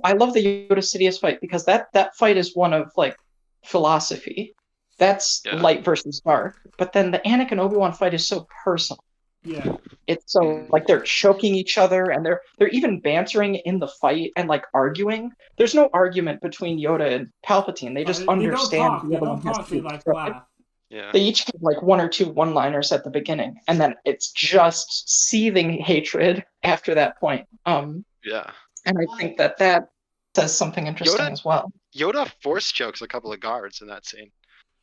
I love the Yoda Sidious fight because that fight is one of like philosophy. That's light versus dark. But then the Anakin Obi-Wan fight is so personal. Yeah. It's so like they're choking each other, and they're even bantering in the fight and like arguing. There's no argument between Yoda and Palpatine. They just understand the other one has to be laugh. Yeah. They each have like 1 or 2 one-liners at the beginning, and then it's just seething hatred after that point. And I think that says something interesting as well. Yoda force chokes a couple of guards in that scene.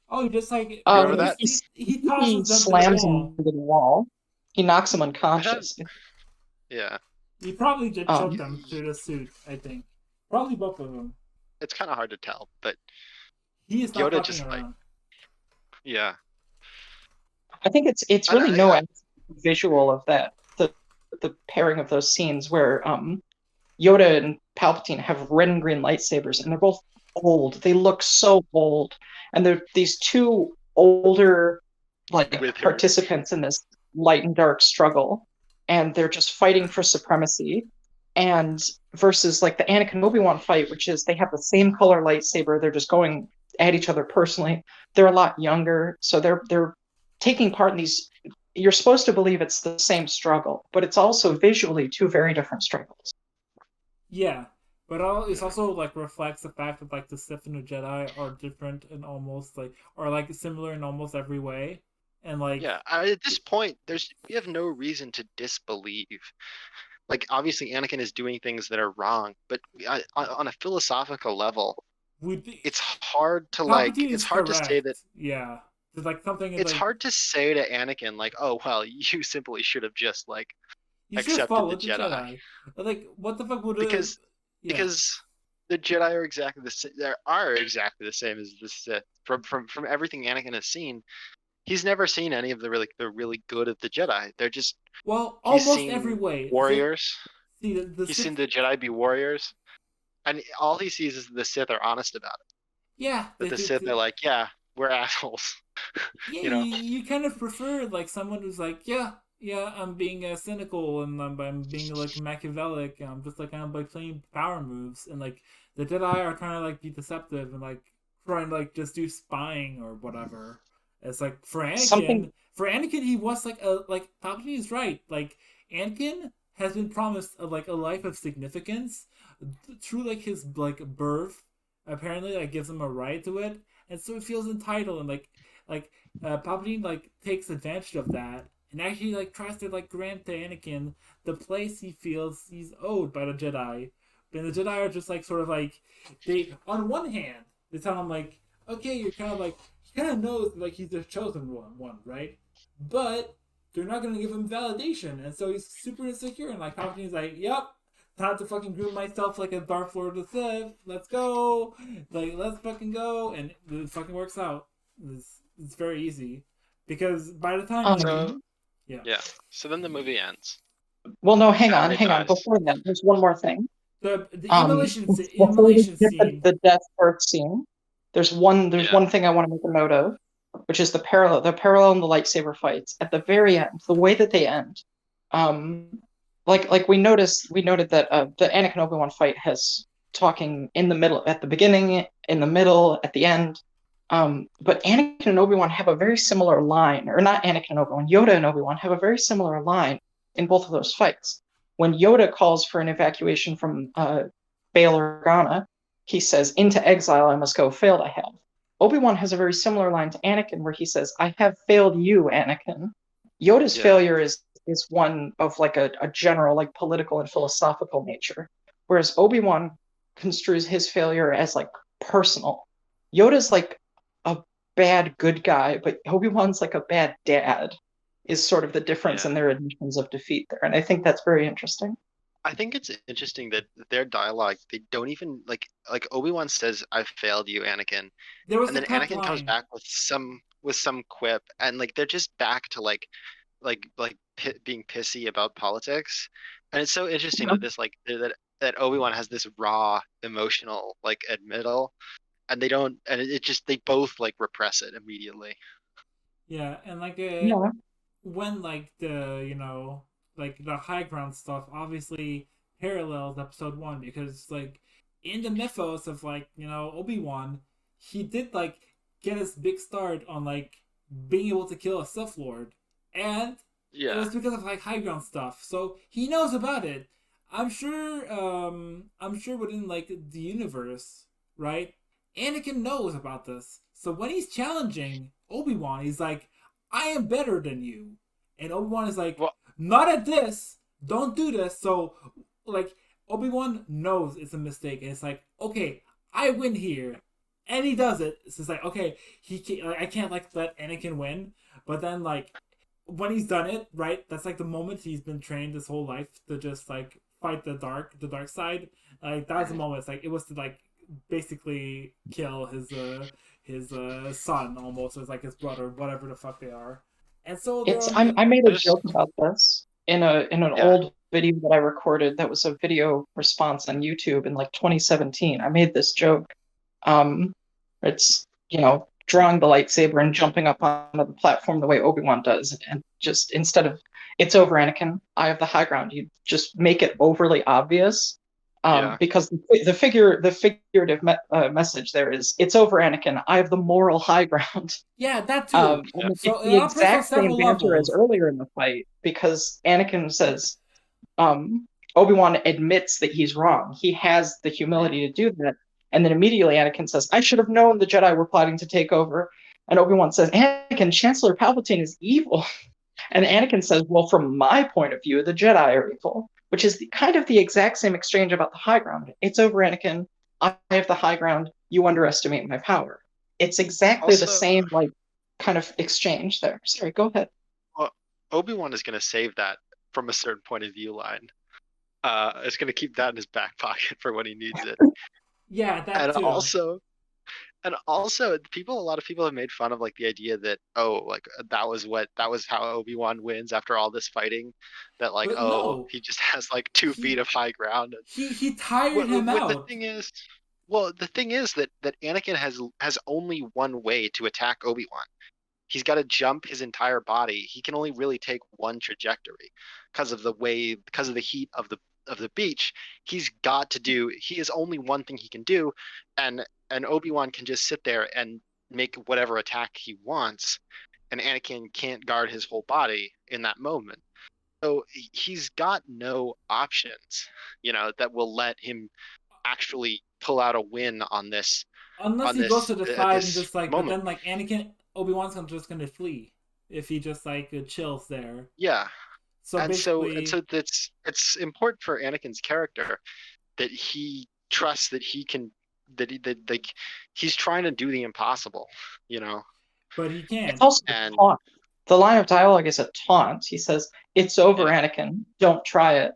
Oh, he just like remember that? He slams him into the wall. He knocks him unconscious. Yeah. He probably just choked him through the suit, I think. Probably both of them. It's kind of hard to tell, but he is not Yoda just around. like. Yeah. I think it's really no visual of that. The pairing of those scenes where Yoda and Palpatine have red and green lightsabers, and they're both old. They look so old, and they're these 2 older participants in this light and dark struggle, and they're just fighting for supremacy. And versus like the Anakin Obi-Wan fight, which is they have the same color lightsaber, they're just going at each other personally. They're a lot younger, so they're taking part in these. You're supposed to believe it's the same struggle, but it's also visually 2 very different struggles. Yeah, but it's also like reflects the fact that like the Sith and the Jedi are different and almost like are like similar in almost every way, and like at this point, we have no reason to disbelieve. Like obviously, Anakin is doing things that are wrong, but on a philosophical level, it's hard to it's hard to say that. Yeah. Like something is it's hard to say to Anakin like, oh well, you simply should have just like accepted the Jedi. Like what the fuck would because the Jedi are exactly the same as the Sith. From everything Anakin has seen, he's never seen any of the really good of the Jedi. They're just almost every way warriors. He's seen the Jedi be warriors, and all he sees is the Sith are honest about it. Yeah, but the Sith are like, yeah, we're assholes. Yeah, you kind of prefer like someone who's like, I'm being cynical and I'm being like Machiavellic. And I'm just like kind of like playing power moves, and like the Jedi are trying to like be deceptive and like trying to like just do spying or whatever. It's like for Something. Anakin, he was like Palpatine is right. Like Anakin has been promised like a life of significance through like his like birth. Apparently, like gives him a right to it, and so he feels entitled and like Palpatine like takes advantage of that and actually like tries to like grant to Anakin the place he feels he's owed by the Jedi. And the Jedi are just like sort of like they on one hand they tell him like okay you're kind of like he kind of knows like he's the chosen one, right? But they're not gonna give him validation, and so he's super insecure. And like Palpatine's like, "Yep, time to fucking groom myself like a Darth Lord of the Sith. Let's go, like let's fucking go." And it fucking works out. It's very easy because by the time like So yeah. yeah. So then the movie ends. Well, no, hang on, Padme hang on. dies. Before that, there's one more thing. The immolation Before we immolation get scene. the death birth scene, there's one Yeah. thing I want to make a note of, which is the parallel in the lightsaber fights at the very end, the way that they end. Like we noted that the Anakin Obi-Wan fight has talking in the middle, at the beginning, in the middle, at the end. But Anakin and Obi-Wan have a very similar line, or not Anakin and Obi-Wan, Yoda and Obi-Wan have a very similar line in both of those fights. When Yoda calls for an evacuation from Bail Organa, he says, "Into exile I must go, failed I have." Obi-Wan has a very similar line to Anakin where he says, "I have failed you, Anakin." Yoda's failure is one of like a general, like political and philosophical nature, whereas Obi-Wan construes his failure as like personal. Yoda's like a bad good guy, but Obi-Wan's like a bad dad, is sort of the difference in their admissions of defeat there. And I think that's very interesting. I think it's interesting that their dialogue, they don't even like Obi-Wan says, "I've failed you, Anakin." There was And a then pep Anakin comes line. back with some quip, and like they're just back to being pissy about politics. And it's so interesting that this that Obi-Wan has this raw emotional like admittal, and they don't, and it just they both like repress it immediately. Yeah, and like Yeah. when like the like the high ground stuff obviously parallels episode one because like in the mythos of like Obi-Wan, he did like get his big start on like being able to kill a Sith Lord, and it Yeah. was because of like high ground stuff. So he knows about it. I'm sure within like the universe, right? Anakin knows about this. So when he's challenging Obi-Wan, he's like, I am better than you. And Obi-Wan is like, Well, not at this. Don't do this. So like Obi-Wan knows it's a mistake, and it's like, okay, I win here. And he does it. So it's like, okay, I can't like let Anakin win. But then like when he's done it, right? That's like the moment he's been trained his whole life to just like fight the dark side. Like that was the moment. It's like it was to like basically kill his son almost, as like his brother, whatever the fuck they are. And so they're It's on the I made a just joke about this in an yeah. old video that I recorded that was a video response on YouTube in like 2017. I made this joke. It's drawing the lightsaber and jumping up onto the platform the way Obi-Wan does, and just instead of "It's over, Anakin, I have the high ground," you just make it overly obvious. Yeah. Because the figurative message there is "It's over, Anakin, I have the moral high ground." Yeah, that too. And So it's it the operates on exact same several banter as levels. earlier in the fight because Anakin says, Obi-Wan admits that he's wrong. He has the humility to do that. And then immediately Anakin says, "I should have known the Jedi were plotting to take over." And Obi-Wan says, "Anakin, Chancellor Palpatine is evil." And Anakin says, "Well, from my point of view, the Jedi are evil," which is kind of the exact same exchange about the high ground. "It's over, Anakin. I have the high ground. You underestimate my power." It's exactly the Also, same, like, kind of exchange there. Sorry, go ahead. well, Obi-Wan is going to save that from a certain point of view line. It's going to keep that in his back pocket for when he needs it. Yeah, that And too. also, a lot of people have made fun of like the idea that that was how Obi-Wan wins after all this fighting, that like But no, he just has like 2 feet he of high ground. he tired him What the out. thing is, the thing is that Anakin has only one way to attack Obi-Wan. He's got to jump his entire body. He can only really take one trajectory because of the heat of the beach. He is only one thing he can do, and Obi-Wan can just sit there and make whatever attack he wants, and Anakin can't guard his whole body in that moment. So he's got no options, that will let him actually pull out a win on this Unless on he goes this to the at side and this just like, but moment. then like Anakin, Obi-Wan's just gonna flee if he just like chills there. Yeah. So And basically, so it's important for Anakin's character that he trusts that he can that like he's trying to do the impossible, but he It's can't. also a And taunt. The line of dialogue is a taunt. He says, "It's over, yeah, Anakin. Don't try it."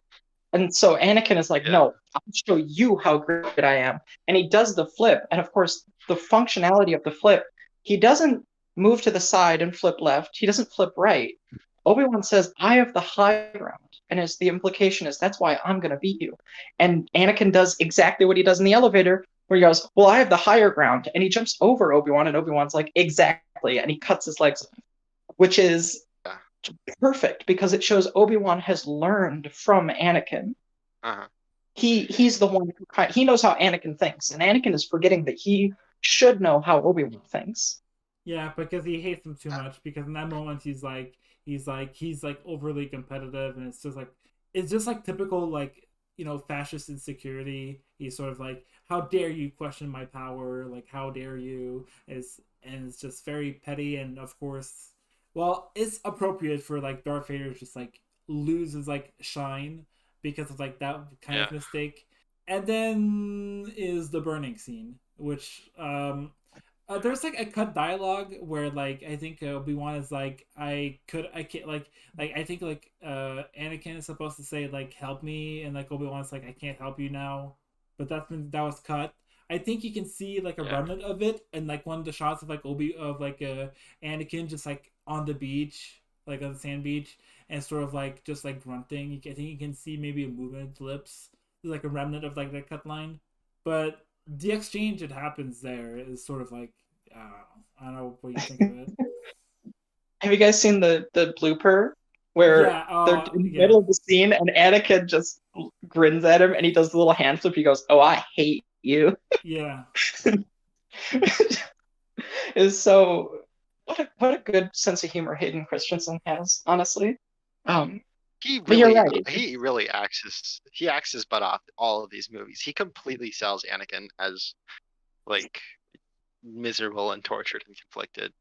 And so Anakin is like, yeah, "No, I'll show you how great I am." And he does the flip. And of course, the functionality of the flip, he doesn't move to the side and flip left. He doesn't flip right. Obi-Wan says, "I have the high ground." And as the implication is, that's why I'm going to beat you. And Anakin does exactly what he does in the elevator, where he goes, "Well, I have the higher ground." And he jumps over Obi-Wan, and Obi-Wan's like, "Exactly." And he cuts his legs off, which is yeah. perfect because it shows Obi-Wan has learned from Anakin. Uh-huh. He's the one he knows how Anakin thinks, and Anakin is forgetting that he should know how Obi-Wan thinks. Yeah, because he hates him too much. Because in that moment, he's like overly competitive, and it's just like typical like fascist insecurity. He's sort of like, how dare you question my power? Like, how dare you? And it's just very petty, and of course, well, it's appropriate for like Darth Vader to just like lose his like shine because of like that kind Yeah. of mistake. And then is the burning scene, which there's like a cut dialogue where like I think Obi-Wan is like, I can't like I think like Anakin is supposed to say like, help me, and like Obi-Wan's like, I can't help you now, but that was cut. I think you can see like a Yeah. remnant of it, and like one of the shots of like Anakin just like on the beach, like on the sand beach, and sort of like just like grunting. I think you can see maybe a movement of his lips. There's like a remnant of like that cut line, but the exchange that happens there is sort of like, I don't know what you think of it. Have you guys seen the blooper where Yeah, they're in the yeah, middle of the scene and Anakin just grins at him and he does the little hand flip? He goes, "Oh, I hate you." yeah. Is so what a good sense of humor Hayden Christensen has, honestly. But you're right. He really acts his butt off all of these movies. He completely sells Anakin as like miserable and tortured and conflicted.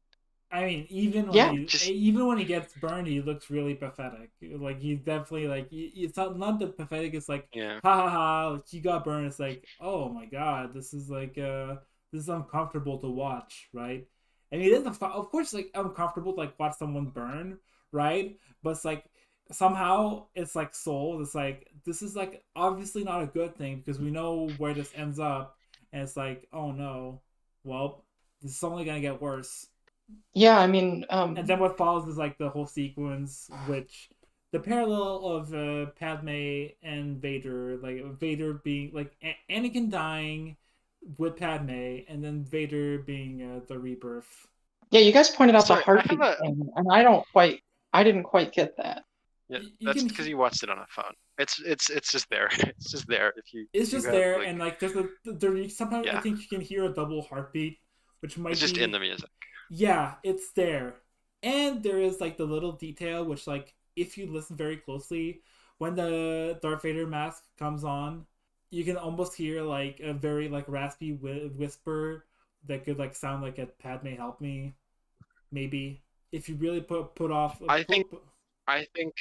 I mean, even Yeah, when he gets burned, he looks really pathetic. Like he's definitely like, it's not that pathetic. It's like, Yeah. ha ha ha, like, you got burned. It's like, oh my god, this is like this is uncomfortable to watch, right? I mean, it is of course like uncomfortable to like watch someone burn, right? But it's like somehow it's like soul. It's like, this is like obviously not a good thing because we know where this ends up, and it's like, oh no, well, this is only gonna get worse. yeah. I mean, And then what follows is like the whole sequence, which the parallel of Padme and Vader, like Vader being like Anakin dying with Padme, and then Vader being the rebirth. yeah. You guys pointed out the Sorry, heartbeat thing, and I didn't quite get that. yeah, You that's can, because you watched it on a phone. It's just there. It's just there it's if you just have there, like, and like sometimes I yeah, think you can hear a double heartbeat, which it's might just in be, the music. yeah, it's there. And there is like the little detail which, like, if you listen very closely, when the Darth Vader mask comes on, you can almost hear like a very like raspy whisper that could like sound like a Padme help me, maybe, if you really put off I think I think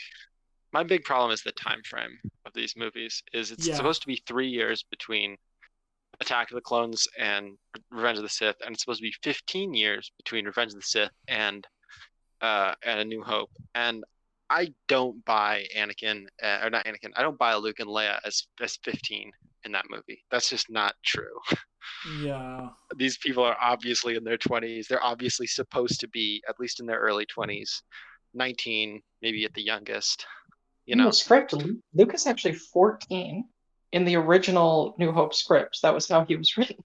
my big problem is the time frame of these movies. Is it's yeah, supposed to be 3 years between Attack of the Clones and Revenge of the Sith, and it's supposed to be 15 years between Revenge of the Sith and A New Hope. And I don't buy Anakin, or not Anakin. I don't buy Luke and Leia as 15 in that movie. That's just not true. yeah. These people are obviously in their 20s. They're obviously supposed to be at least in their early 20s, 19, maybe at the youngest. In the script, Luke is actually 14 in the original New Hope script. That was how he was written.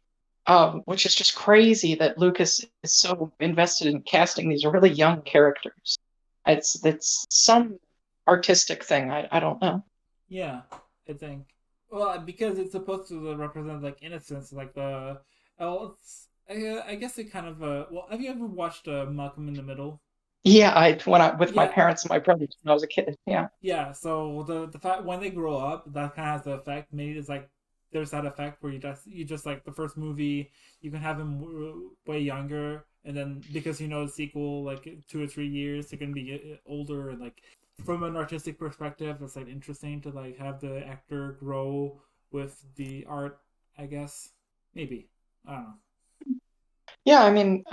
Which is just crazy that Lucas is so invested in casting these really young characters. It's some artistic thing. I don't know. Yeah, I think. Well, because it's supposed to represent like innocence, like the I guess it kind of well, have you ever watched Malcolm in the Middle? Yeah, I went out with my Yeah, parents and my brothers when I was a kid. Yeah. yeah. So the fact when they grow up, that kind of has the effect. Maybe it's like there's that effect where you just like the first movie, you can have him way younger, and then because you know the sequel, like 2 or 3 years, they're gonna be older, and like from an artistic perspective, it's like interesting to like have the actor grow with the art. I guess maybe I don't know. Yeah, I mean,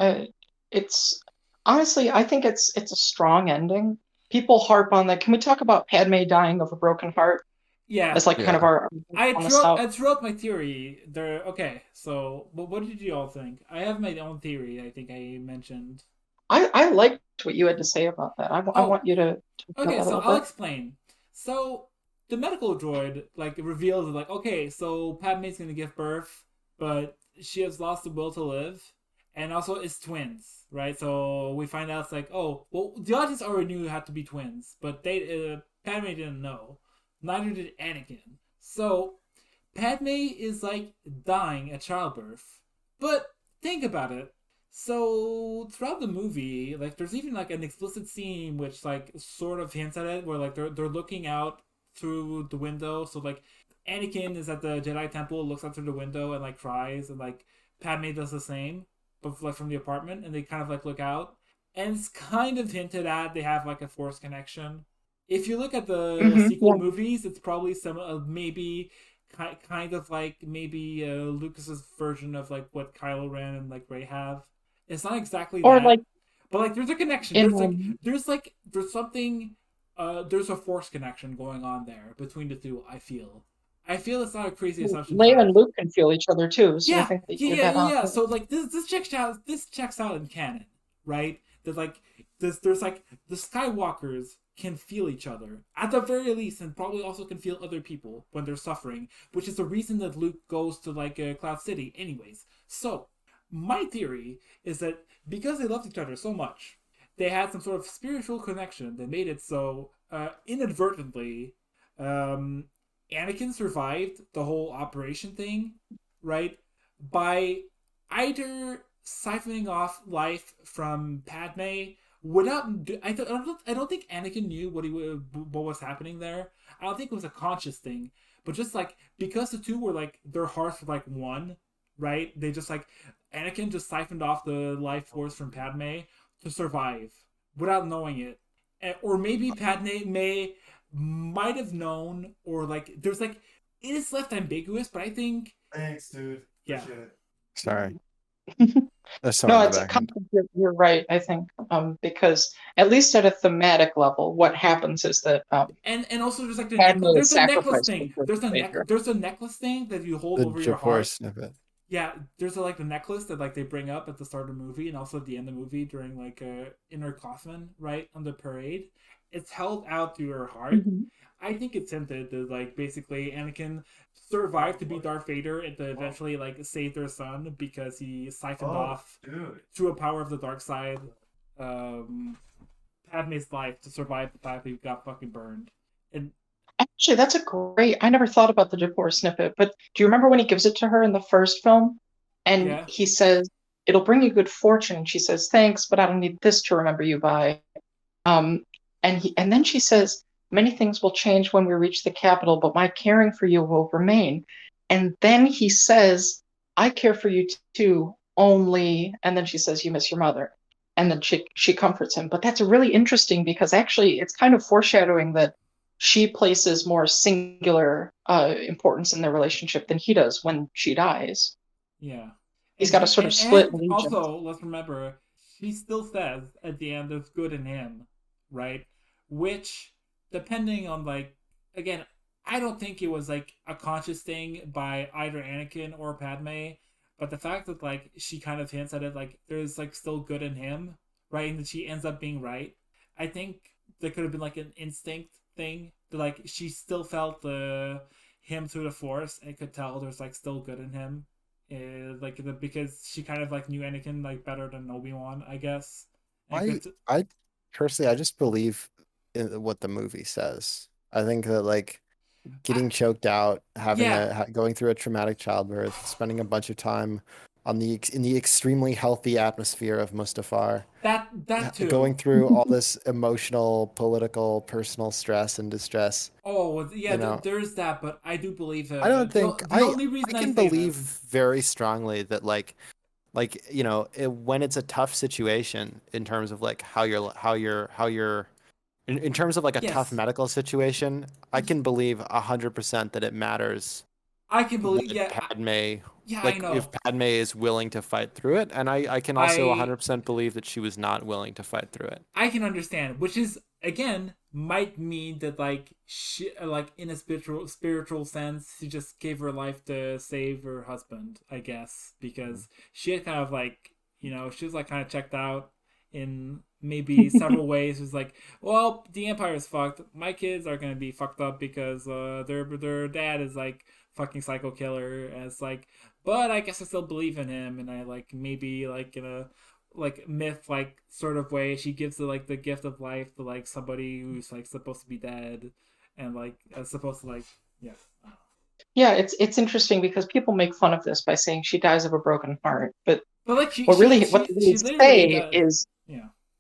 it's honestly, I think it's a strong ending. People harp on that. Can we talk about Padme dying of a broken heart Yeah, as like kind of Yeah. our on this out? I threw out my theory. There. Okay, so but what did you all think? I have my own theory. I think I mentioned. I liked what you had to say about that. I Oh, want you to talk about okay. that a So little I'll bit. explain. So the medical droid like reveals like okay, so Padme's gonna give birth, but she has lost the will to live, and also it's twins, right? So we find out it's like oh well, the audience already knew it had to be twins, but they Padme didn't know. Neither did Anakin. So Padme is like dying at childbirth. But think about it. So throughout the movie, like there's even like an explicit scene which like sort of hints at it, where like they're looking out through the window. So like Anakin is at the Jedi Temple, looks out through the window and like cries, and like Padme does the same, but like from the apartment, and they kind of like look out, and it's kind of hinted at they have like a Force connection. If you look at the sequel Yeah. movies, it's probably some maybe kind of like maybe Lucas's version of like what Kylo Ren and like Rey have. It's not exactly Or like that, but like there's a connection. in There's something. There's a force connection going on there between the two. I feel it's not a crazy assumption to Leia have. and Luke can feel each other too, so I Yeah, think that yeah, you're yeah, dead yeah, on. yeah. So like this checks out. This checks out in canon, right? That like there's like the Skywalkers can feel each other at the very least, and probably also can feel other people when they're suffering, which is the reason that Luke goes to like Cloud City, anyways. So my theory is that because they loved each other so much, they had some sort of spiritual connection that made it so inadvertently um, Anakin survived the whole operation thing, right? By either siphoning off life from Padme without. I don't think Anakin knew what was happening there. I don't think it was a conscious thing, but just like because the two were like their hearts were like one, right? They just like Anakin just siphoned off the life force from Padme to survive without knowing it. Or maybe Padme might have known, or like there's like it is left ambiguous, but I think Thanks, dude. yeah. Appreciate it. Sorry. No, There's someone in it's the background. you're right, I think, because at least at a thematic level, what happens is that And also there's like the Padme necklace. is There's a necklace sacrificed thing. for There's a Vader. there's a necklace thing that you hold The over your Japor heart. snippet. Yeah, there's like the necklace that like they bring up at the start of the movie and also at the end of the movie during like inner Kaufman, right, on the parade. It's held out to your heart. Mhm. I think it's hinted that like basically Anakin survived to be Darth Vader and to eventually like save their son because he siphoned off Dude. through a power of the dark side um Padme's life to survive the fact that he got fucking burned. And Actually, that's a great. I never thought about the divorce snippet, but do you remember when he gives it to her in the first film? And yeah. he says, "It'll bring you good fortune." And she says, "Thanks, but I don't need this to remember you by." Um, and then she says, "Many things will change when we reach the capital, but my caring for you will remain." And then he says, "I care for you too, only." And then she says, "You miss your mother." And then she comforts him. But that's really interesting because actually it's kind of foreshadowing that she places more singular importance in their relationship than he does when she dies. Yeah. He's And got a he sort of split and allegiance. also let's remember she still says at the end there's good in him, right? Which depending on like again, I don't think it was like a conscious thing by either Anakin or Padme, but the fact that like she kind of hints at it like there's like still good in him, right? And that she ends up being right. I think there could have been like an instinct thing that like she still felt the him through the force and could tell there's like still good in him because she kind of like knew Anakin like better than Obi-Wan, I guess. And I personally, I just believe in what the movie says. I think that like getting choked out, having yeah, going through a traumatic childbirth, spending a bunch of time in the extremely healthy atmosphere of Mustafar. That too. Going through all this emotional, political, personal stress and distress. Oh yeah, you know. There's that, but I do believe I don't think the only reason I can say believe this, very strongly that when it's a tough situation in terms of like how you're in terms of like a tough medical situation, I can believe 100% that it matters. I can believe, Padme. I know. If Padme is willing to fight through it, and I can also 100% believe that she was not willing to fight through it. I can understand, which is again might mean that like she like in a spiritual sense she just gave her life to save her husband, I guess, because she had kind of like she was like kind of checked out in maybe several ways. It was like, well, the Empire's fucked. My kids are gonna be fucked up because their dad is like fucking psycho killer. And it's like, but I guess I still believe in him, and I like maybe like in a like myth like sort of way she gives the gift of life to like somebody who's like supposed to be dead, and like supposed to like it's interesting because people make fun of this by saying she dies of a broken heart, but like what they say is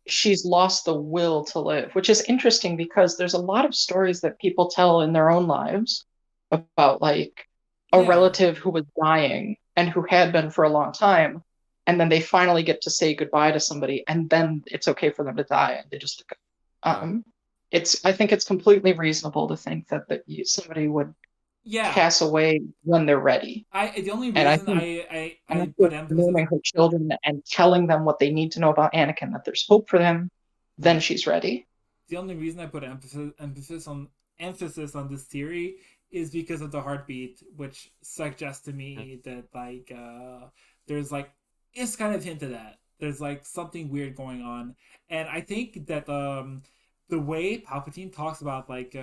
she's lost the will to live, which is interesting because there's a lot of stories that people tell in their own lives about like a relative who was dying and who had been for a long time, and then they finally get to say goodbye to somebody, and then it's okay for them to die, and they just I think it's completely reasonable to think that somebody would pass away when they're ready. The only reason I put emphasis naming her children and telling them what they need to know about Anakin, that there's hope for them, then she's ready. The only reason I put emphasis on this theory is because of the heartbeat, which suggests to me that like there's like it's kind of hinted at. There's like something weird going on, and I think that the way Palpatine talks about like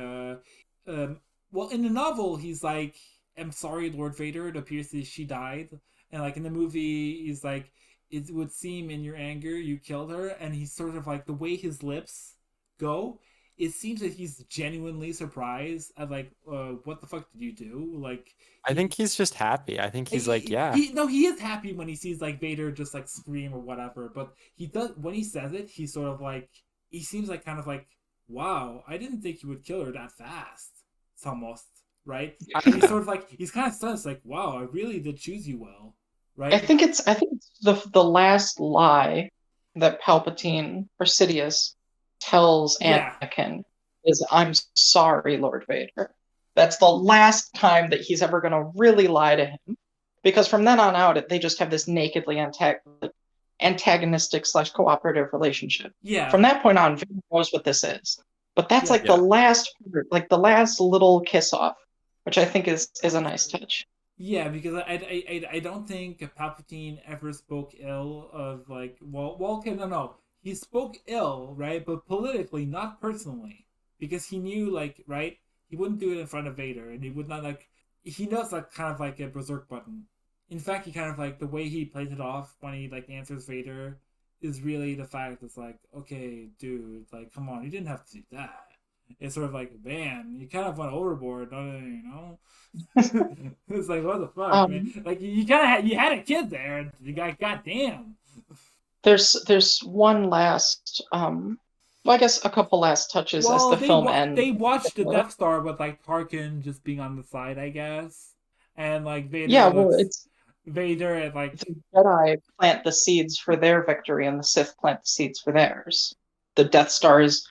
well, in the novel he's like, "I'm sorry, Lord Vader. It appears that she died," and like in the movie he's like, "It would seem in your anger you killed her," and he's sort of like the way his lips go. It seems that he's genuinely surprised at like, what the fuck did you do? Like, I think he's just happy. I think he's like, yeah. He is happy when he sees like Vader just like scream or whatever. But he does when he says it, he's sort of like he seems like kind of like, wow, I didn't think you would kill her that fast. It's almost right. And he's sort of like he's kind of stunned. It's like, wow, I really did choose you well, right? I think it's the last lie that Palpatine or Sidious tells Anakin is, "I'm sorry, Lord Vader." That's the last time that he's ever going to really lie to him, because from then on out, they just have this nakedly antagonistic / cooperative relationship. Yeah. From that point on, Vader knows what this is, but that's the last, like the last little kiss off, which I think is a nice touch. Yeah, because I don't think Palpatine ever spoke ill of like okay, no. He spoke ill, right? But politically, not personally. Because he knew, like, right? He wouldn't do it in front of Vader. And he would not, like... He knows, like, kind of like a berserk button. In fact, he kind of, like, the way he plays it off when he, like, answers Vader is really the fact that's, like, okay, dude, like, come on, you didn't have to do that. It's sort of like, man, you kind of went overboard, you know? It's like, what the fuck, man? Like, you kind of you had a kid there, and you got, goddamn. There's one last, well, I guess a couple last touches as the film ends. They watched the Death Star with like Tarkin just being on the side, I guess, and like Vader. Yeah, well, it's Vader and like the Jedi plant the seeds for their victory, and the Sith plant the seeds for theirs. The Death Star is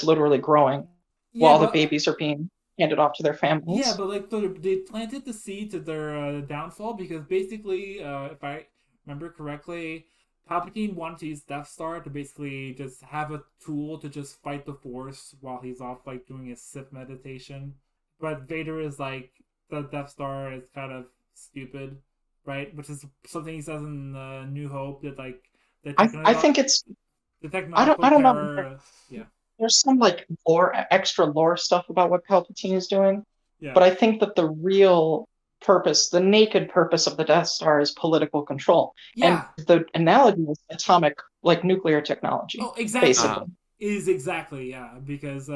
literally growing while the babies are being handed off to their families. Yeah, but like they planted the seeds of their downfall, because basically, if I remember correctly, Palpatine wanted to use Death Star to basically just have a tool to just fight the Force while he's off like doing his Sith meditation. But Vader is like, the Death Star is kind of stupid, right? Which is something he says in New Hope, that like I think it's the technological I don't terror, know. Yeah. There's some like extra lore stuff about what Palpatine is doing. Yeah. But I think that the real purpose, the naked purpose of the Death Star is political control. Yeah. And the analogy is atomic, like nuclear technology. Oh, exactly. Basically. Is exactly, yeah. Because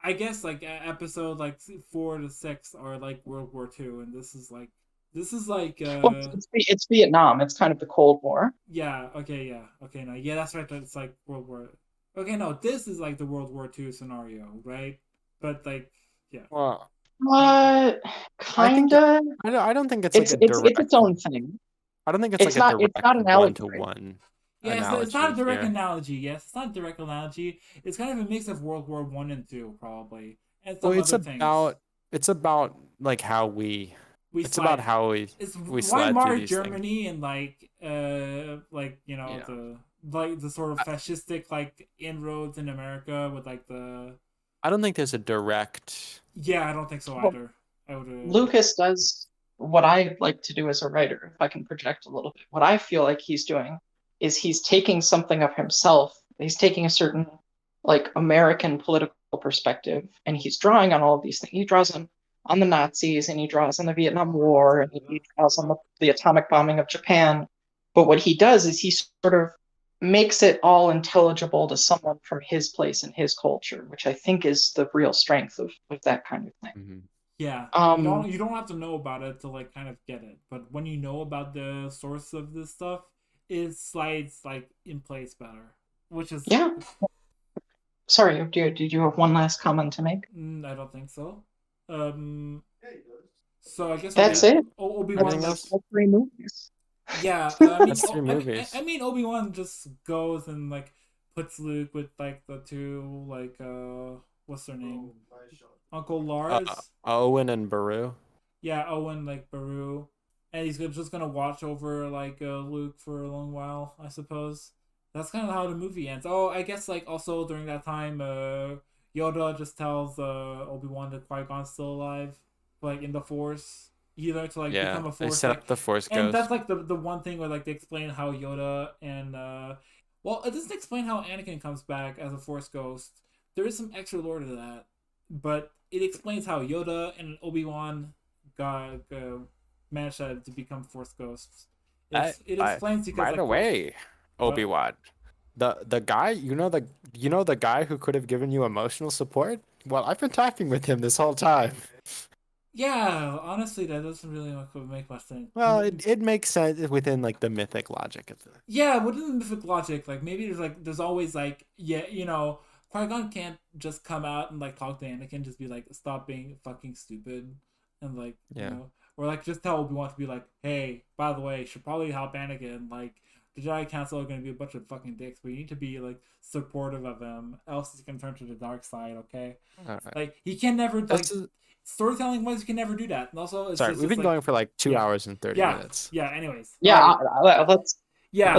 I guess like episode like 4 to 6 are like World War II, and this is like Well, it's Vietnam. It's kind of the Cold War. yeah, okay, no, yeah, that's right. It's like World War. Okay, no, this is like the World War II scenario, right? But like, yeah. Well, Kinda. I don't think it's It's like a direct. it's its own thing. I don't think it's like a It's not direct an allegory. one-to-one. Yeah, it's not a direct here. analogy. Yes, it's not a direct analogy. It's kind of a mix of World War One and Two, probably, and some Well, it's other things. about like how we. It's slide. about how we It's slide through Weimar these Germany and like you know Yeah. the sort of fascistic like inroads in America with like the. I don't think there's a direct. Yeah, I don't think so either. I would. Lucas does what I like to do as a writer, if I can project a little bit. What I feel like he's doing is he's taking something of himself. He's taking a certain like American political perspective, and he's drawing on all of these things. He draws on the Nazis, and he draws on the Vietnam War, and he draws on the atomic bombing of Japan. But what he does is he sort of makes it all intelligible to someone from his place and his culture, which I think is the real strength of that kind of thing. Mm-hmm. Yeah, you don't have to know about it to like kind of get it, but when you know about the source of this stuff, it slides like in place better, which is yeah. Sorry, did you have one last comment to make? I don't think so. So I guess that's it. Obi-Wan that's 3 movies. Yeah, I mean, That's 3 movies. I mean, Obi-Wan just goes and like puts Luke with like the two like what's their name? Uncle Lars. Owen and Beru. Yeah, Owen like Beru, and he's just gonna watch over like Luke for a long while, I suppose. That's kind of how the movie ends. Oh, I guess like also during that time, Yoda just tells Obi-Wan that Qui-Gon's still alive, like in the Force. He learned to like become a Force. They set up the Force Ghost. And that's like the one thing where like they explain how Yoda and well, it doesn't explain how Anakin comes back as a Force Ghost. There is some extra lore to that, but it explains how Yoda and Obi-Wan got managed to become Force Ghosts. It explains because by the way, Obi-Wan, the guy you know the guy who could have given you emotional support. Well, I've been talking with him this whole time. Yeah, honestly, that doesn't really make much sense. Well, it makes sense within like the mythic logic of it. Yeah, within the mythic logic, like maybe there's always like Qui-Gon can't just come out and like talk to Anakin, just be like, stop being fucking stupid, and like or like just tell Obi-Wan to be like, hey, by the way, you should probably help Anakin. Like the Jedi Council are gonna be a bunch of fucking dicks, but you need to be like supportive of him, else he's gonna turn to the dark side. Okay, like he can never like. Storytelling wise, you can never do that. And also, we've been going for like 2 hours and 30 minutes. Yeah. Anyways. Yeah. Let's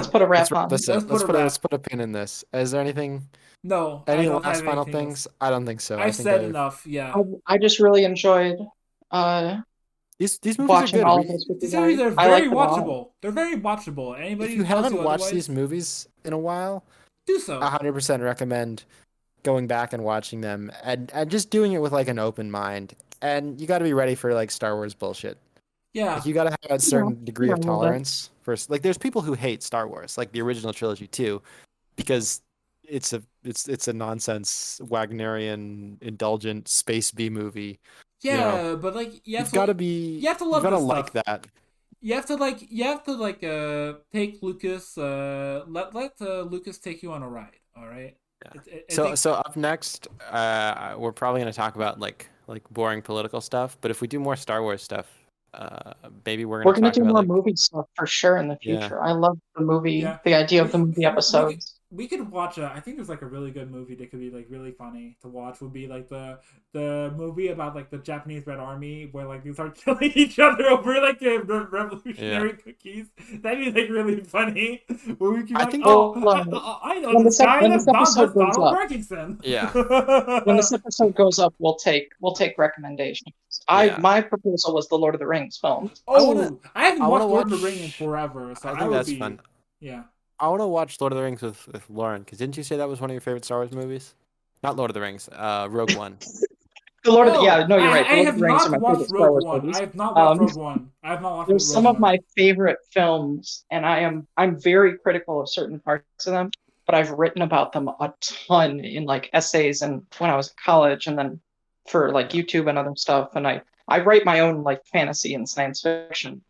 put a wrap on. Let's put a pin in this. Is there anything? No. Any last final things? I don't think so. I've said enough. Yeah. I just really enjoyed. These movies watching are good. All of this with these movies are very watchable. They're very watchable. Anybody if you haven't watched these movies in a while, do so. 100% recommend going back and watching them and just doing it with like an open mind. And you got to be ready for like Star Wars bullshit. Yeah. Like, you got to have a certain degree of tolerance for like there's people who hate Star Wars, like the original trilogy too, because it's a nonsense Wagnerian indulgent space B movie. Yeah, but like you have to love like that. You have to take Lucas let Lucas take you on a ride, all right? Yeah. So up next, we're probably going to talk about like boring political stuff. But if we do more Star Wars stuff, maybe we're going to do more movie stuff for sure in the future. I love the movie, the idea of the movie episodes. We could watch I think there's like a really good movie that could be like really funny to watch. Would be like the movie about like the Japanese Red Army where like they start killing each other over like the revolutionary cookies. That'd be like really funny. Where we can I know this guy. That's Donald Parkinson. Yeah. When this episode goes up, we'll take recommendations. My proposal was the Lord of the Rings film. I haven't watched Lord of the Rings in forever, so I think that's fun. Yeah. I want to watch Lord of the Rings with Lauren, because didn't you say that was one of your favorite Star Wars movies? Not Lord of the Rings, Rogue One. You're right. I have not watched Rogue One. I have not watched Rogue One. I have not watched There's some of my favorite films, and I'm very critical of certain parts of them. but I've written about them a ton in like essays and when I was in college, and then for like YouTube and other stuff. And I write my own like fantasy and science fiction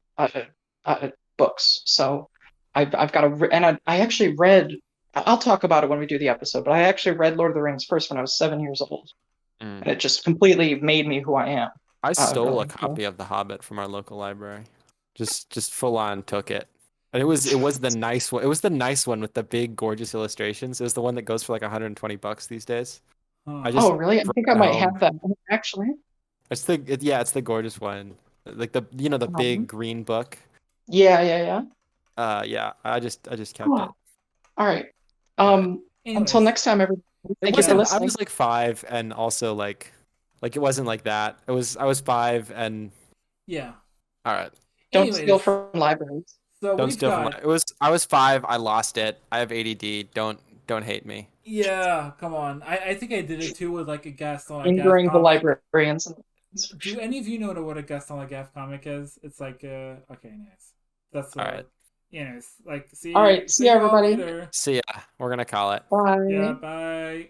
books. So I've got I actually read. I'll talk about it when we do the episode, but I actually read Lord of the Rings first when I was 7 years old, and it just completely made me who I am. I stole a copy of The Hobbit from our local library. Just full on took it. And it was the nice one. It was the nice one with the big gorgeous illustrations. It was the one that goes for like $120 these days. Oh, really? I think I might have that one, actually. It's the gorgeous one. Like the big green book. Yeah. Yeah, I just kept it. All right. Anyways. Until next time, everybody. Thank you for listening. I was like 5, and also like it wasn't like that. I was 5, and yeah. All right. Don't steal from libraries. So don't steal from I was 5. I lost it. I have ADD. Don't hate me. Yeah, come on. I think I did it too with like a Gaston Lagaffe Hindering the comic. librarians. Do any of you know what a Gaston Lagaffe comic is? It's like okay, nice. That's all right. Anyways, like see. All right, see you everybody. Later. See ya. We're gonna call it. Bye. Yeah, bye.